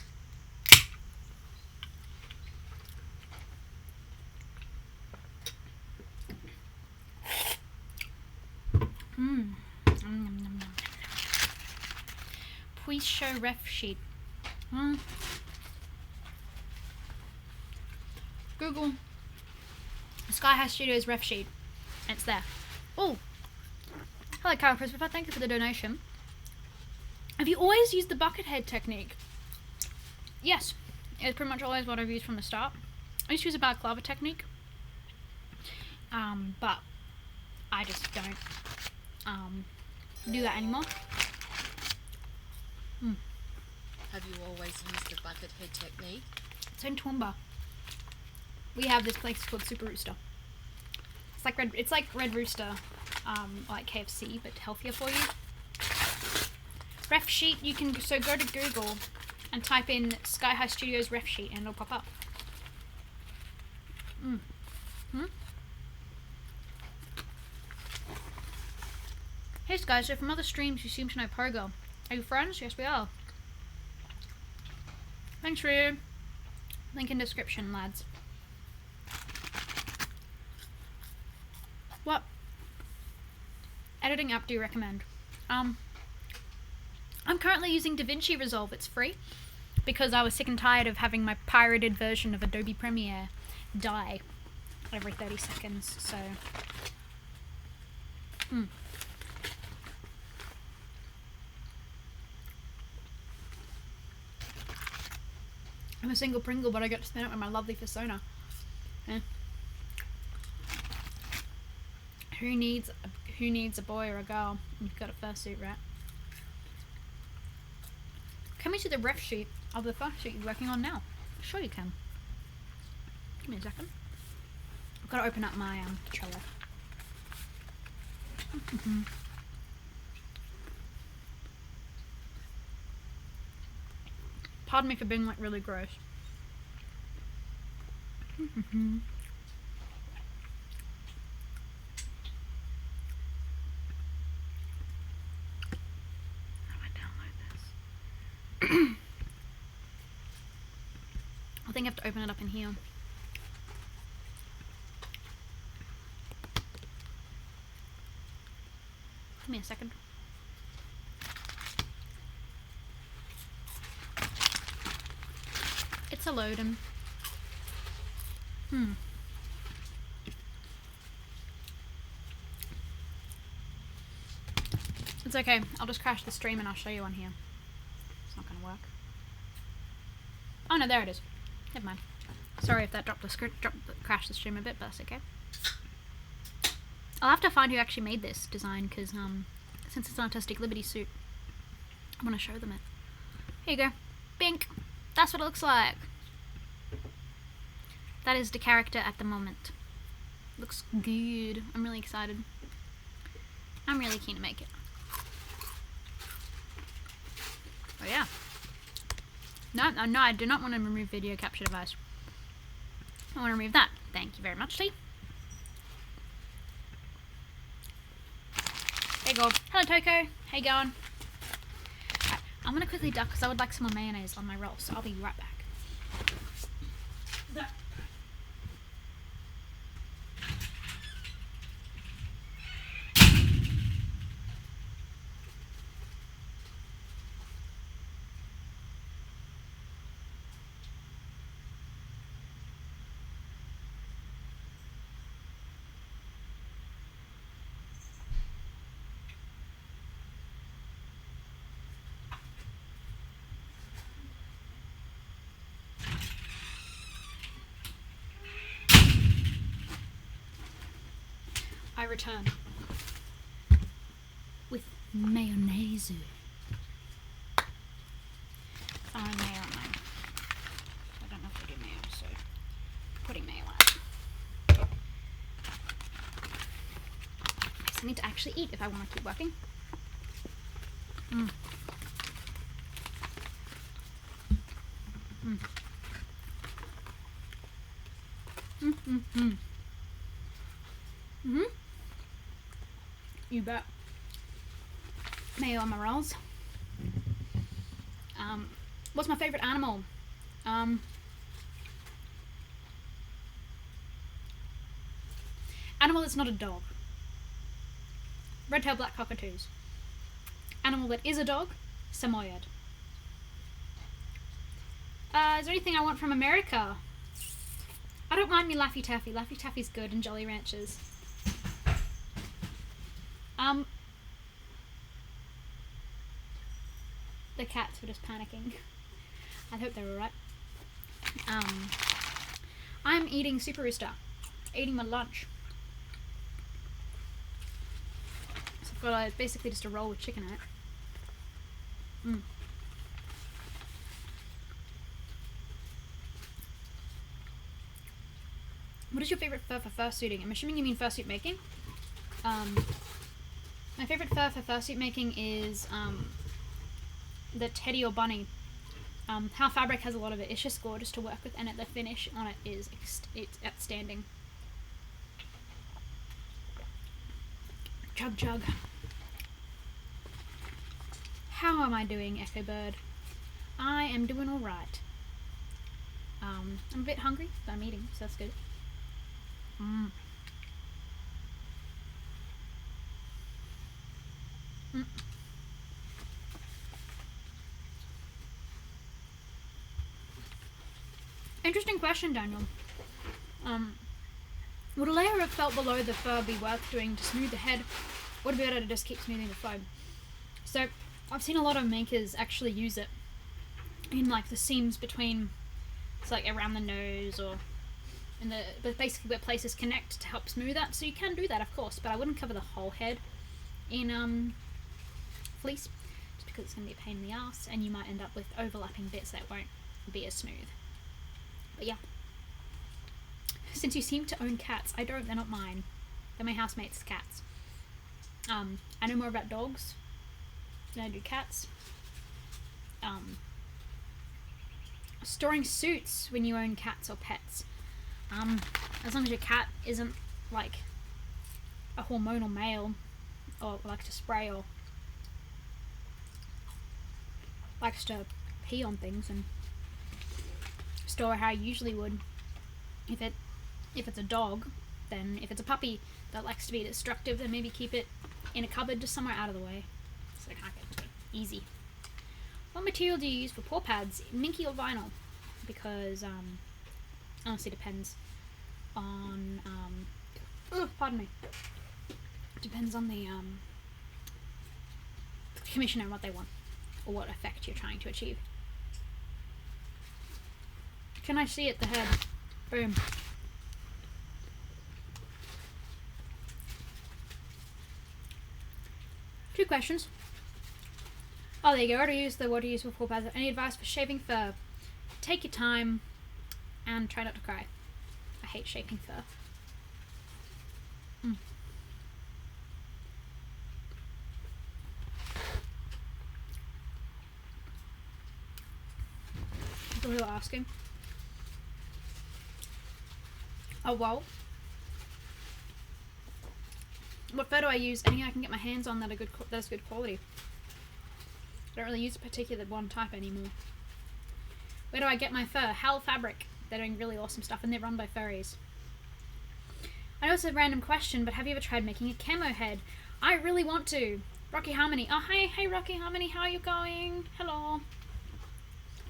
Please show ref sheet. Google Sky High Studios ref sheet. It's there. Oh, hello, Carol Christopher. Thank you for the donation. Have you always used the bucket head technique? Yes, it's pretty much always what I've used from the start. I used to use a balaclava technique, but I just don't do that anymore. Have you always used the bucket head technique? It's in Toowoomba. We have this place called Super Rooster. It's like Red Rooster, like KFC, but healthier for you. Ref sheet, you can go to Google and type in Sky High Studios ref sheet and it'll pop up. Hey guys, so from other streams you seem to know Pogo. Are you friends? Yes we are. Thanks Ryu. Link in description, lads. What editing app do you recommend? I'm currently using DaVinci Resolve. It's free because I was sick and tired of having my pirated version of Adobe Premiere die every 30 seconds, so I'm a single Pringle, but I get to spend it with my lovely Persona. Eh. Who needs a boy or a girl? You've got a fursuit, right? Can we see the ref sheet of the fursuit you're working on now? Sure you can. Give me a second. I've got to open up my trailer. Pardon me for being like really gross. How do I download this? I think I have to open it up in here. Give me a second. It's a loading. It's okay. I'll just crash the stream and I'll show you on here. It's not gonna work. Oh no, there it is. Never mind. Sorry if that crashed the stream a bit, but that's okay. I'll have to find who actually made this design because since it's an Artistic Liberty suit, I want to show them it. Here you go. Bink. That's what it looks like. That is the character at the moment. Looks good. I'm really excited. I'm really keen to make it. Oh yeah. No, I do not want to remove video capture device. I want to remove that. Thank you very much, Lee. There you go. Hello, Toko. How you going? Right, I'm going to quickly duck because I would like some more mayonnaise on my roll, so I'll be right back. I return with mayonnaise. Oh, mayo on mine. I don't know if I do mayo, so putting mayo on it. I need to actually eat if I want to keep working. You bet. Mayo on my rolls. What's my favorite animal? Animal that's not a dog. Red-tailed black cockatoos. Animal that is a dog. Samoyed. Is there anything I want from America? I don't mind me Laffy Taffy. Laffy Taffy's good and Jolly Ranchers. The cats were just panicking. I hope they're alright. I'm eating Super Rooster. Eating my lunch. So I've got basically just a roll with chicken in it. What is your favorite fur for fursuiting? I'm assuming you mean fursuit making. My favorite fur for fursuit making is the teddy or bunny. How fabric has a lot of it. It's just gorgeous to work with, and the finish on it is it's outstanding. Chug chug. How am I doing, Echo Bird? I am doing alright. I'm a bit hungry, but I'm eating, so that's good. Mm. Mm. Interesting question, Daniel. Would a layer of felt below the fur be worth doing to smooth the head, or to be able to just keep smoothing the foam? So, I've seen a lot of makers actually use it in like the seams between, it's like around the nose or in the, but basically where places connect to help smooth that. So you can do that, of course, but I wouldn't cover the whole head in fleece, just because it's going to be a pain in the ass, and you might end up with overlapping bits that won't be as smooth. But yeah. Since you seem to own cats, I don't, they're not mine. They're my housemates' cats. I know more about dogs than I do cats. Storing suits when you own cats or pets. As long as your cat isn't like a hormonal male or likes to spray or likes to pee on things, and store how you usually would. If it's a dog, then if it's a puppy that likes to be destructive, then maybe keep it in a cupboard just somewhere out of the way so they can't get to it. Easy. What material do you use for paw pads, minky or vinyl? Because honestly depends on pardon me. Depends on the commissioner and what they want, or what effect you're trying to achieve. Can I see it? The head. Boom. Two questions. Oh, there you go. What do you use for paw pads? Any advice for shaving fur? Take your time and try not to cry. I hate shaving fur. People who are asking. Oh well. What fur do I use? Anything I can get my hands on that's good quality. I don't really use a particular one type anymore. Where do I get my fur? Hal Fabric. They're doing really awesome stuff, and they're run by furries. I know it's a random question, but have you ever tried making a camo head? I really want to. Rocky Harmony. Oh, hey Rocky Harmony, how are you going? Hello.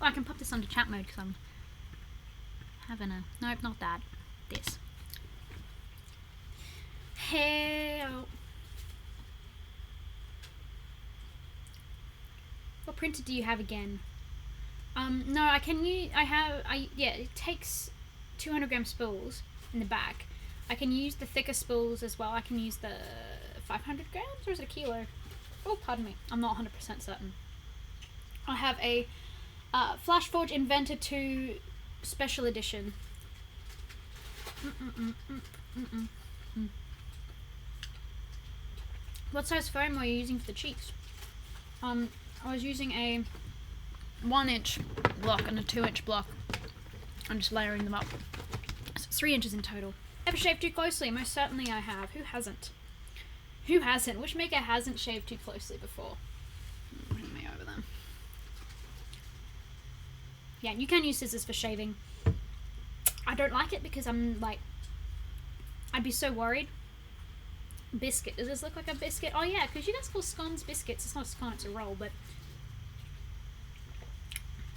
Oh, I can pop this onto chat mode because I'm having a... Nope, not that. This. Hell. What printer do you have again? No, I can use, yeah, it takes 200 gram spools in the back. I can use the thicker spools as well. I can use the 500 grams, or is it a kilo? Oh, pardon me. I'm not 100% certain. I have a Flashforge Inventor 2 Special Edition. What size foam are you using for the cheeks? I was using a 1-inch block and a 2-inch block. I'm just layering them up. So it's 3 inches in total. Ever shaved too closely? Most certainly I have. Who hasn't? Who hasn't? Which maker hasn't shaved too closely before? Bring me over them. Yeah, you can use scissors for shaving. I don't like it because I'm like, I'd be so worried. Biscuit. Does this look like a biscuit? Oh yeah, because you guys call scones biscuits. It's not a scone, it's a roll, but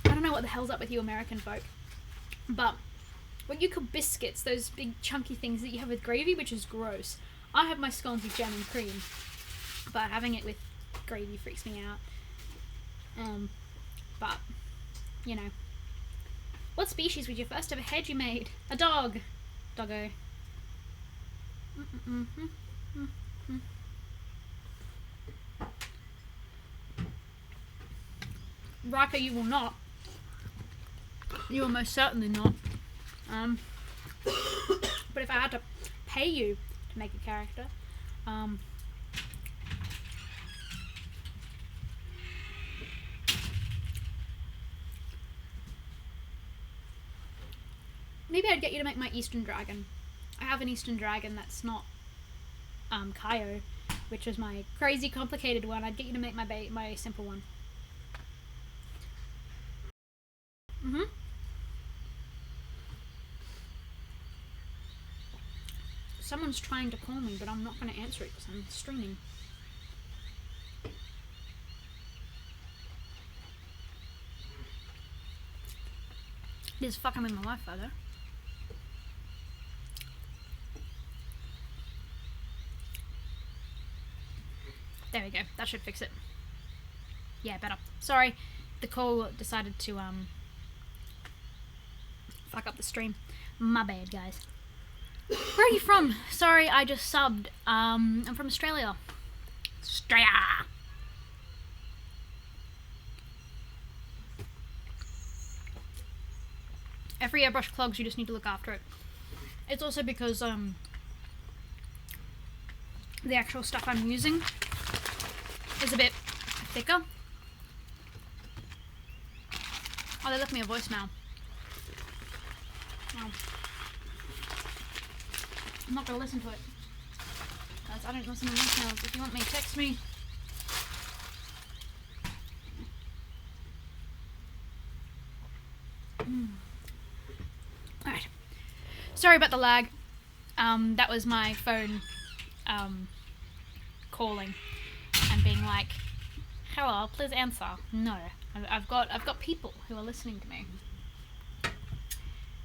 I don't know what the hell's up with you American folk. But what you call biscuits, those big chunky things that you have with gravy, which is gross. I have my scones with jam and cream, but having it with gravy freaks me out. But, you know. What species was your first ever head you made? A dog. Doggo. Riker, you will not. You will most certainly not. But if I had to pay you to make a character, maybe I'd get you to make my Eastern Dragon. I have an Eastern Dragon that's not Kaio, which is my crazy complicated one. I'd get you to make my simple one. someone's trying to call me, but I'm not going to answer it because I'm streaming. It is fucking with my Wi-Fi though. There we go. That should fix it. Yeah, better. Sorry, the call decided to fuck up the stream. My bad, guys. Where are you from? Sorry, I just subbed. I'm from Australia. Australia. Every airbrush clogs, you just need to look after it. It's also because the actual stuff I'm using is a bit thicker. Oh, they left me a voicemail. Oh. I'm not going to listen to it. Guys, I don't listen to voicemails. If you want me, text me. Alright. Sorry about the lag. That was my phone calling and being like, hello, please answer. No. I've got people who are listening to me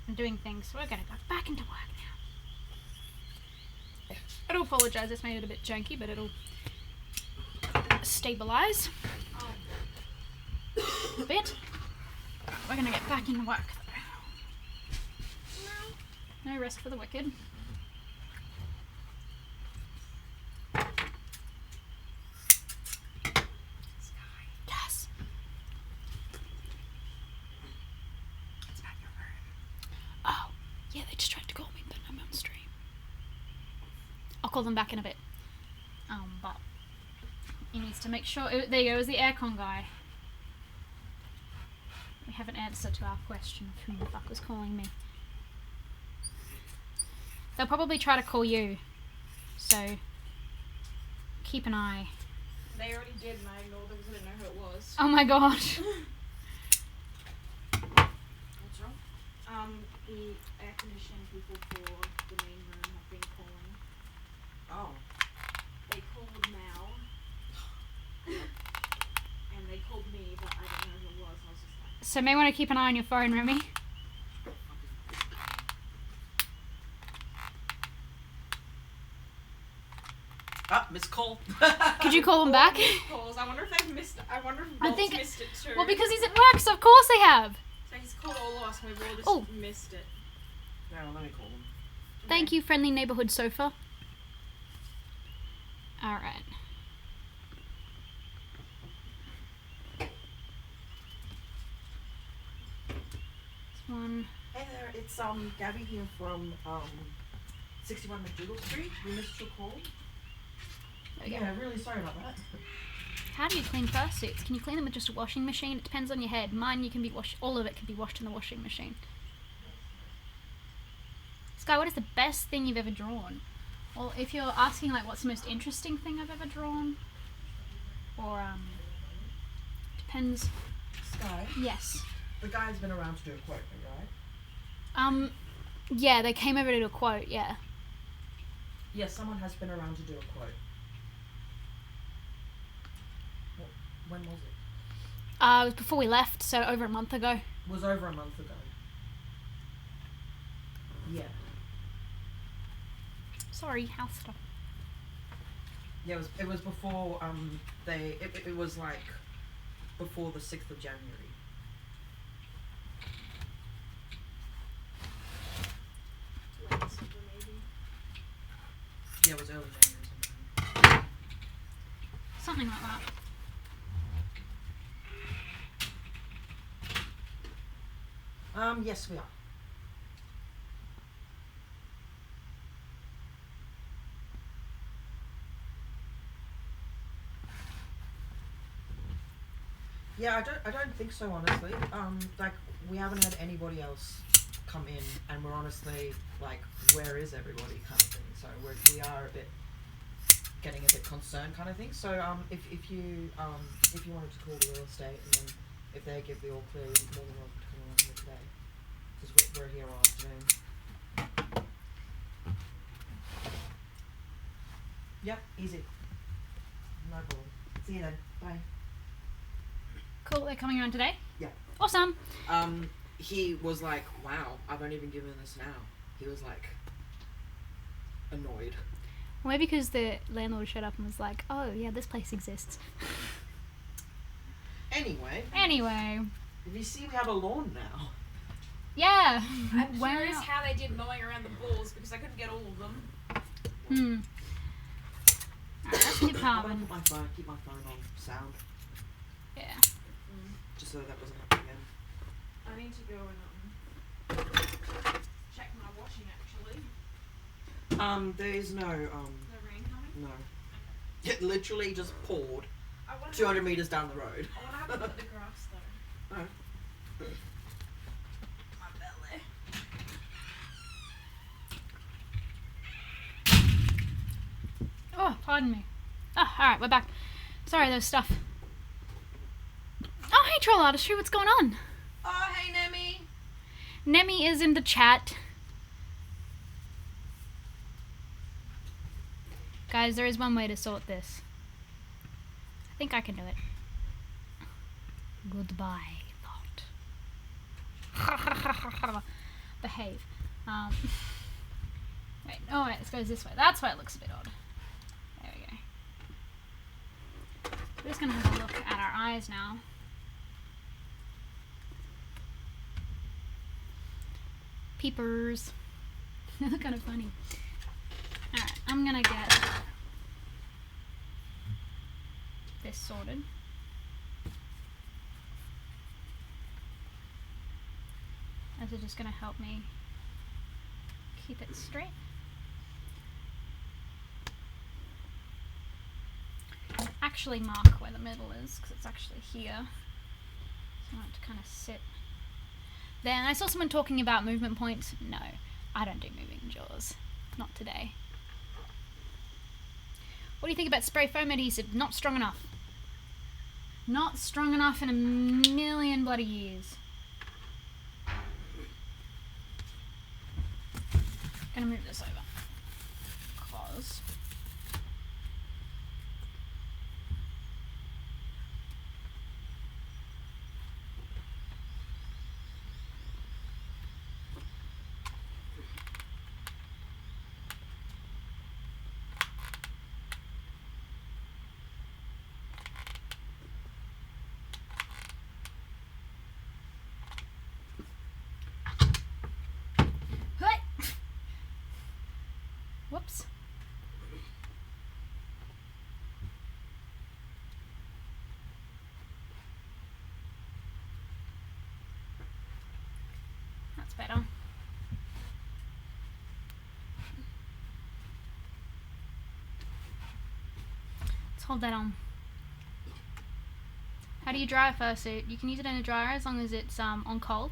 and doing things, so we're gonna go back into work now. I do apologise, this made it a bit janky, but it'll stabilise a bit. We're gonna get back into work though. No rest for the wicked. Yes. It's not your room. Oh, yeah, they just tried to call me, but I'm on stream. I'll call them back in a bit. But he needs to make sure. There you go, it was the aircon guy. We have an answer to our question of who the fuck was calling me. They'll probably try to call you, so keep an eye. They already did, and I ignored them because I didn't know who it was. Oh my god. What's wrong? The air conditioning people for the main room have been calling. Oh. They called Mal. And they called me, but I didn't know who it was. I was just like, So may want to keep an eye on your phone, Remy. Ah, missed call. Could you call them back? calls. I wonder if they've missed it. I wonder if I Bob's think- missed it too. Well, because he's at work, so of course they have. So he's called all of us and we've all just Oh. missed it. No, let me call them. Thank you, friendly neighborhood sofa. Alright. This one. Hey there, it's Gabby here from 61 McDougal Street. We missed your call. There we go. Yeah, really sorry about that. How do you clean fursuits? Can you clean them with just a washing machine? It depends on your head. Mine, you can be all of it can be washed in the washing machine. Sky, what is the best thing you've ever drawn? Well, if you're asking like what's the most interesting thing I've ever drawn, or depends. Sky, Yes. the guy's been around to do a quote, right? Yeah, they came over to do a quote. Yeah. Yes, someone has been around to do a quote. When was it? It was before we left, so over a month ago. It was over a month ago. Yeah. Sorry, house stuff. Yeah, it was before it was like before the 6th of January. Late December, maybe. Yeah, it was early January sometime. Something like that. Yes, we are. Yeah, I don't think so, honestly. Like, we haven't had anybody else come in, and we're honestly, like, where is everybody kind of thing. So we are a bit, getting a bit concerned kind of thing. So, if you wanted to call the real estate, and then if they give the all clear, you're more than welcome to come along here today. Because we're here all afternoon. Yep, easy. No problem. See you then. Bye. Cool, they're coming around today? Yeah. Awesome. He was like, wow, I don't even give him this now. He was like annoyed. Well, maybe because the landlord showed up and was like, oh, yeah, this place exists. Anyway, If you see we have a lawn now. yeah. I'm Wow. curious how they did mowing around the balls because I couldn't get all of them. Alright, let's keep I'm gonna having. keep my phone on sound, Yeah. just so that doesn't happen again. I need to go and check my washing actually. There is no, The rain coming? no. It literally just poured I want to 200 meters down the road. I want to have a look at the grass though. Alright. My belly. Oh, pardon me. Oh, alright, we're back. Sorry, there's stuff. Oh, hey, Troll Artistry, what's going on? Oh, hey Nemi. Nemi is in the chat. Guys, there is one way to sort this. I think I can do it. Goodbye, thought. Behave. Wait, oh wait, this goes this way. That's why it looks a bit odd. There we go. We're just gonna have a look at our eyes now. Peepers. They look kind of funny. Alright, I'm gonna get this sorted. This is just gonna help me keep it straight. Actually mark where the middle is, because it's actually here. So I want it to kind of sit. Then I saw someone talking about movement points. No, I don't do moving jaws. Not today. What do you think about spray foam adhesive? Not strong enough. Not strong enough in a million bloody years. Gonna move this over. Cause whoops. That's better. Let's hold that on. How do you dry a fursuit? You can use it in a dryer as long as it's on cold.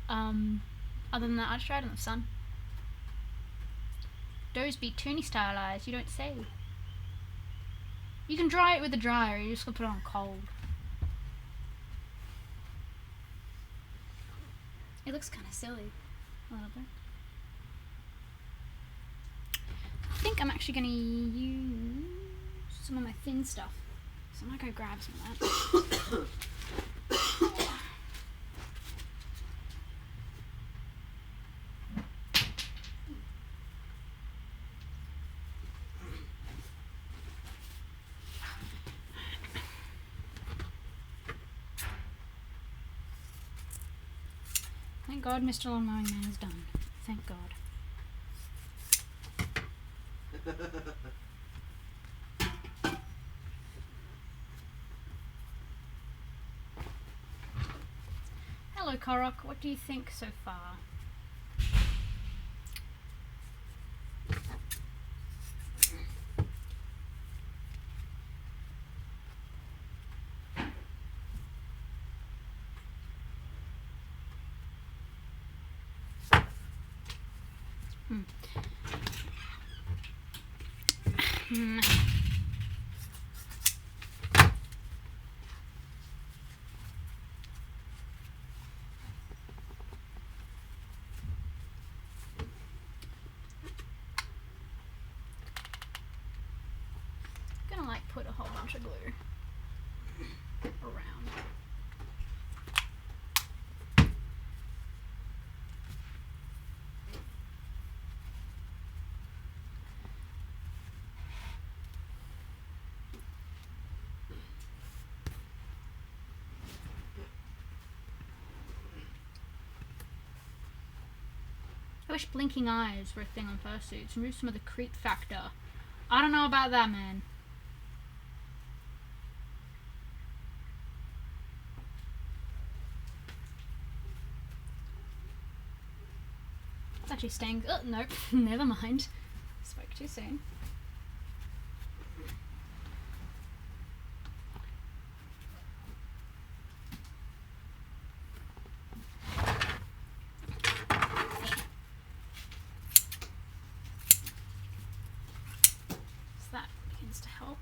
Other than that, I just dry it in the sun. Those be toonie stylized, you don't say. You can dry it with a dryer, you just gotta put it on cold. It looks kind of silly, a little bit. I think I'm actually gonna use some of my thin stuff. So I'm gonna go grab some of that. Thank God Mr. Lawn Mowing Man is done. Thank God. Hello, Korok. What do you think so far? like put a whole bunch of glue around. I wish blinking eyes were a thing on fursuits. Remove some of the creep factor. I don't know about that, man. It's actually staying. Oh, nope. Never mind. Spoke too soon. So that begins to help.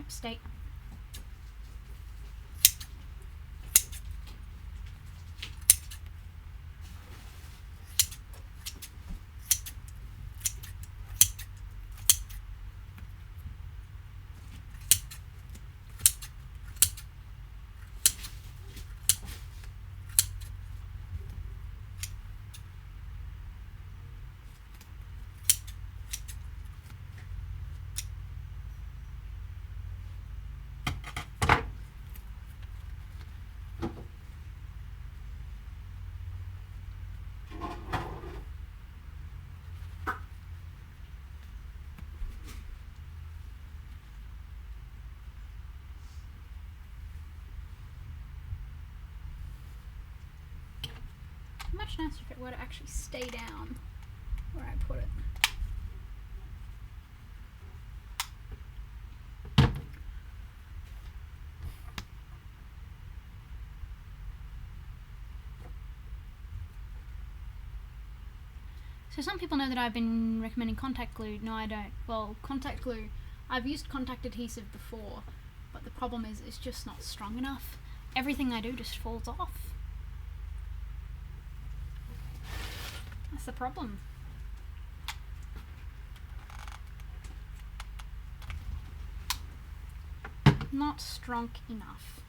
Stay. Much nicer if it were to actually stay down where I put it. So some people know that I've been recommending contact glue. No, I don't. Well, contact glue, I've used contact adhesive before, but the problem is it's just not strong enough. Everything I do just falls off. That's the problem. Not strong enough.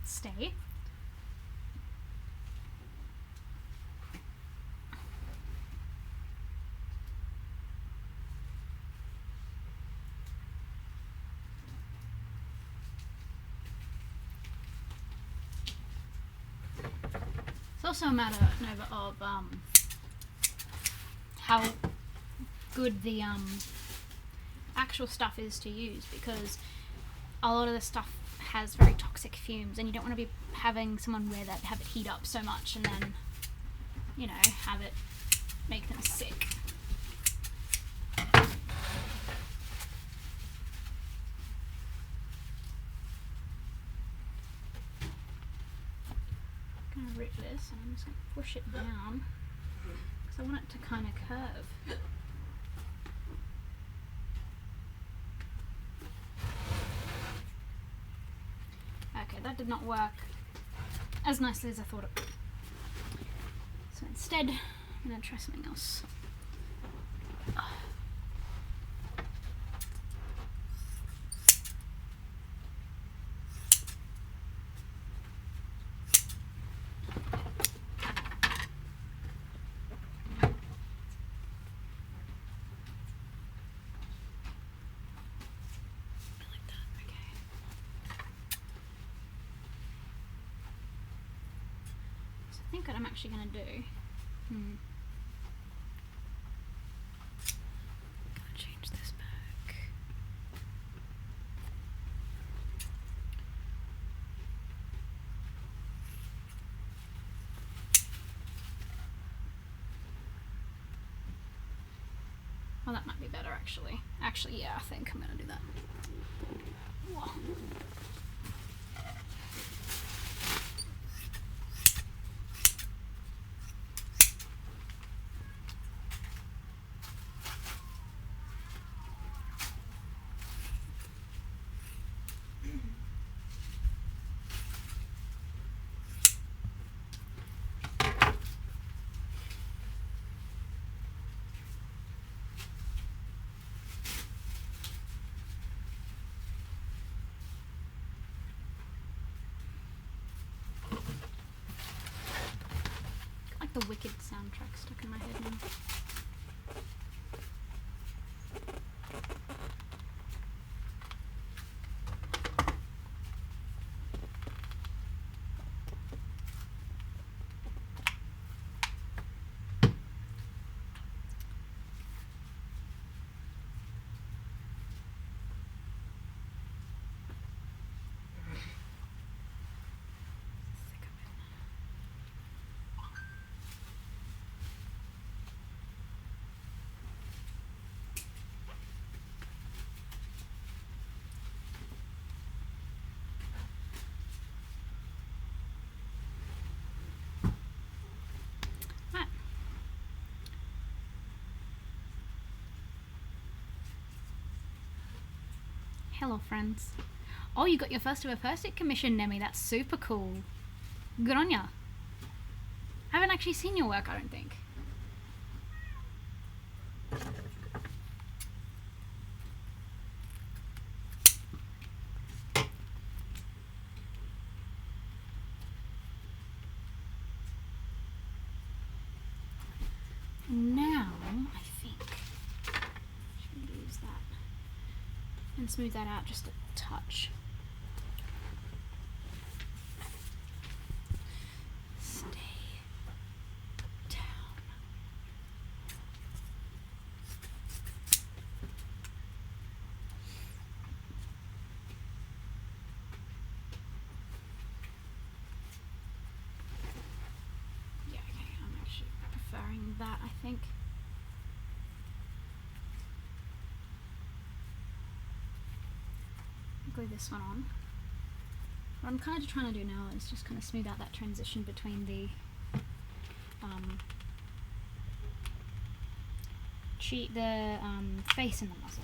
Stay. It's also a matter, Nova, of how good the actual stuff is to use, because a lot of the stuff has very toxic fumes, and you don't want to be having someone wear that, have it heat up so much, and then, you know, have it make them sick. I'm gonna rip this, and I'm just gonna push it down because I want it to kind of curve. Okay, that did not work as nicely as I thought it would. So instead, I'm going to try something else. think what I'm actually going to do. Gotta change this back. Well, that might be better actually. Actually, yeah, I think I'm going to do that. Whoa. Like the Wicked soundtrack stuck in my head now. Sick of it. Right. Hello, friends. Oh, you got your first ever fursuit commission, Nemi. That's super cool. Good on ya. I haven't actually seen your work, I don't think. Now, I think I should use that and smooth that out just a touch. Stay down. Yeah, okay, I'm actually preferring that, I think. Glue this one on. What I'm kind of trying to do now is just kind of smooth out that transition between the face and the muzzle.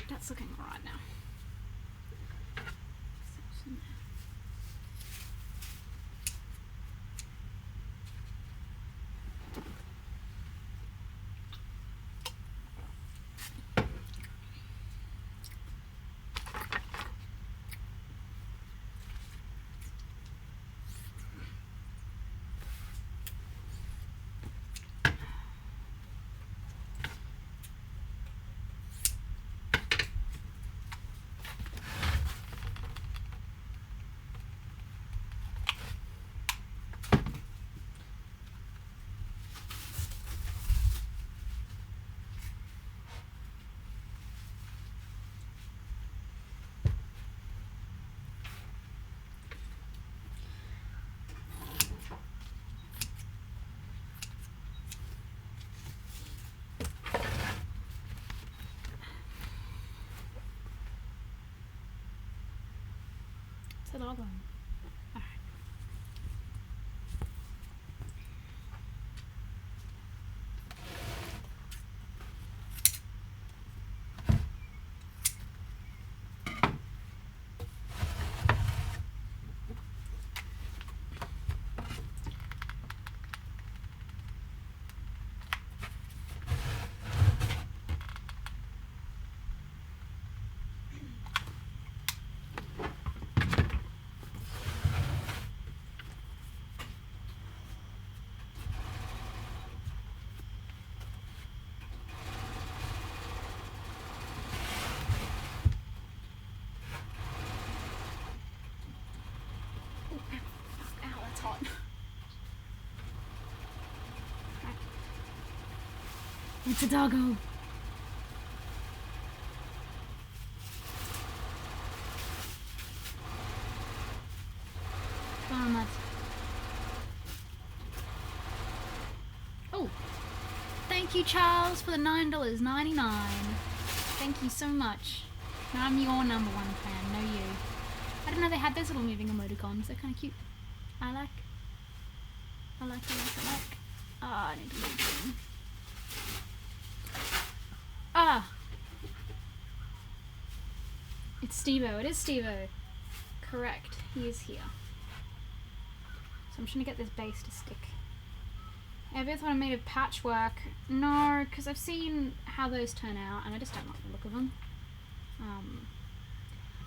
That's looking alright now. doggo. Alright. Ow, that's hot. Right. It's a doggo. Come on, lads. Oh, thank you, Charles, for the $9.99. Thank you so much. Now I'm your number one fan. No, you. I didn't know they had those little moving emoticons. They're kind of cute. I like. Ah, I need to move them. Ah! It's Steve-O. It is Steve-O. Correct. He is here. So I'm just gonna get this base to stick. I ever thought I made of patchwork? No, because I've seen how those turn out and I just don't like the look of them.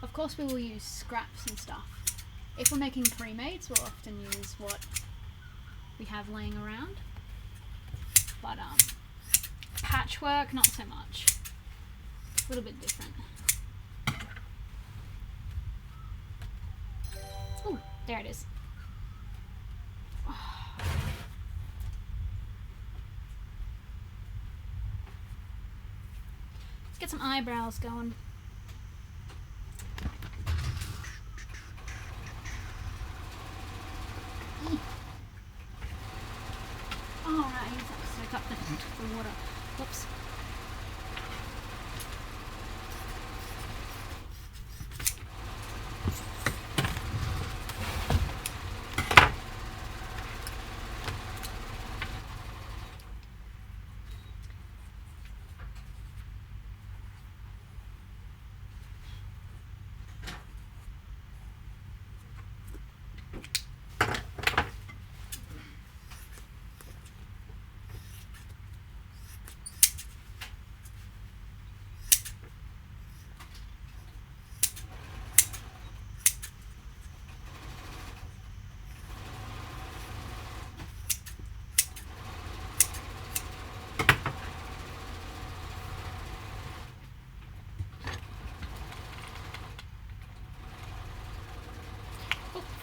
Of course we will use scraps and stuff. If we're making pre-mades, we'll often use what we have laying around. But patchwork, not so much. A little bit different. Oh, there it is. Let's get some eyebrows going. Alright, he's up to soak up the water. Whoops.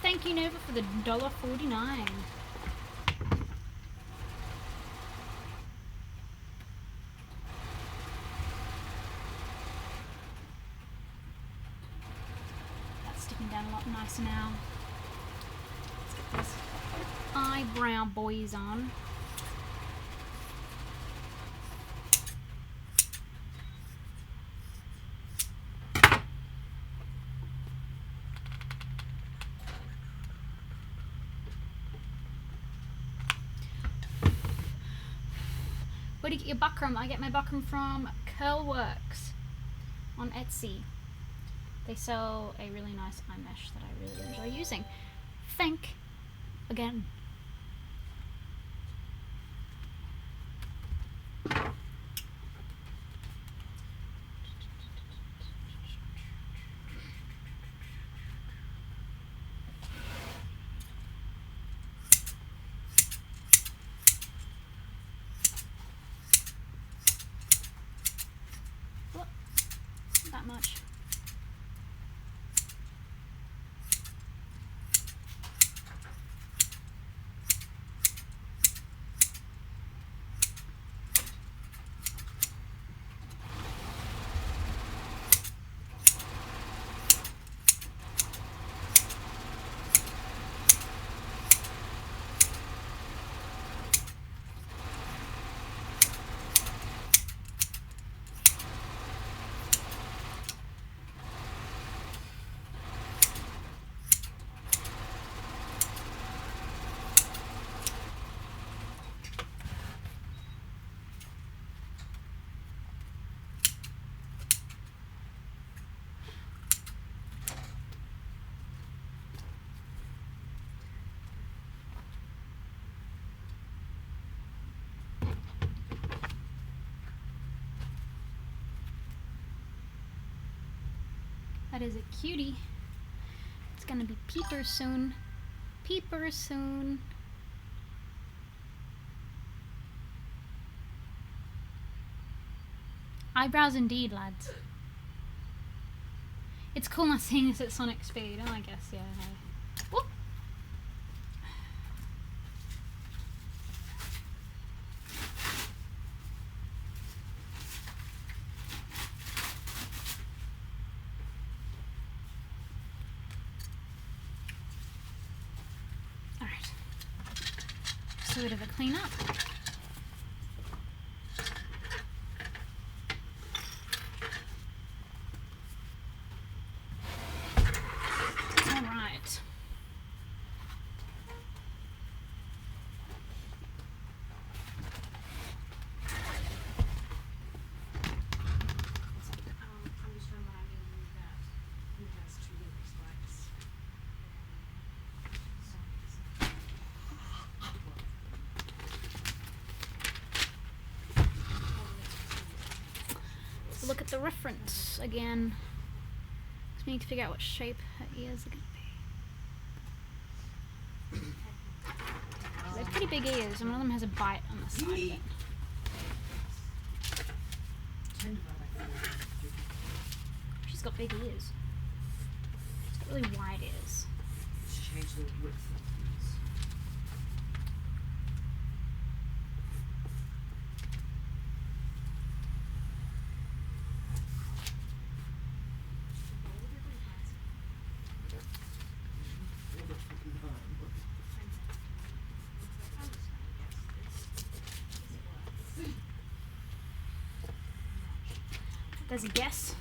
Thank you, Nova, for the $1.49. That's sticking down a lot nicer now. Let's get these eyebrow boys on. Where do you get your buckram? I get my buckram from Curlworks on Etsy. They sell a really nice eye mesh that I really enjoy using. Thank again. That much. That is a cutie. It's gonna be peepers soon. Peepers soon. Eyebrows indeed, lads. It's cool not seeing this at Sonic speed. Oh, I guess, yeah. Whoop. Alright. Just a bit of a clean up. Alright. I'm just reminding you that he has 2 different spikes. So look at the reference again. We need to figure out what shape her ears are going to be. They're pretty big ears, and one of them has a bite on the side of it. She's got big ears. She's got really wide ears. Let's change the width of these. There's a guess.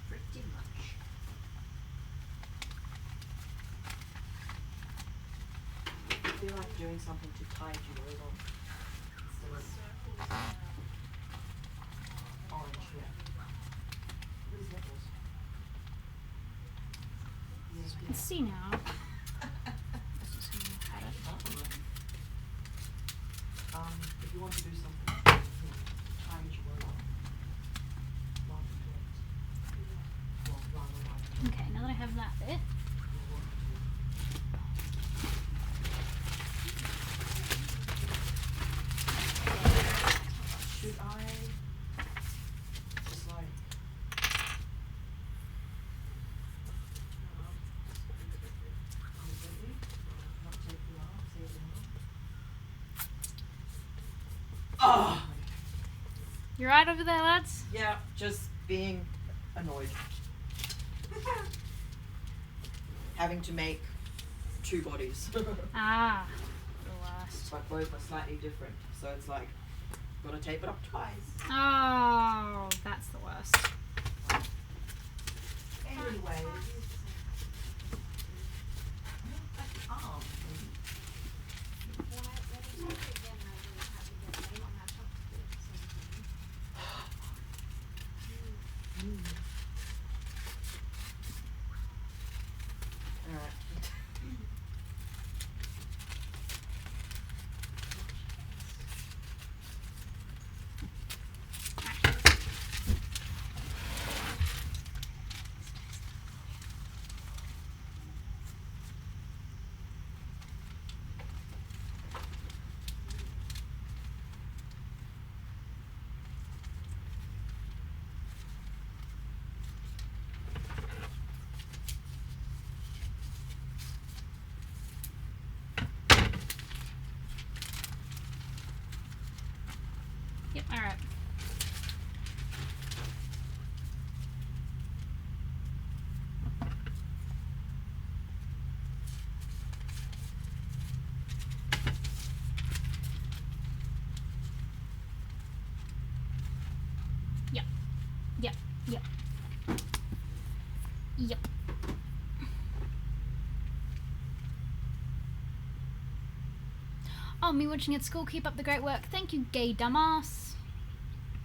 Pretty much. I feel like doing something to tide you over. Instead of orange, yeah. What is nipples? You can see now. Let's just look at it. If you want to do something, you know, tide you over. Long bit. Well, rather like Okay, now that I have that bit, should I just like completely not take the arm, save the arm? Oh! you right over there, lads? Yeah, just being annoyed. Having to make 2 bodies. Ah, the worst. But both are slightly different. So it's like, gotta tape it up twice. Oh, that's the worst. Anyway. Arm. Alright. Yep, alright. Me watching at school. Keep up the great work. Thank you, gay dumbass.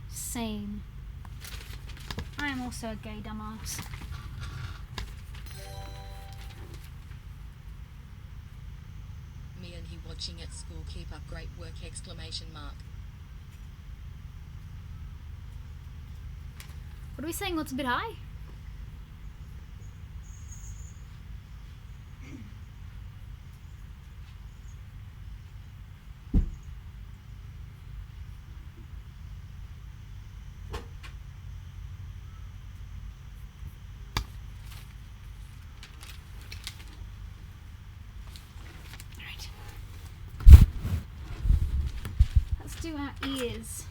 Same. I am also a gay dumbass. Me and he watching at school. Keep up great work! Exclamation mark. What are we saying? What's a bit high? Alright. Let's do our ears.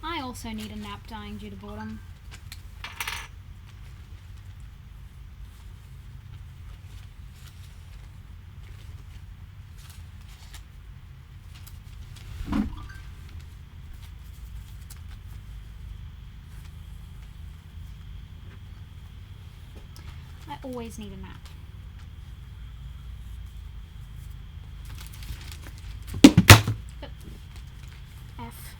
I also need a nap, dying due to boredom. I always need a nap. F.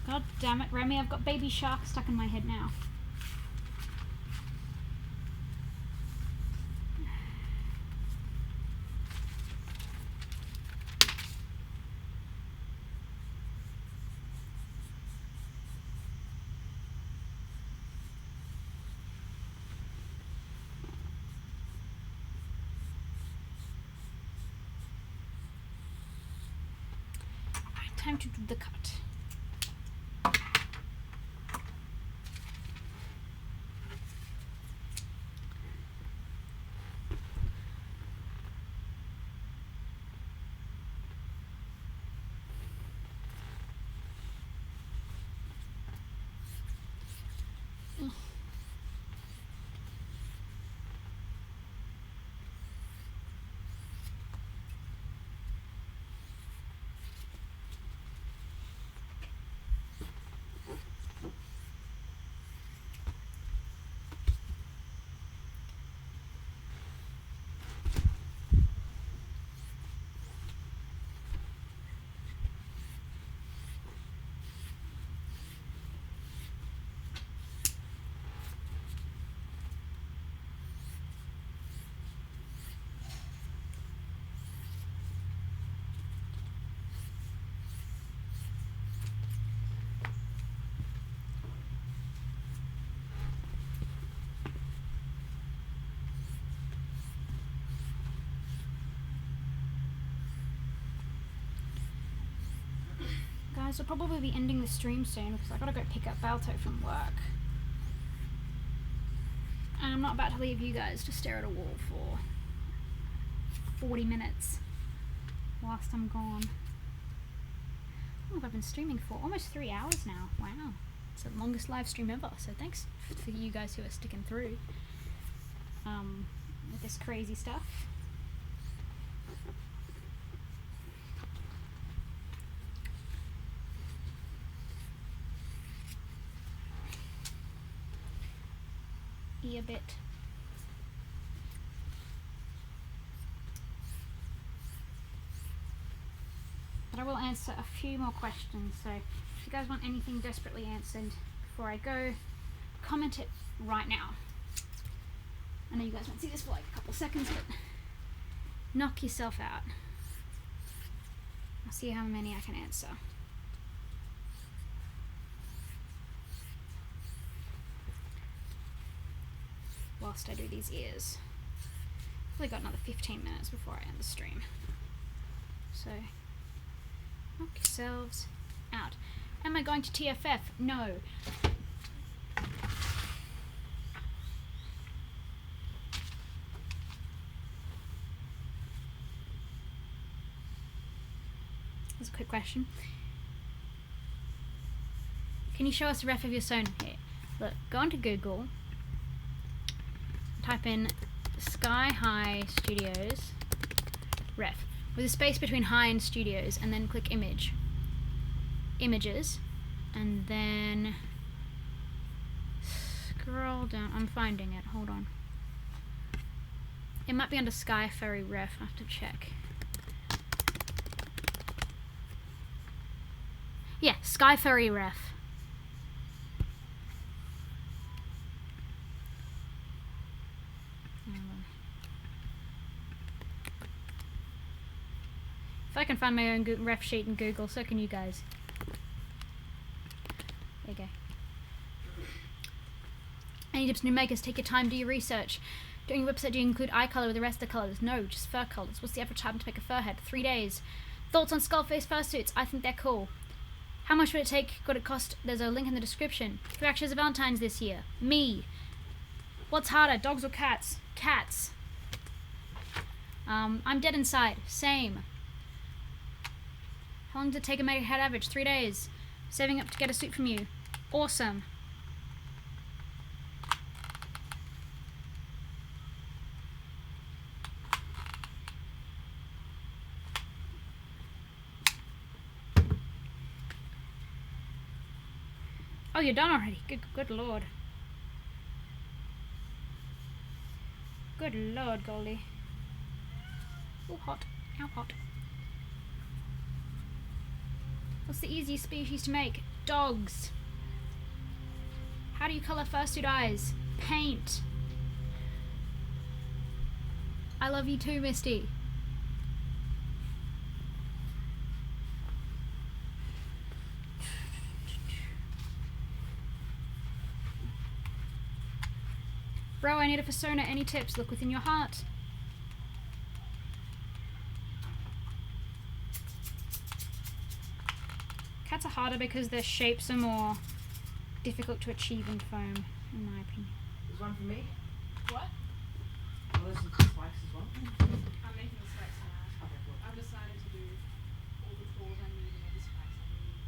God damn it, Remy, I've got Baby Shark stuck in my head now. Alright, time to do the cut. Guys, I'll probably be ending the stream soon because I gotta go pick up Balto from work. And I'm not about to leave you guys to stare at a wall for 40 minutes whilst I'm gone. Oh, I've been streaming for almost 3 hours now. Wow. It's the longest live stream ever, so thanks for you guys who are sticking through with this crazy stuff. A bit. But I will answer a few more questions, so if you guys want anything desperately answered before I go, comment it right now. I know you guys won't see this for like a couple seconds, but knock yourself out. I'll see how many I can answer. Whilst I do these ears. I've got another 15 minutes before I end the stream. So, knock yourselves out. Am I going to TFF? No. That's a quick question. Can you show us a ref of your Sony here? Look, go onto Google. Type in Sky High Studios ref. with a space between high and studios, and then click images, and then scroll down. I'm finding it, hold on. It might be under Sky Ferry Ref, I have to check. Yeah, Sky Ferry Ref. If I can find my own ref sheet in Google, so can you guys. There you go. Any tips, new makers? Take your time, do your research. Doing your website, do you include eye colour with the rest of the colours? No, just fur colours. What's the average time to make a fur head? 3 days. Thoughts on skull face fursuits? I think they're cool. How much would it take? Could it cost? There's a link in the description. Who actually has a Valentine's this year? Me. What's harder, dogs or cats? Cats. I'm dead inside. Same. How long did it take to make a head average? 3 days. Saving up to get a suit from you. Awesome. Oh, you're done already. Good lord. Good lord, Goldie. Oh, hot. How hot. What's the easiest species to make? Dogs. How do you colour fursuit eyes? Paint. I love you too, Misty. Bro, I need a persona. Any tips? Look within your heart. Cats are harder because their shapes are more difficult to achieve in foam, in my opinion. There's one for me. What? Oh, there's some spikes as well. I'm making the spikes now. Okay, cool. I've decided to do all the tools I need and all the spikes I need.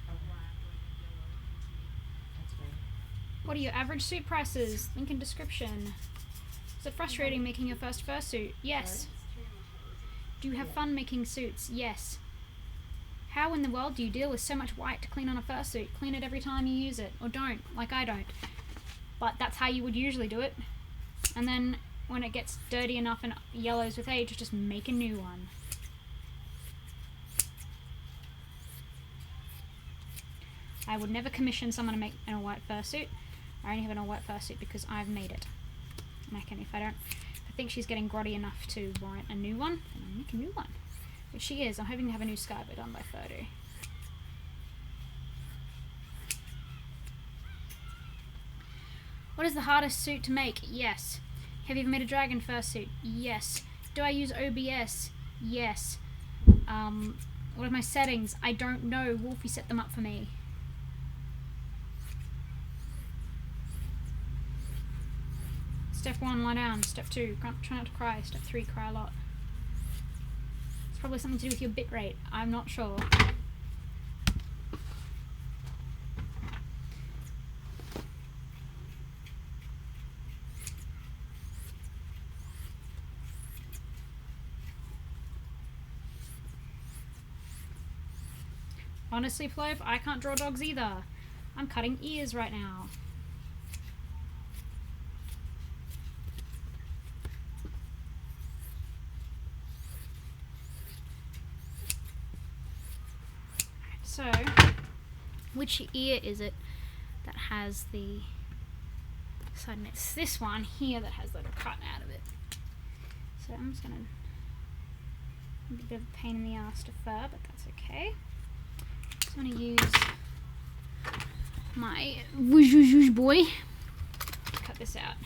Okay. Black, red, yellow, and That's me. What are your average suit prices? Link in description. Is it frustrating making your first fursuit? Yes. Do you have fun making suits? Yes. How in the world do you deal with so much white to clean on a fursuit? Clean it every time you use it, or don't, like I don't. But that's how you would usually do it. And then when it gets dirty enough and yellows with age, just make a new one. I would never commission someone to make an all-white fursuit. I only have an all-white fursuit because I've made it. And if I think she's getting grotty enough to warrant a new one, then I'll make a new one. If she is, I'm hoping to have a new Skyber done by Photo. What is the hardest suit to make? Yes. Have you ever made a dragon fursuit? Yes. Do I use OBS? Yes. What are my settings? I don't know. Wolfie set them up for me. Step 1, lie down. Step 2, try not to cry. Step 3, cry a lot. It's probably something to do with your bitrate. I'm not sure. Honestly, Plove, I can't draw dogs either. I'm cutting ears right now. So, which ear is it that has the side? It's this one here that has the little cut out of it. So I'm just gonna, a bit of a pain in the ass to fur, but that's okay. So I'm gonna use my whoosh boy to cut this out.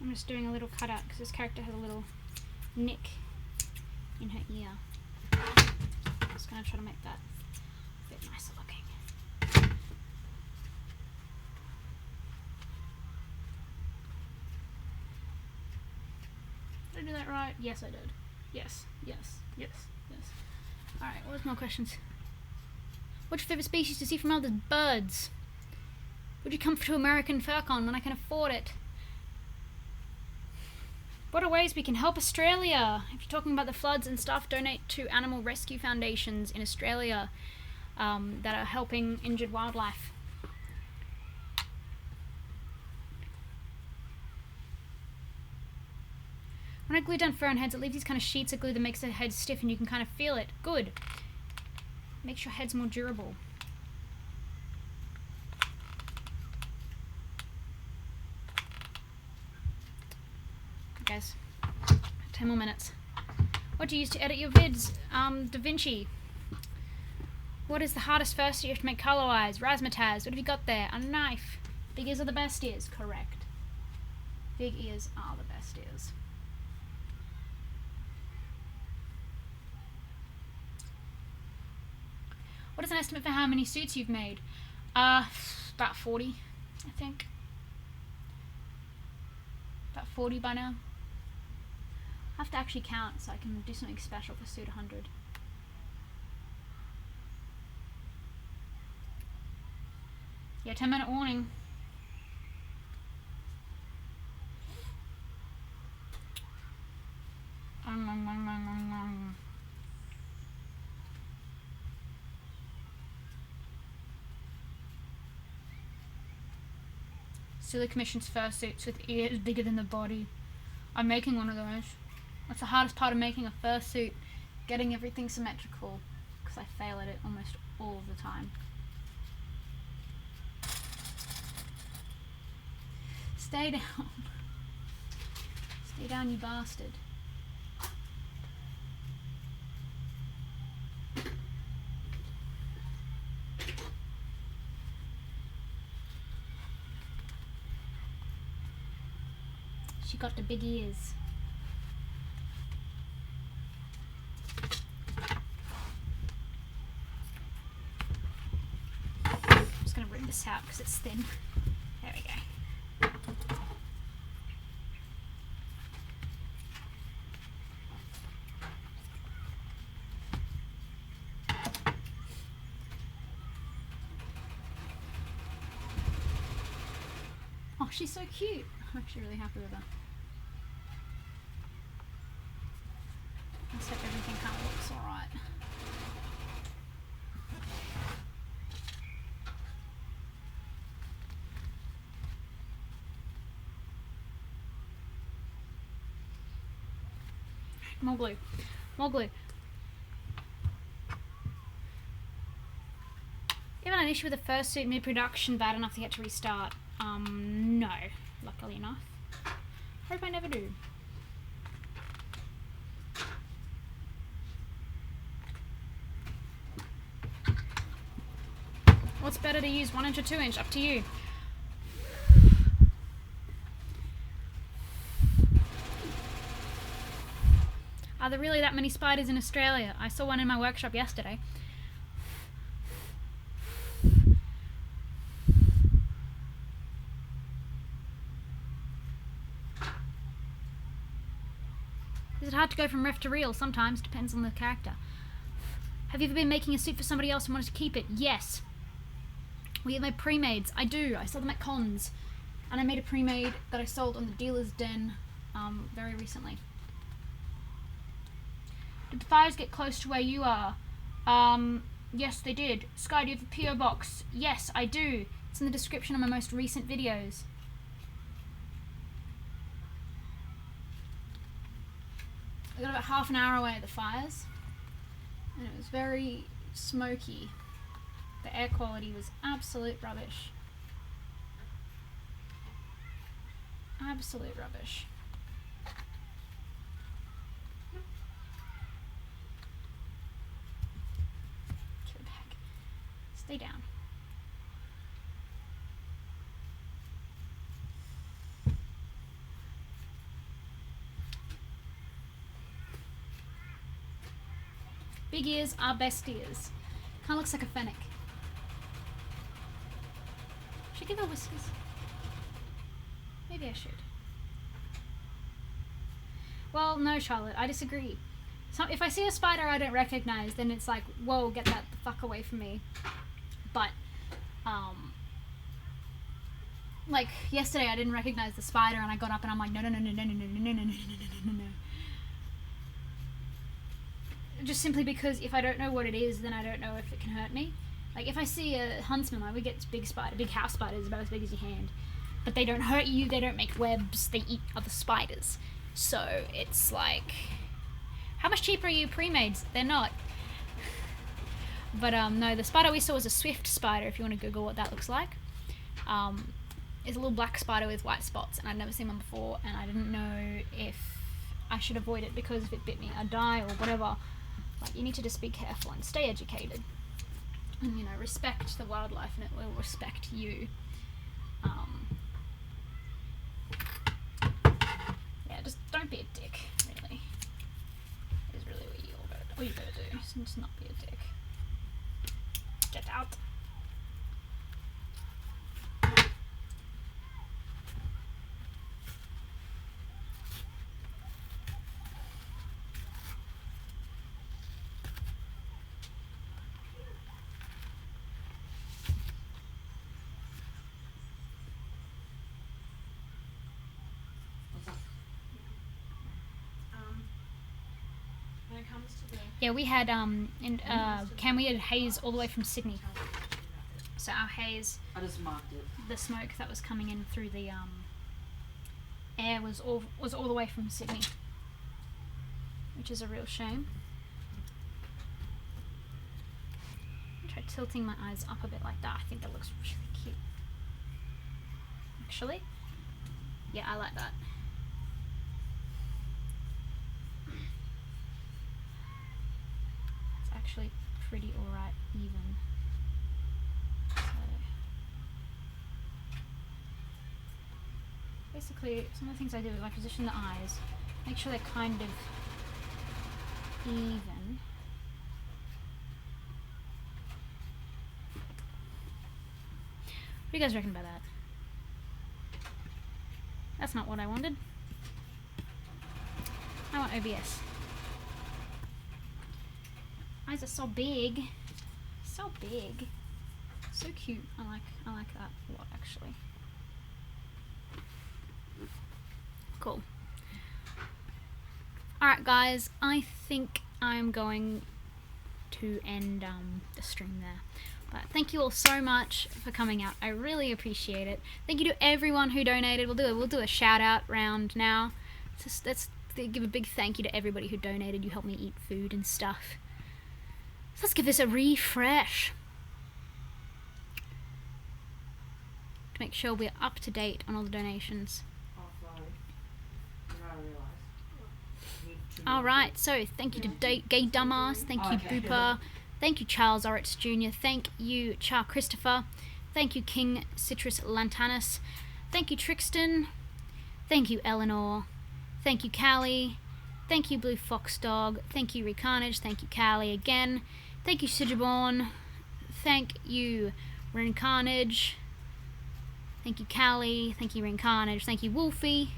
I'm just doing a little cutout because this character has a little nick in her ear. I'm just going to try to make that a bit nicer looking. that right? Yes, I did. Yes, yes, yes, yes. Alright, what's more questions? What's your favourite species to see from others? Birds. Would you come to American FurCon when I can afford it? What are ways we can help Australia? If you're talking about the floods and stuff, donate to animal rescue foundations in Australia that are helping injured wildlife. When I glue down fur on heads, it leaves these kind of sheets of glue that makes the head stiff and you can kind of feel it. Good. Makes your heads more durable. Okay, guys. 10 more minutes. What do you use to edit your vids? DaVinci. What is the hardest first you have to make color-wise? Razzmatazz. What have you got there? A knife. Big ears are the best ears. Correct. Big ears are the best ears. What is an estimate for how many suits you've made? About 40, I think. About 40 by now. I have to actually count so I can do something special for suit 100. Yeah, 10-minute warning. Silly Commission's fursuits with ears bigger than the body. I'm making one of those. That's the hardest part of making a fursuit, getting everything symmetrical, because I fail at it almost all of the time. Stay down. Stay down, you bastard. She got the big ears. I'm just going to rip this out because it's thin. There we go. Oh, she's so cute. I'm actually really happy with her. Let's hope everything kind of looks alright. More glue. More glue. You ever had an issue with the fursuit mid-production bad enough that you had to restart? No. Luckily enough. Hope I never do. What's better to use, 1 inch or 2 inch? Up to you. Are there really that many spiders in Australia? I saw one in my workshop yesterday. Is it hard to go from ref to real? Sometimes, depends on the character. Have you ever been making a suit for somebody else and wanted to keep it? Yes. We have made pre-mades. I do. I sell them at cons. And I made a pre-made that I sold on the Dealer's Den very recently. Did the fires get close to where you are? Yes, they did. Sky, do you have a PO box? Yes, I do. It's in the description of my most recent videos. I got about half an hour away at the fires. And it was very smoky. The air quality was absolute rubbish. Absolute rubbish. Get it back. Stay down. Big ears are best ears. Kind of looks like a fennec. Should I give her whiskers? Maybe I should. Well, no, Charlotte, I disagree. So if I see a spider I don't recognize, then it's like, whoa, get that the fuck away from me. But, like yesterday I didn't recognize the spider and I got up and I'm like, no. Just simply because if I don't know what it is, then I don't know if it can hurt me. Like if I see a huntsman, like we get big house spiders about as big as your hand, but they don't hurt you, they don't make webs, they eat other spiders. So it's like, how much cheaper are you pre-mades? They're not. But no, the spider we saw was a swift spider, if you want to Google what that looks like. It's a little black spider with white spots, and I'd never seen one before, and I didn't know if I should avoid it because if it bit me I'd die or whatever. Like, you need to just be careful and stay educated. And, you know, respect the wildlife and it will respect you. Yeah, just don't be a dick, really. Is really what you gotta do. Just not be a dick. Get out. When it comes to the Yeah, we had we had haze all the way from Sydney. So our haze, I just marked it. the smoke that was coming in through the air was all the way from Sydney, which is a real shame. I'll try tilting my eyes up a bit like that. I think that looks really cute. Actually, yeah, I like that. It's actually pretty alright even. So basically, some of the things I do is I position the eyes, make sure they're kind of even. What do you guys reckon about that? That's not what I wanted. I want OBS. Eyes are so big. So big. So cute. I like that a lot actually. Cool. Alright guys, I think I'm going to end the stream there. But thank you all so much for coming out. I really appreciate it. Thank you to everyone who donated. We'll do a shout out round now. Let's give a big thank you to everybody who donated. You helped me eat food and stuff. So let's give this a refresh to make sure we're up to date on all the donations. Oh, sorry. You know, I realised. Need two All more. right, so thank you to Gay Dumbass, thank you Okay. Booper, thank you Charles Oritz Jr., thank you Char Christopher, thank you King Citrus Lantanus, thank you Trixton, thank you Eleanor, thank you Callie, thank you Blue Fox Dog, thank you Recarnage, thank you Callie again, thank you Sigiborn, thank you Reincarnage, thank you Callie, thank you Reincarnage, thank you Wolfie,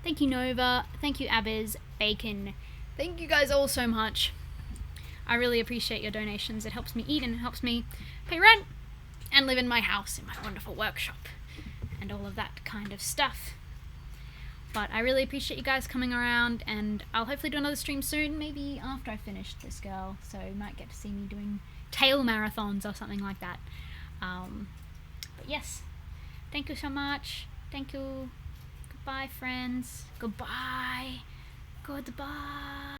thank you Nova, thank you Abiz, Bacon, thank you guys all so much. I really appreciate your donations. It helps me eat and it helps me pay rent and live in my house, in my wonderful workshop, and all of that kind of stuff. But I really appreciate you guys coming around, and I'll hopefully do another stream soon, maybe after I finish this girl, so you might get to see me doing tail marathons or something like that. But yes, thank you so much. Thank you. Goodbye, friends. Goodbye. Goodbye.